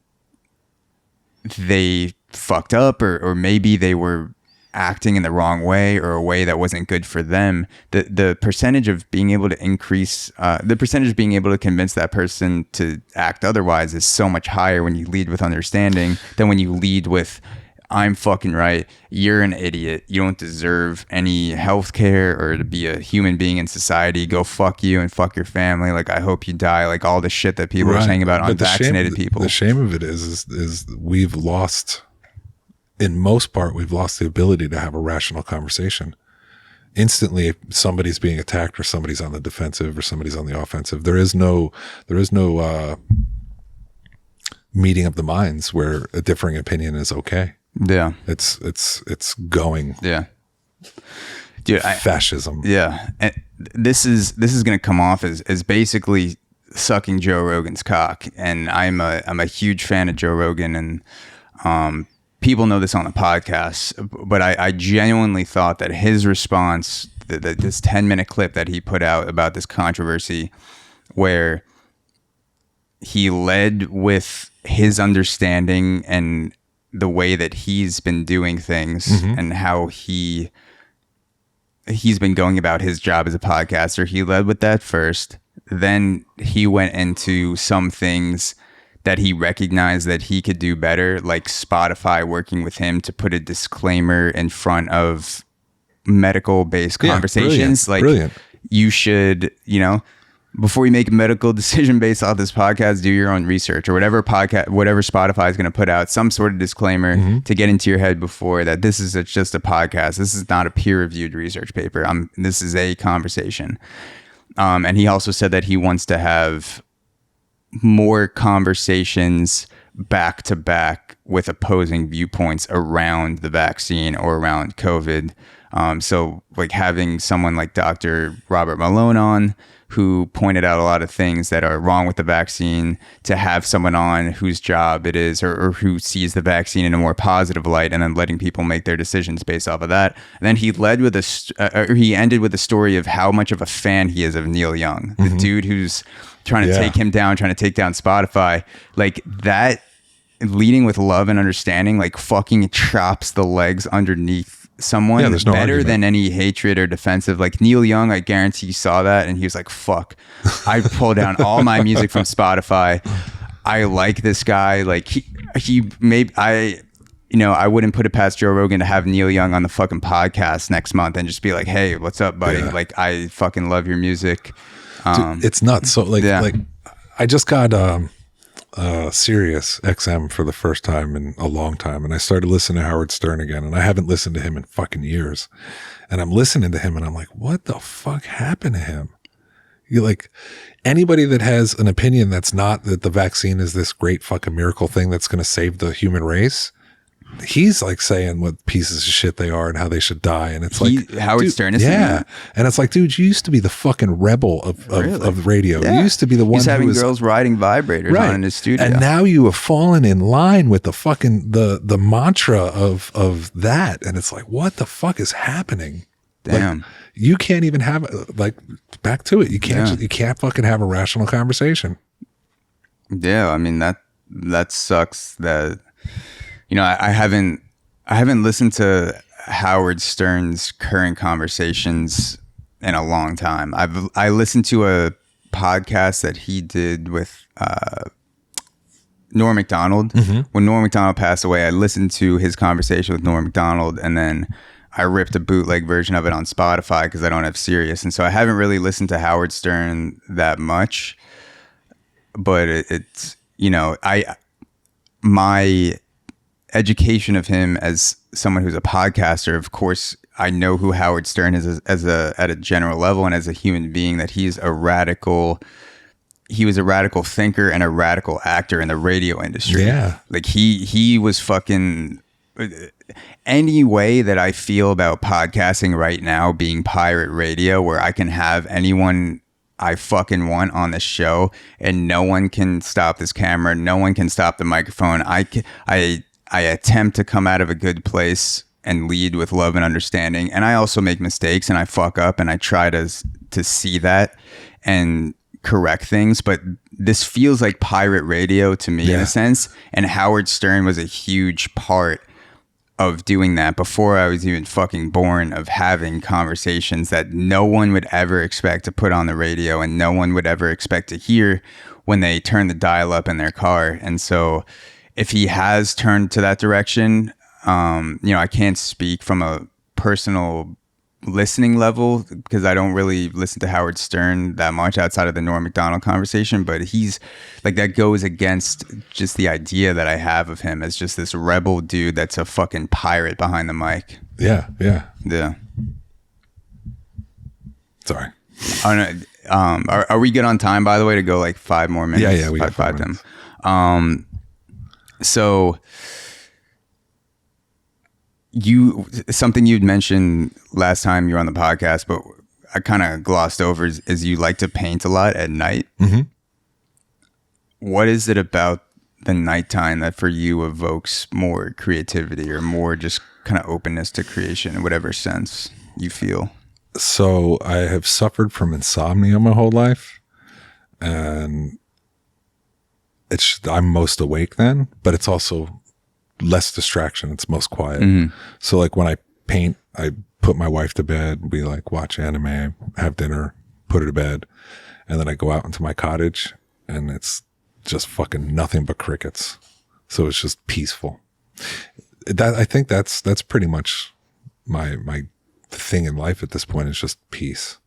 they fucked up, or maybe they were acting in the wrong way or a way that wasn't good for them, the percentage of being able to increase, the percentage of being able to convince that person to act otherwise is so much higher when you lead with understanding than when you lead with, I'm fucking right, you're an idiot, you don't deserve any health care or to be a human being in society, go fuck you and fuck your family, like I hope you die, like all the shit that people are saying about unvaccinated people. The shame of it is we've lost, in most part, we've lost the ability to have a rational conversation. Instantly, if somebody's being attacked or somebody's on the defensive or somebody's on the offensive, there is no meeting of the minds where a differing opinion is okay. Yeah, it's going. Yeah, dude, fascism. Yeah, and this is going to come off as basically sucking Joe Rogan's cock, and I'm a huge fan of Joe Rogan, and people know this on the podcast, but I genuinely thought that his response, this 10-minute clip that he put out about this controversy, where he led with his understanding and the way that he's been doing things, mm-hmm. and how he's been going about his job as a podcaster. He led with that first. Then he went into some things that he recognized that he could do better, like Spotify working with him to put a disclaimer in front of medical-based conversations. Brilliant. You should, before you make a medical decision based off this podcast, do your own research, or whatever Spotify is going to put out, some sort of disclaimer, mm-hmm. to get into your head before that this is just a podcast. This is not a peer-reviewed research paper. This is a conversation. And he also said that he wants to have more conversations back to back with opposing viewpoints around the vaccine or around COVID. So like having someone like Dr. Robert Malone on, who pointed out a lot of things that are wrong with the vaccine, to have someone on whose job it is, or who sees the vaccine in a more positive light, and then letting people make their decisions based off of that. And then he led with he ended with a story of how much of a fan he is of Neil Young, mm-hmm. the dude who's trying to take him down, trying to take down Spotify. Like that, leading with love and understanding, like fucking chops the legs underneath someone better than any hatred or defensive. Like Neil Young, I guarantee you saw that and he was like, fuck, I pull down all my music from Spotify. I like this guy. Like he I wouldn't put it past Joe Rogan to have Neil Young on the fucking podcast next month and just be like, hey, what's up, buddy? Yeah. Like, I fucking love your music. Dude, it's nuts. So like I just got Sirius XM for the first time in a long time, and I started listening to Howard Stern again, and I haven't listened to him in fucking years. And I'm listening to him and I'm like, what the fuck happened to him? You're like, anybody that has an opinion that's not that the vaccine is this great fucking miracle thing that's going to save the human race, he's like saying what pieces of shit they are and how they should die. And it's like Howard Stern is yeah. And it's like, dude, you used to be the fucking rebel of radio. Yeah. You used to be the one He's having who was girls riding vibrators on in his studio. And now you have fallen in line with the fucking the mantra of that. And it's like, what the fuck is happening? Damn. Like, you can't even have like back to it. You can't fucking have a rational conversation. Yeah, I mean that sucks that I haven't listened to Howard Stern's current conversations in a long time. I listened to a podcast that he did with Norm Macdonald. Mm-hmm. When Norm Macdonald passed away, I listened to his conversation with Norm Macdonald, and then I ripped a bootleg version of it on Spotify because I don't have Sirius. And so I haven't really listened to Howard Stern that much, but it's, my education of him as someone who's a podcaster, of course, I know who Howard Stern is at a general level and as a human being, that he was a radical thinker and a radical actor in the radio industry. Yeah. Like he was fucking, any way that I feel about podcasting right now being pirate radio, where I can have anyone I fucking want on the show and no one can stop this camera, no one can stop the microphone. I attempt to come out of a good place and lead with love and understanding, and I also make mistakes and I fuck up and I try to see that and correct things, but this feels like pirate radio to me in a sense, and Howard Stern was a huge part of doing that before I was even fucking born, of having conversations that no one would ever expect to put on the radio and no one would ever expect to hear when they turn the dial up in their car. And so if he has turned to that direction, I can't speak from a personal listening level because I don't really listen to Howard Stern that much outside of the Norm Macdonald conversation, but he's like, that goes against just the idea that I have of him as just this rebel dude that's a fucking pirate behind the mic. Yeah. Sorry. Are we good on time, by the way, to go like 5 more minutes? Yeah, we got 5 minutes. So something you'd mentioned last time you were on the podcast, but I kind of glossed over, is you like to paint a lot at night. Mm-hmm. What is it about the nighttime that for you evokes more creativity or more just kind of openness to creation in whatever sense you feel? So I have suffered from insomnia my whole life, and I'm most awake then, but it's also less distraction. It's most quiet. Mm-hmm. So like when I paint, I put my wife to bed, we like watch anime, have dinner, put her to bed, and then I go out into my cottage and it's just fucking nothing but crickets. So it's just peaceful. I think that's pretty much my thing in life at this point, is just peace.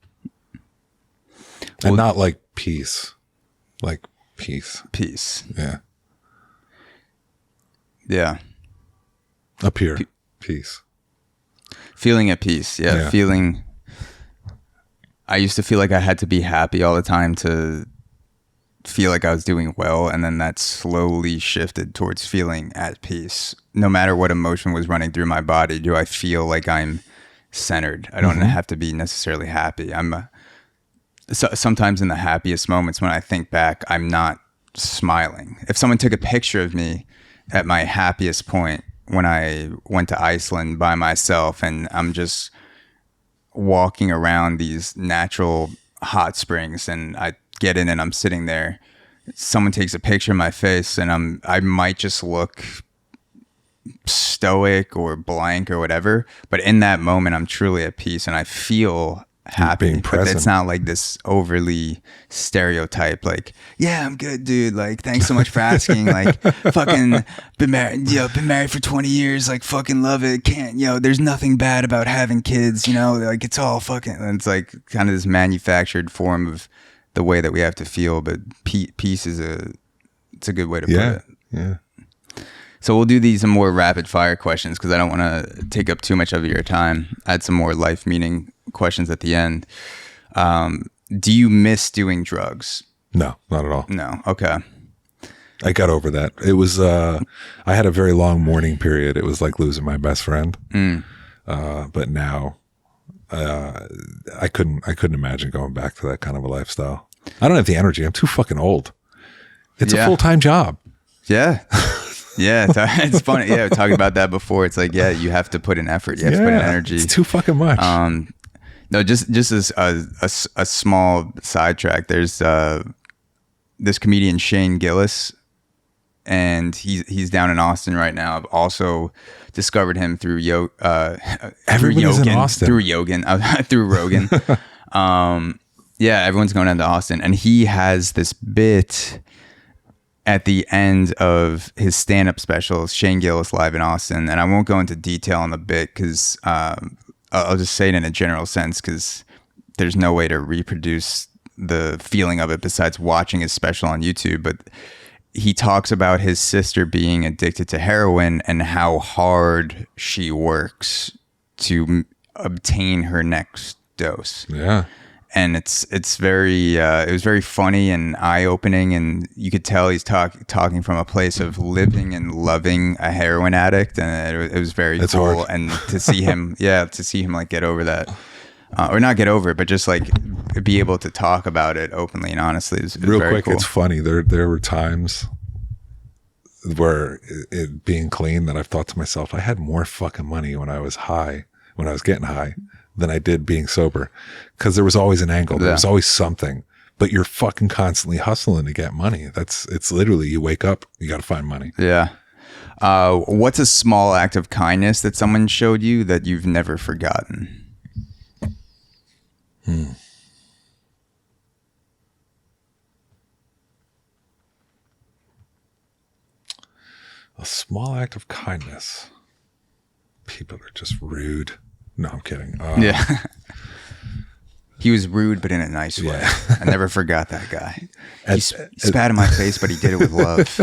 And not like peace, like peace. Peace. Yeah. Yeah. Up here. Peace. Feeling at peace. Yeah. Feeling. I used to feel like I had to be happy all the time to feel like I was doing well. And then that slowly shifted towards feeling at peace. No matter what emotion was running through my body, do I feel like I'm centered? I don't have to be necessarily happy. Sometimes in the happiest moments when I think back, I'm not smiling. If someone took a picture of me at my happiest point when I went to Iceland by myself and I'm just walking around these natural hot springs and I get in and I'm sitting there, someone takes a picture of my face and I might just look stoic or blank or whatever, but in that moment I'm truly at peace and I feel happy, being but present. it's not like this overly stereotype, like, yeah, I'm good, dude. Like, thanks so much for asking. Like, fucking been married for 20 years. Like, fucking love it. Can't, there's nothing bad about having kids, like it's all fucking, and it's like kind of this manufactured form of the way that we have to feel. But peace it's a good way to put it. Yeah. So we'll do some more rapid fire questions because I don't want to take up too much of your time. Add some more life meaning questions at the end. Do you miss doing drugs? No, not at all. No. Okay. I got over that. It was, I had a very long mourning period. It was like losing my best friend. But now, I couldn't imagine going back to that kind of a lifestyle. I don't have the energy. I'm too fucking old. It's a full-time job. Yeah. Yeah, it's funny. Yeah, talking about that before. It's like, yeah, you have to put in effort. You have to put in energy. It's too fucking much. No, just as a small sidetrack. There's this comedian Shane Gillis, and he's down in Austin right now. I've also discovered him through Everybody's in Austin. through Rogan. Yeah, everyone's going down to Austin, and he has this bit at the end of his stand-up special, Shane Gillis Live in Austin. And I won't go into detail on the bit because I'll just say it in a general sense because there's no way to reproduce the feeling of it besides watching his special on YouTube. But he talks about his sister being addicted to heroin and how hard she works to obtain her next dose. Yeah. And it's very it was very funny and eye-opening, and you could tell he's talking from a place of living and loving a heroin addict, and it was very cool. Hard. And to see him like get over that, or not get over it, but just like be able to talk about it openly and honestly is real very quick. cool. It's funny. There were times where it being clean that I've thought to myself, I had more fucking money when I was getting high than I did being sober, because there was always an angle. There was always something, but you're fucking constantly hustling to get money. It's literally, you wake up, you got to find money. Yeah. What's a small act of kindness that someone showed you that you've never forgotten? A small act of kindness. People are just rude. No, I'm kidding. Yeah. He was rude, but in a nice way. Yeah. I never forgot that guy. He spat in my face, but he did it with love.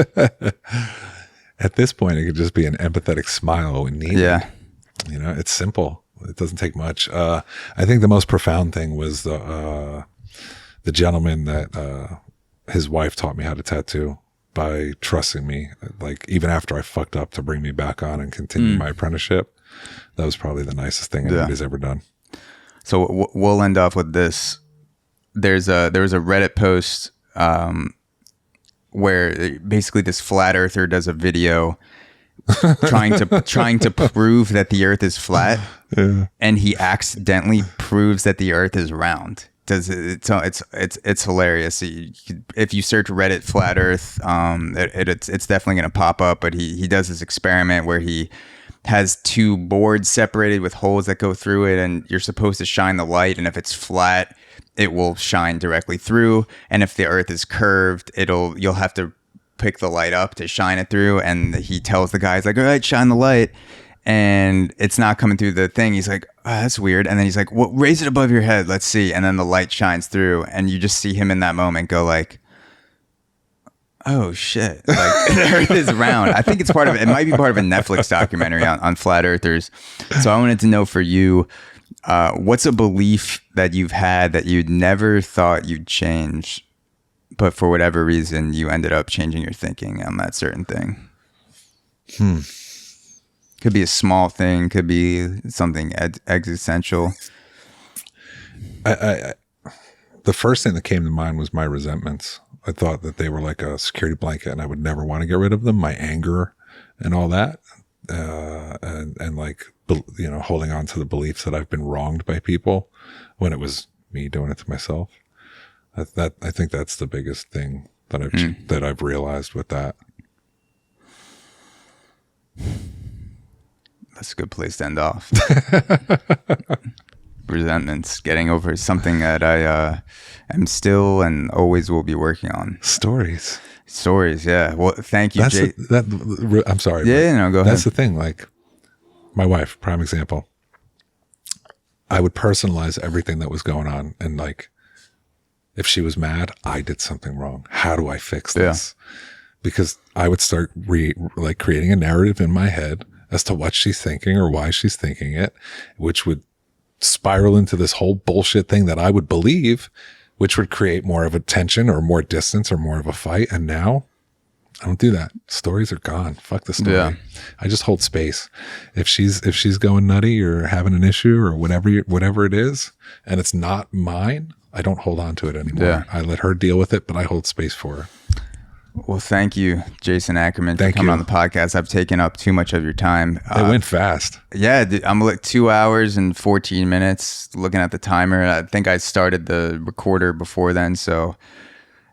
At this point, it could just be an empathetic smile when needed. Yeah. It's simple. It doesn't take much. I think the most profound thing was the gentleman that his wife taught me how to tattoo by trusting me, like even after I fucked up, to bring me back on and continue my apprenticeship. That was probably the nicest thing anybody's ever done. So we'll end off with this. There was a Reddit post where basically this flat earther does a video trying to prove that the earth is flat, and he accidentally proves that the earth is round. It's hilarious. If you search Reddit flat earth, it's definitely going to pop up. But he does this experiment where he has two boards separated with holes that go through it, and you're supposed to shine the light, and if it's flat, it will shine directly through, and if the earth is curved, you'll have to pick the light up to shine it through. And he tells the guys, like, all right, shine the light, and it's not coming through the thing. He's like, oh, that's weird. And then he's like, well, raise it above your head, let's see. And then the light shines through, and you just see him in that moment go like, oh shit, like the earth is round. I think it might be part of a Netflix documentary on flat earthers. So I wanted to know for you, what's a belief that you've had that you'd never thought you'd change, but for whatever reason you ended up changing your thinking on that certain thing? Could be a small thing, could be something existential. The first thing that came to mind was my resentments. I thought that they were like a security blanket and I would never want to get rid of them. My anger and all that. And like, holding on to the beliefs that I've been wronged by people when it was me doing it to myself. I think that's the biggest thing that I've realized with that. That's a good place to end off. resentments, getting over something that I am still and always will be working on. Stories, yeah. Well, thank you, Jay. I'm sorry. Yeah, no, go ahead. That's the thing. Like my wife, prime example. I would personalize everything that was going on, and like, if she was mad, I did something wrong. How do I fix this? Because I would start creating a narrative in my head as to what she's thinking or why she's thinking it, which would spiral into this whole bullshit thing that I would believe, which would create more of a tension or more distance or more of a fight. And now I don't do that. Stories are gone. Fuck the story. Yeah. I just hold space. If she's going nutty or having an issue or whatever it is, and it's not mine, I don't hold on to it anymore. Yeah. I let her deal with it, but I hold space for her. Well, thank you, Jason Ackerman, for coming on the podcast. I've taken up too much of your time. It went fast. Yeah, I'm like 2 hours and 14 minutes looking at the timer. I think I started the recorder before then, so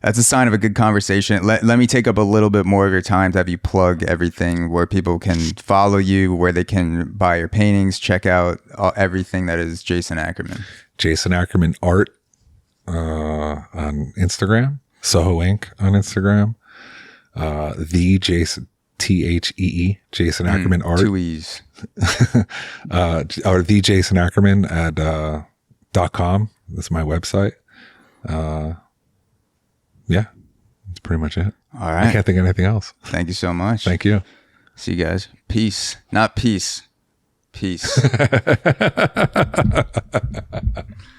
that's a sign of a good conversation. Let me take up a little bit more of your time to have you plug everything, where people can follow you, where they can buy your paintings, check out everything that is Jason Ackerman. Jason Ackerman Art on Instagram, Soho Inc. on Instagram, the Jason Jason Ackerman Art. 2 E's. Or the Jason Ackerman at .com. That's my website. Yeah, that's pretty much it. All right. I can't think of anything else. Thank you so much. Thank you. See you guys. Peace. Not peace. Peace.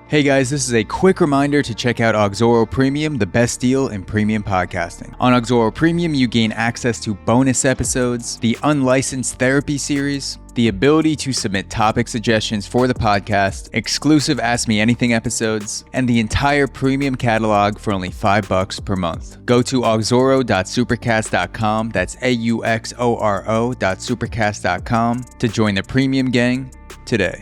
Hey guys, this is a quick reminder to check out Auxoro Premium, the best deal in premium podcasting. On Auxoro Premium, you gain access to bonus episodes, the unlicensed therapy series, the ability to submit topic suggestions for the podcast, exclusive Ask Me Anything episodes, and the entire premium catalog for only $5 per month. Go to auxoro.supercast.com, that's AUXORO.supercast.com, to join the premium gang today.